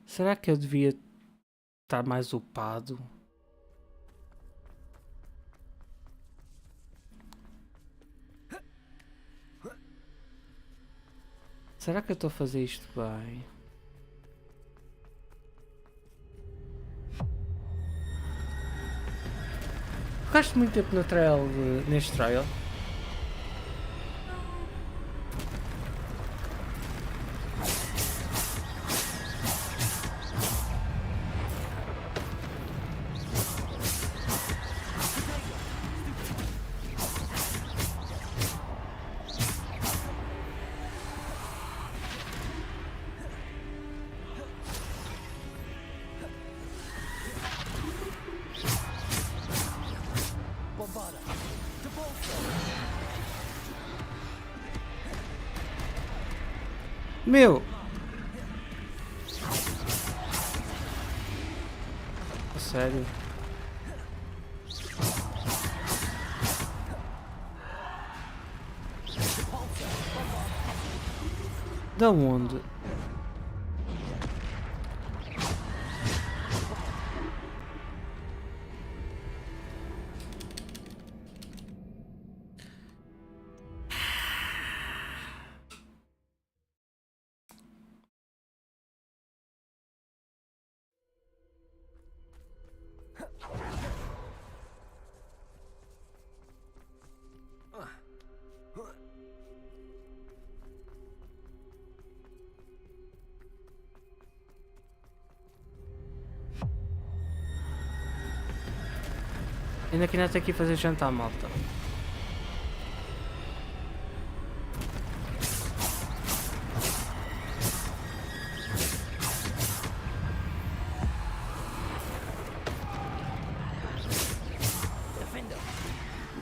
Será que eu devia estar mais upado? Será que eu estou a fazer isto bem? Gasto muito tempo no trail, neste trail. Meu! A sério? Da onde? Ainda que ainda tenho que ir fazer jantar, malta.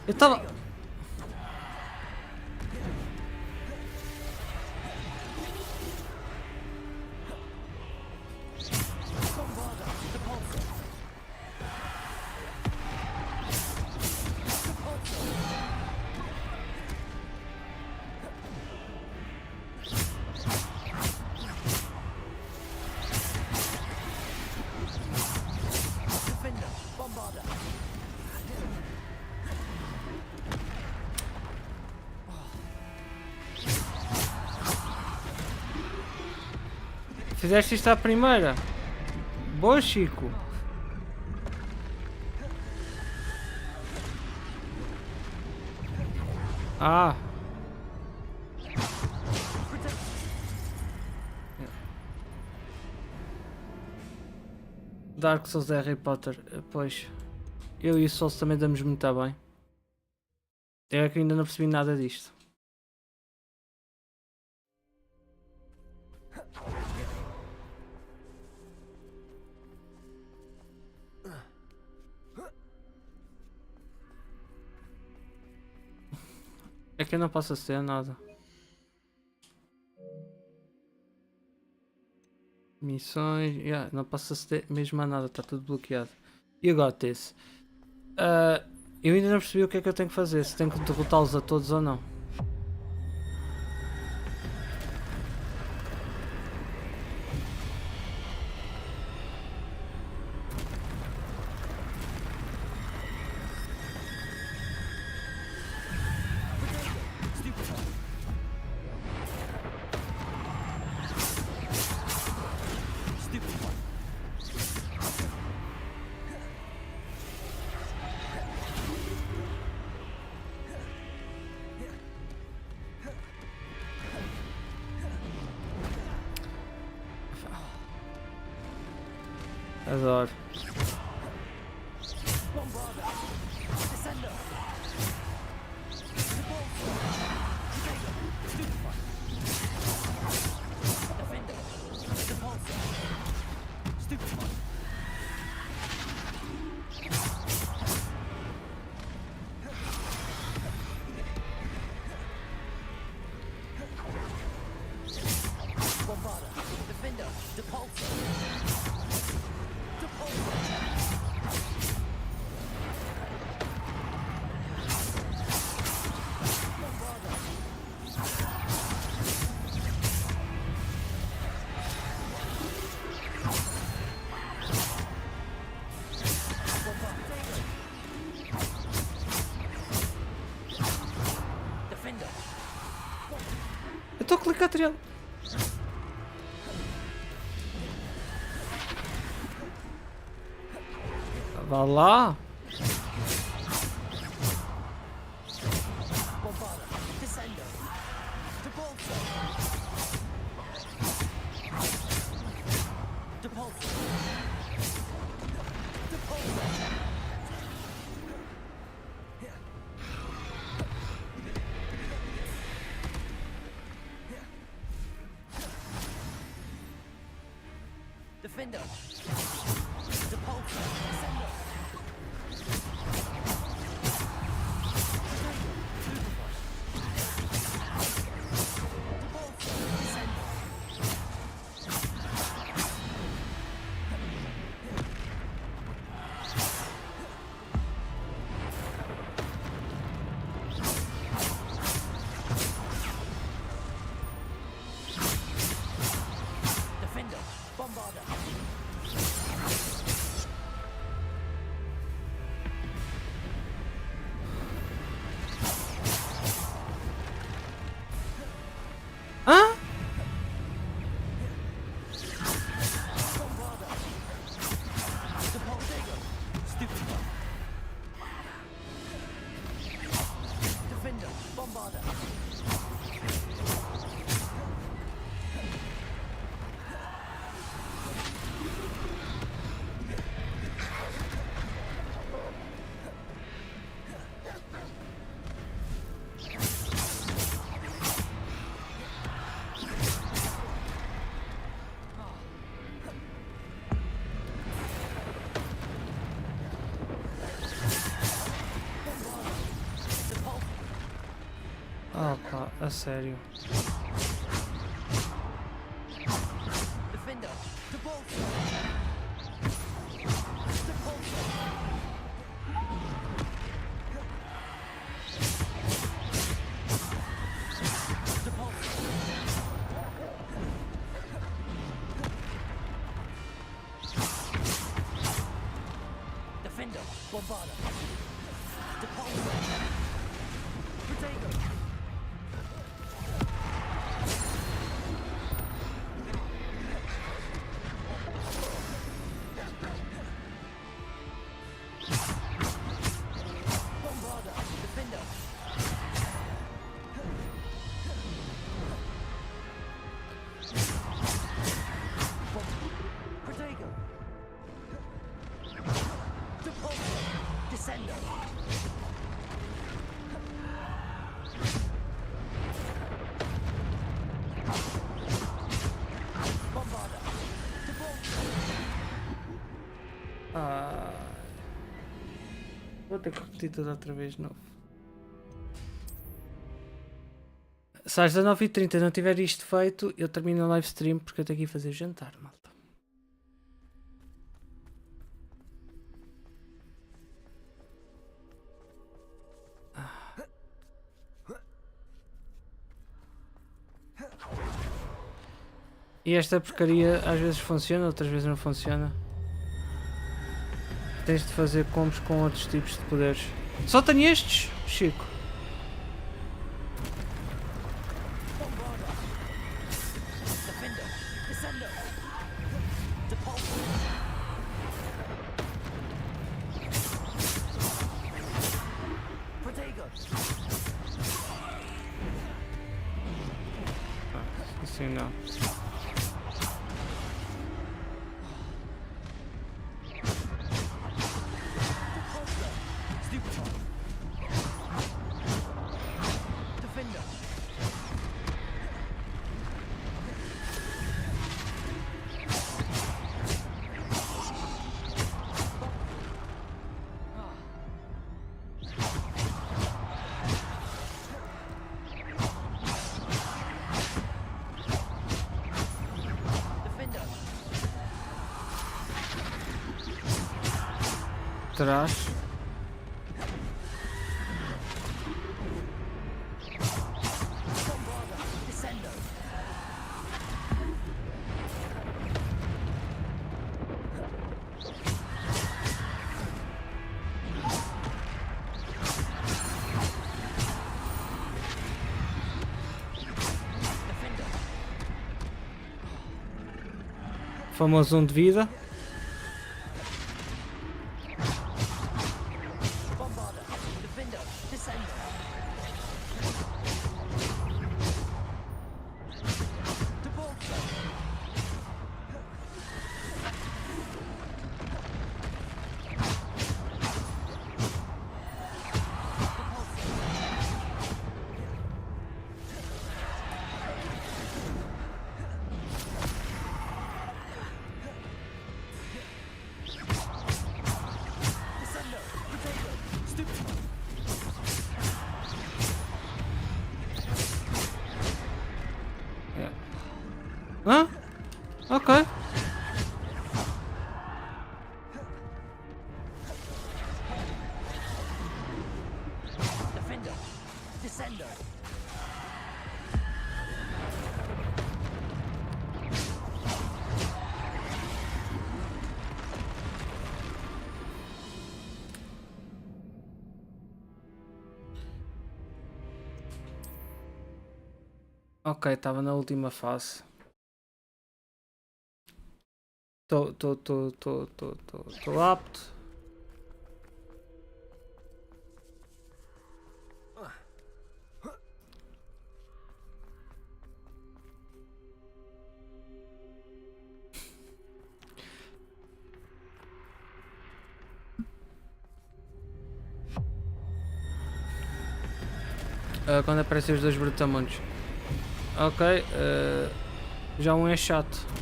Eu estava... Fizeste isto à primeira? Boa, Chico. Ah. Dark Souls e Harry Potter. Pois, eu e o Souls também damos muito bem. É que eu ainda não percebi nada disto. É que eu não posso aceder nada. Missões, yeah, não posso aceder mesmo a nada, está tudo bloqueado. You got this. Eu ainda não percebi o que é que eu tenho que fazer, se tenho que derrotá-los a todos ou não. Adoro. Eu estou a clicar triângulo. Vá lá. Defender. Oh pá, a sério. Vou ter que repetir tudo outra vez de novo. Se às 19h30 não tiver isto feito, eu termino a live stream porque eu tenho que ir fazer jantar, malta. E esta porcaria às vezes funciona, outras vezes não funciona. Tens de fazer combos com outros tipos de poderes. Só tenho estes, Chico. Assim não. Trás. Famoso 1 de vida. Hã? Ok. Ok, estava na última fase. Estou apto. Quando aparecem os dois brutamontes. Ok, já um é chato.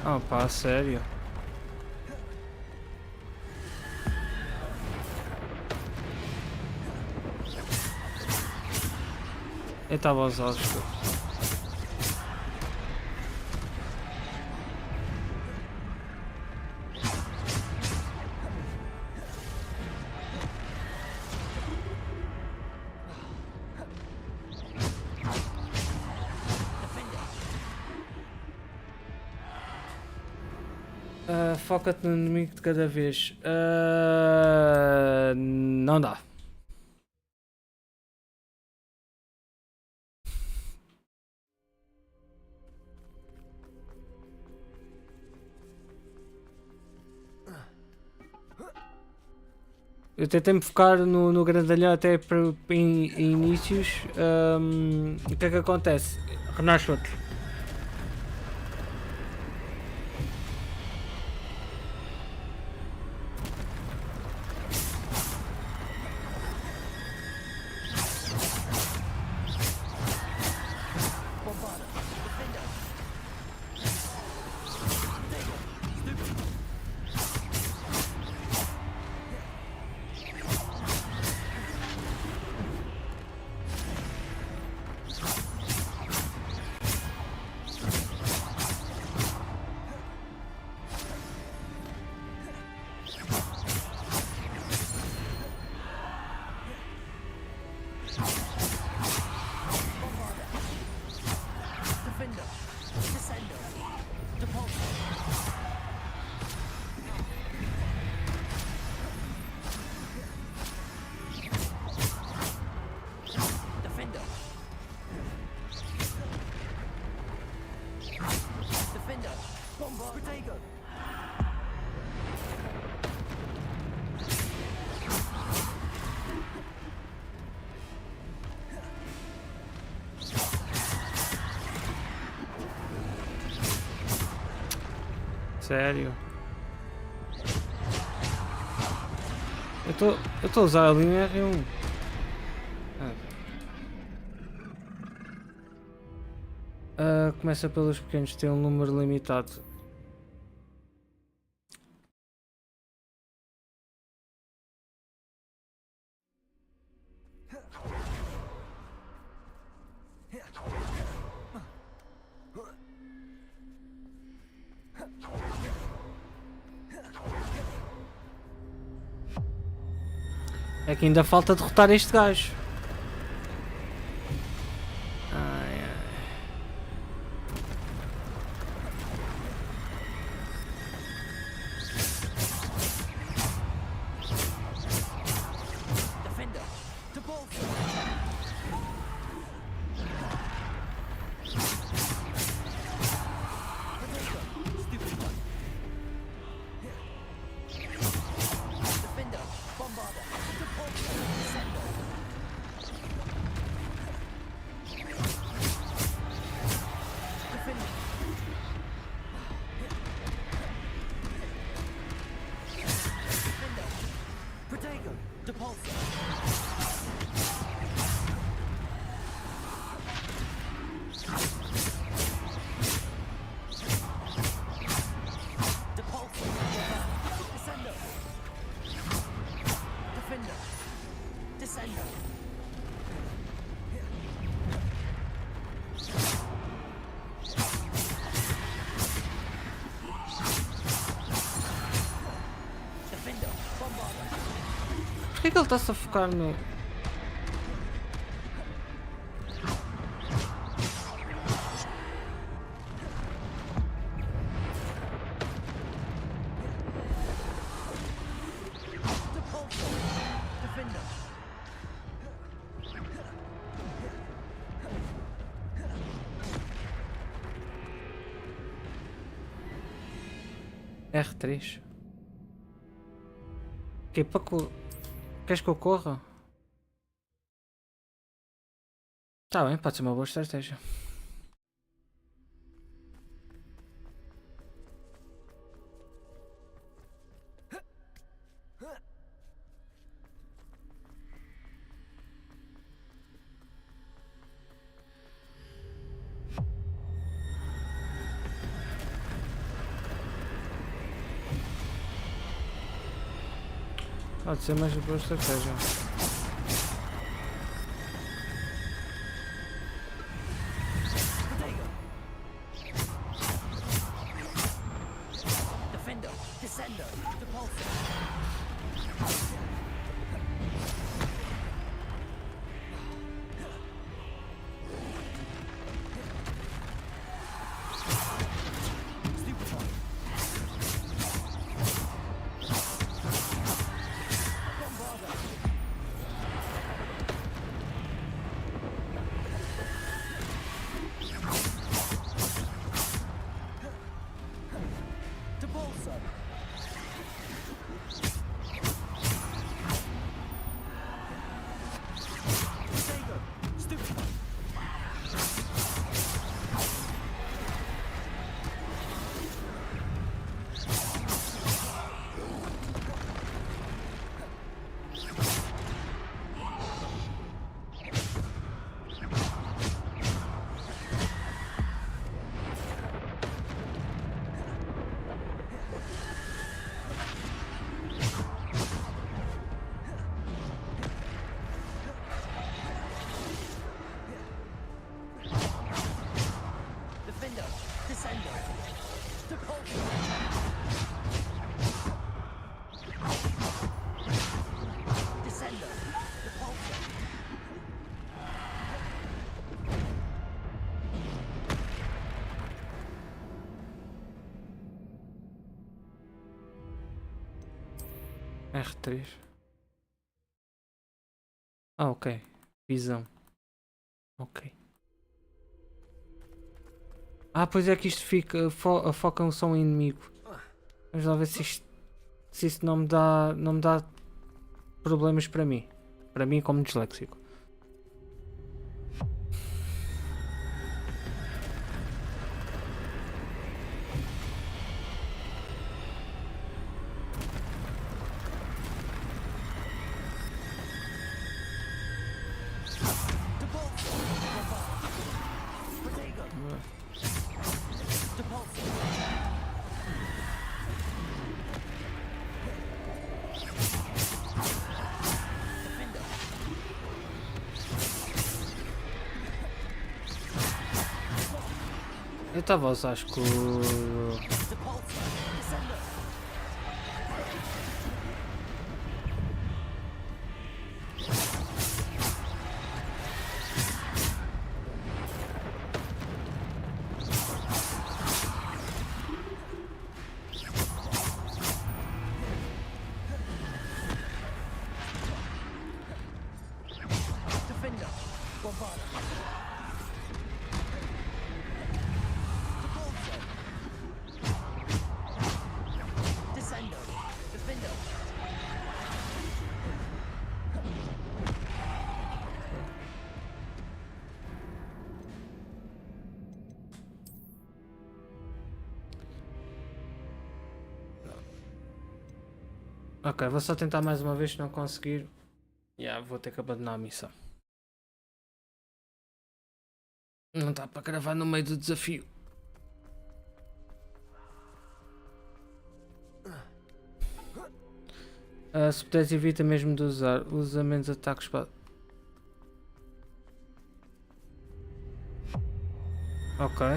Oh pá, sério? Eu estava aos olhos. Foca-te no inimigo de cada vez. Não dá. Eu tentei me focar no grandalhão até para inícios. O que é que acontece? Renasce outro. Sério? Eu estou a usar ali no R1. Começa pelos pequenos, tem um número limitado. É que ainda falta derrotar este gajo. Ai, ai. Por que ele está-se a focar no... R3. Que para queres que eu corra? Tá bem, pode ser uma boa estratégia. Pode ser mais boa estratégia. R3. Ah, ok. Visão. Ok. Ah, pois é que isto fica. Foca só um inimigo. Vamos lá ver se isto não me dá problemas para mim. Para mim como disléxico. Eu estava a usar escudo. Ok, vou só tentar mais uma vez, se não conseguir, vou ter que abandonar a missão. Não dá para gravar no meio do desafio. Se puderes evita mesmo de usar, usa menos ataques para... Ok.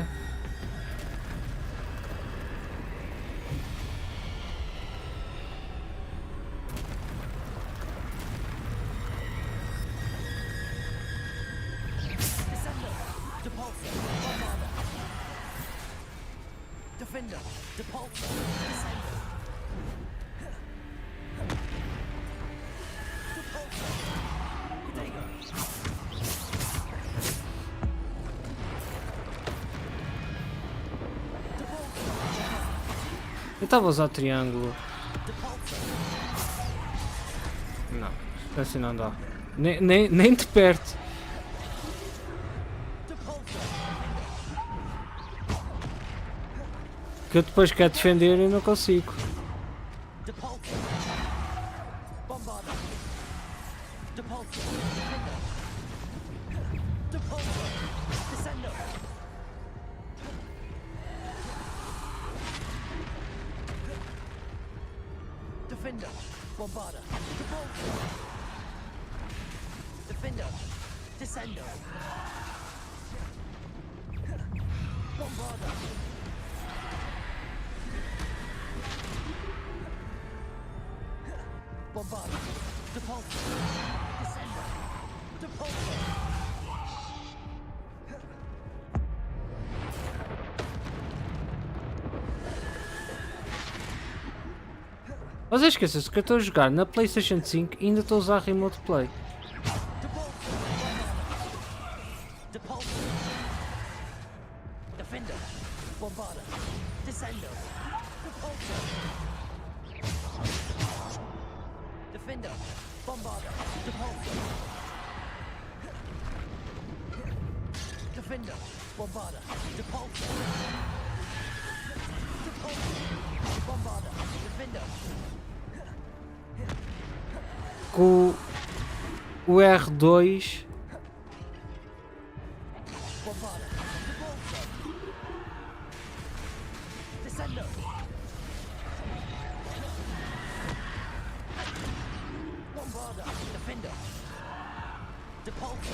Defender, Depulso, Descender. Eu estava a usar triângulo. Não, assim não dá. Nem de perto. Que eu depois quero defender e não consigo. Defender, Bombarda, Defender, Descender. Bombarda. Bombarda, Depulso, Descender, Depulso. Mas esqueça-se que eu estou a jogar na PlayStation 5 e ainda estou a usar Remote Play. Defender, Bombarda, Descender, Defender, Bombarda, Depulso. Defender, Bombarda, Depulso. Bombarda, Defender. Com o R2 Bombarda, Descender. Bombarda, Defender. Depulso.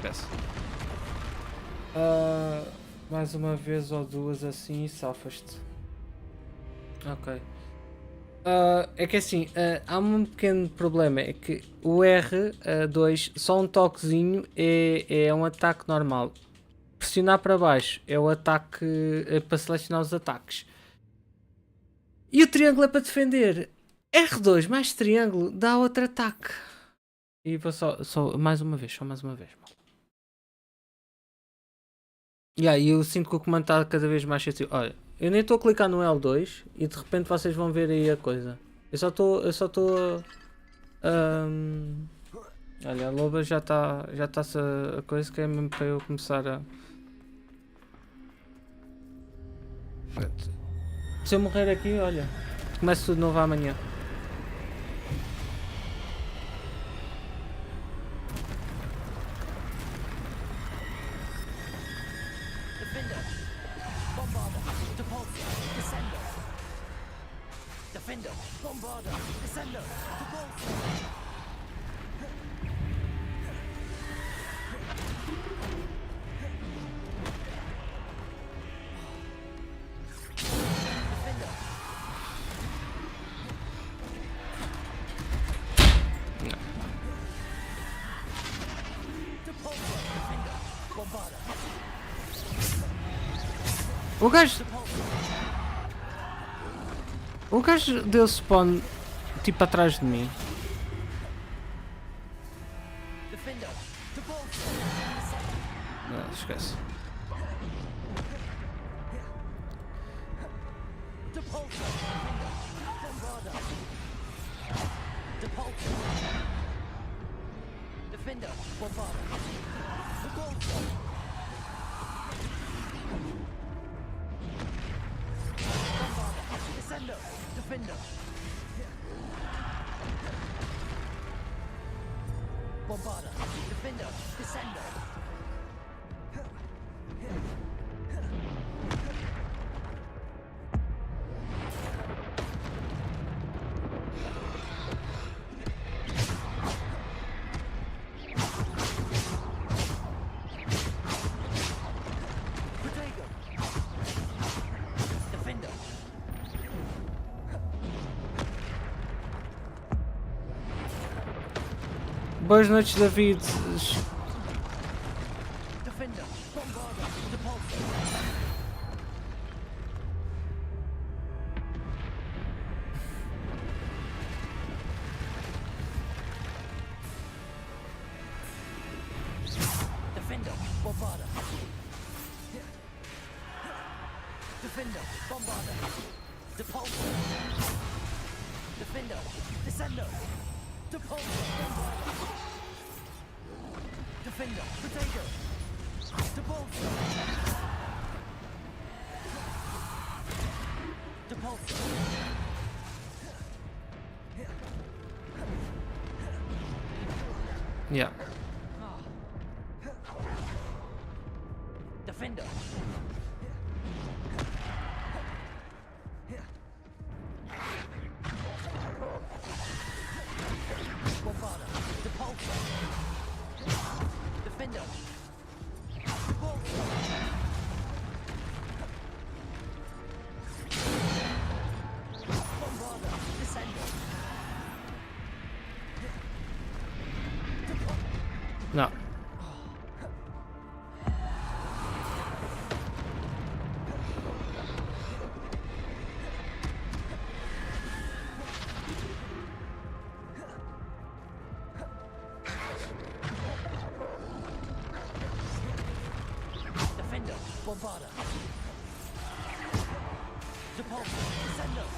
peço. Mais uma vez ou duas assim e safas-te. Ok. É que assim, há um pequeno problema, é que o R2, só um toquezinho é um ataque normal. Pressionar para baixo é o ataque para selecionar os ataques. E o triângulo é para defender. R2 mais triângulo dá outro ataque. E vou só mais uma vez, só mais uma vez. E aí eu sinto que o comando está cada vez mais sensível. Olha, eu nem estou a clicar no L2 e de repente vocês vão ver aí a coisa. Eu só estou olha, a loba já está a coisa que é mesmo para eu começar a... Se eu morrer aqui, olha, começo tudo de novo amanhã. Defender, bombarder, depulsor, descender. Defender, bombarder, descender, depulsor. O gajo deu spawn tipo atrás de mim. Não, esquece. Defender, bombarder. Descender, defender. Bombarder, defender, descender. Boas noites, David. Defender, bombarder, depulsor. Defender, bombarder. Defender, bombarder. Depulsor. Defender, descender. Depulsor, bombarder. Defender, potato. Depulsor. Depulsor. Yeah. Defender. Bombarder. Depulsor. Defender. Bombarder. Descender. Não. Defender. Bombarder. Depulsor. Descender.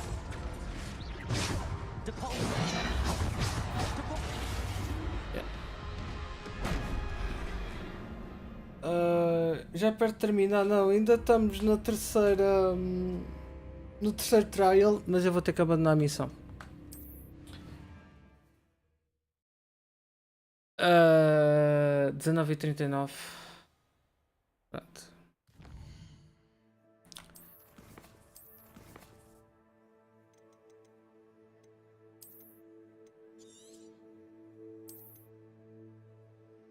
Depulsor. Já perto de terminar, não, ainda estamos na terceira. No terceiro trial, mas eu vou ter que abandonar a missão. 19h39. Pronto.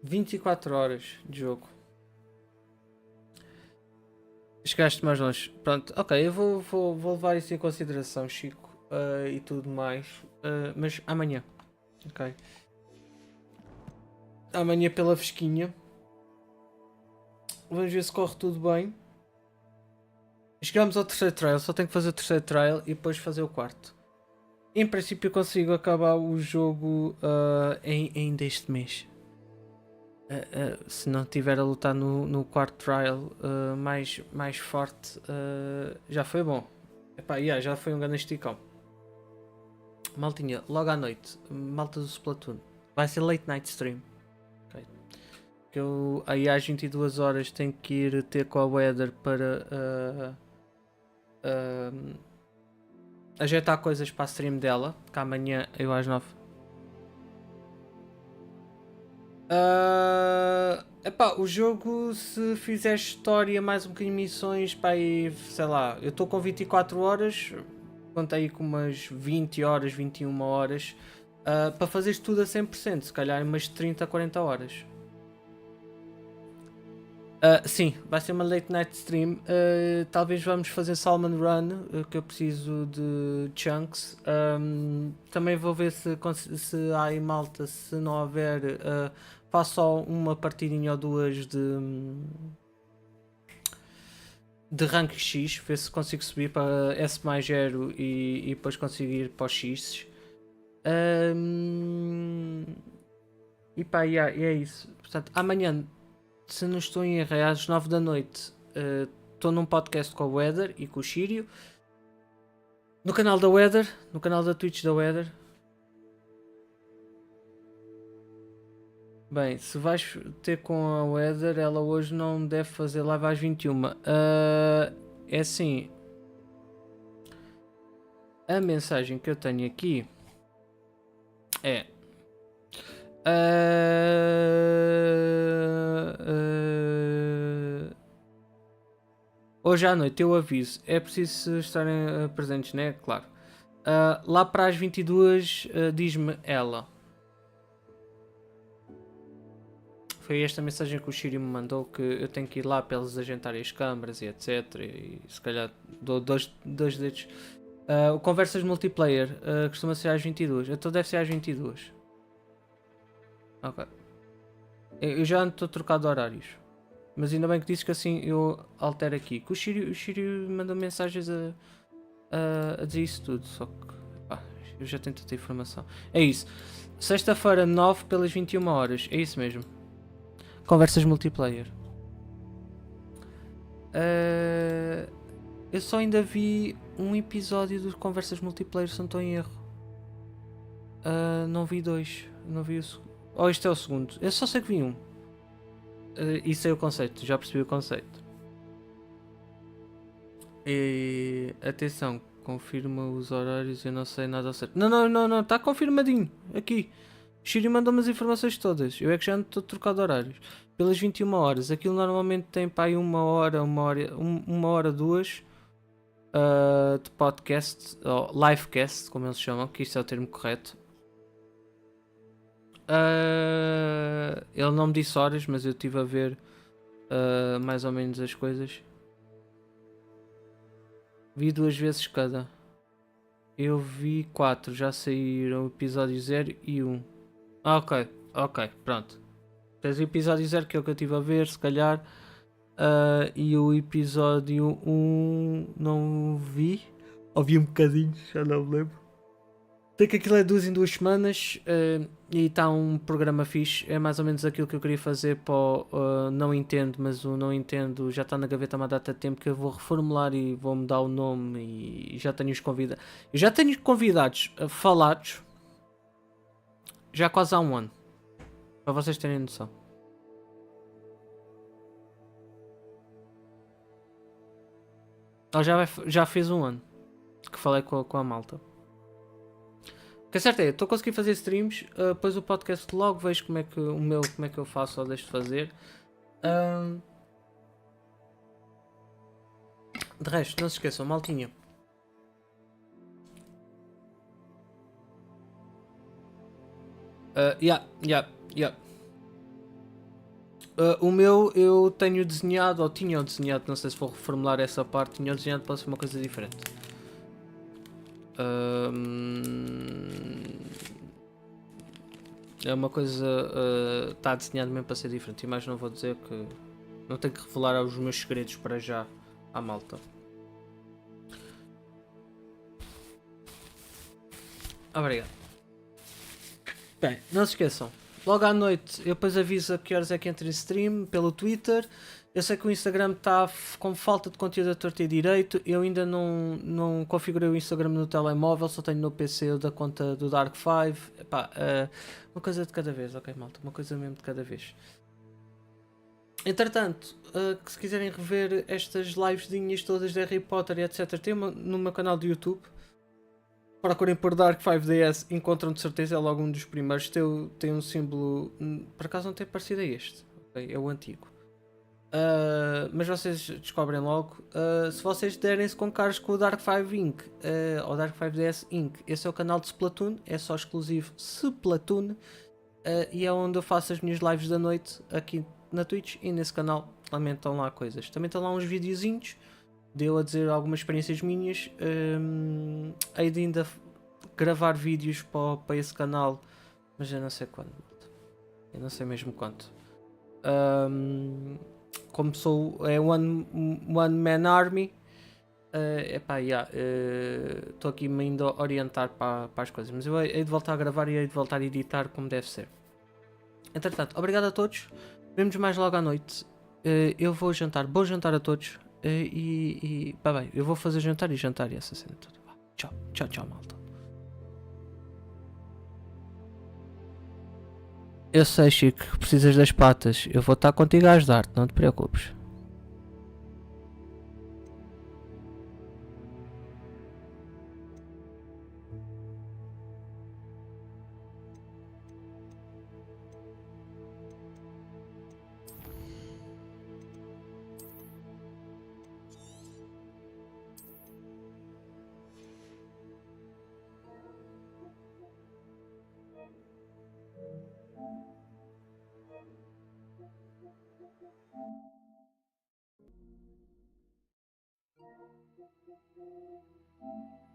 $24 de jogo. Chegaste mais longe. Pronto, ok, eu vou levar isso em consideração, Chico, e tudo mais. Mas amanhã. Ok. Amanhã pela fresquinha. Vamos ver se corre tudo bem. Chegamos ao terceiro trial, só tenho que fazer o terceiro trial e depois fazer o quarto. Em princípio eu consigo acabar o jogo ainda este mês. Se não estiver a lutar no quarto trial mais forte, já foi bom. Epá, já foi um grande esticão. Maltinha, logo à noite, malta do Splatoon. Vai ser late night stream. Okay. Que eu aí às 22 horas tenho que ir ter com a Weather para ajeitar coisas para a stream dela. Que amanhã eu às 9. Epá, o jogo, se fizer história, mais um bocadinho de missões, pá, aí, sei lá, eu estou com 24 horas, conto aí com umas 20 horas, 21 horas, para fazer tudo a 100%, se calhar umas 30, 40 horas. Sim, vai ser uma late night stream. Talvez vamos fazer Salmon Run, que eu preciso de chunks. Também vou ver se há aí malta. Se não houver, faço só uma partidinha ou duas de rank X, ver se consigo subir para S mais 0 e depois consigo ir para os X. E pá, e é isso. Portanto, amanhã, se não estou em erro, às 9 da noite, estou num podcast com o Weather e com o Shiryu. No canal da Weather, no canal da Twitch da Weather. Bem, se vais ter com a Weather, ela hoje não deve fazer live às 21. É assim. A mensagem que eu tenho aqui é... hoje à noite eu aviso, é preciso estarem presentes, né? Claro. Lá para as 22 diz-me ela. Foi esta mensagem que o Shiryu me mandou, que eu tenho que ir lá para eles agentarem as câmaras e etc. E se calhar dou dois dedos. O Conversas Multiplayer costuma ser às 22, então deve ser às 22. Ok. Eu já estou trocado de horários. Mas ainda bem que disse que assim eu altero aqui. Que o Shiryu mandou mensagens a dizer isso tudo. Só que eu já tenho tanta informação. É isso. Sexta-feira 9 pelas 21 horas. É isso mesmo. Conversas multiplayer. Eu só ainda vi um episódio de Conversas Multiplayer, se não estou em erro. Não vi dois. Não vi o segundo. Oh, este é o segundo. Eu só sei que vi um. E sei o conceito. Já percebi o conceito. E atenção, confirma os horários. Eu não sei nada ao certo. Não. Está confirmadinho. Aqui. Shiryu mandou-me as informações todas. Eu é que já estou trocado de horários. Pelas 21 horas. Aquilo normalmente tem para aí uma hora, duas de podcast, ou livecast, como eles chamam, que isto é o termo correto. Ele não me disse horas, mas eu estive a ver mais ou menos as coisas. Vi 2 vezes cada. Eu vi 4, já saíram o episódio 0 e 1. Ok, pronto. Tens o episódio 0 que é o que eu estive a ver, se calhar. E o episódio 1 não vi. Ouvi um bocadinho, já não me lembro. Sei que aquilo é 2 em 2 semanas e está um programa fixe. É mais ou menos aquilo que eu queria fazer para o Não Entendo, mas o Não Entendo já está na gaveta há uma data de tempo, que eu vou reformular e vou mudar o nome e já tenho os convidados. Eu já tenho convidados falados já quase há um ano, para vocês terem noção. Já fez um ano que falei com a malta. O que é certo é, estou a conseguir fazer streams, depois o podcast logo vejo como é que eu faço ou deixo de fazer. De resto, não se esqueçam, maltinha. O meu eu tenho desenhado, ou tinha desenhado, não sei se vou reformular essa parte, tinha desenhado para ser uma coisa diferente. É uma coisa, está desenhado mesmo para ser diferente, e mais não vou dizer que não tenho que revelar os meus segredos para já à malta. Obrigado. Bem, não se esqueçam. Logo à noite eu depois aviso a que horas é que entra em stream pelo Twitter. Eu sei que o Instagram está com falta de conteúdo a torto e direito. Eu ainda não configurei o Instagram no telemóvel, só tenho no PC da conta do Dark 5. Epá, uma coisa de cada vez, ok, malta? Uma coisa mesmo de cada vez. Entretanto, que se quiserem rever estas livezinhas todas de Harry Potter e etc., tem no meu canal do YouTube. Procurem por Dark 5DS, encontram de certeza, é logo um dos primeiros. Tem um símbolo, por acaso não tem parecido a este, okay? É o antigo. Mas vocês descobrem logo. Se vocês derem-se com caros com o Dark 5 Inc. Ou Dark 5DS Inc., esse é o canal de Splatoon, é só exclusivo Splatoon. E é onde eu faço as minhas lives da noite aqui na Twitch e nesse canal. Também estão lá coisas. Também estão lá uns videozinhos de eu a dizer algumas experiências minhas. Hei de ainda gravar vídeos para esse canal, mas eu não sei quando. Eu não sei mesmo quanto. Como sou One Man Army, estou aqui me ainda a orientar para as coisas, mas eu hei de voltar a gravar e hei de voltar a editar como deve ser. Entretanto, obrigado a todos, vemos mais logo à noite. Eu vou jantar, bom jantar a todos, bem, eu vou fazer jantar e essa cena toda. Tchau, malta. Eu sei, Chico, que precisas das patas. Eu vou estar contigo a ajudar-te, não te preocupes.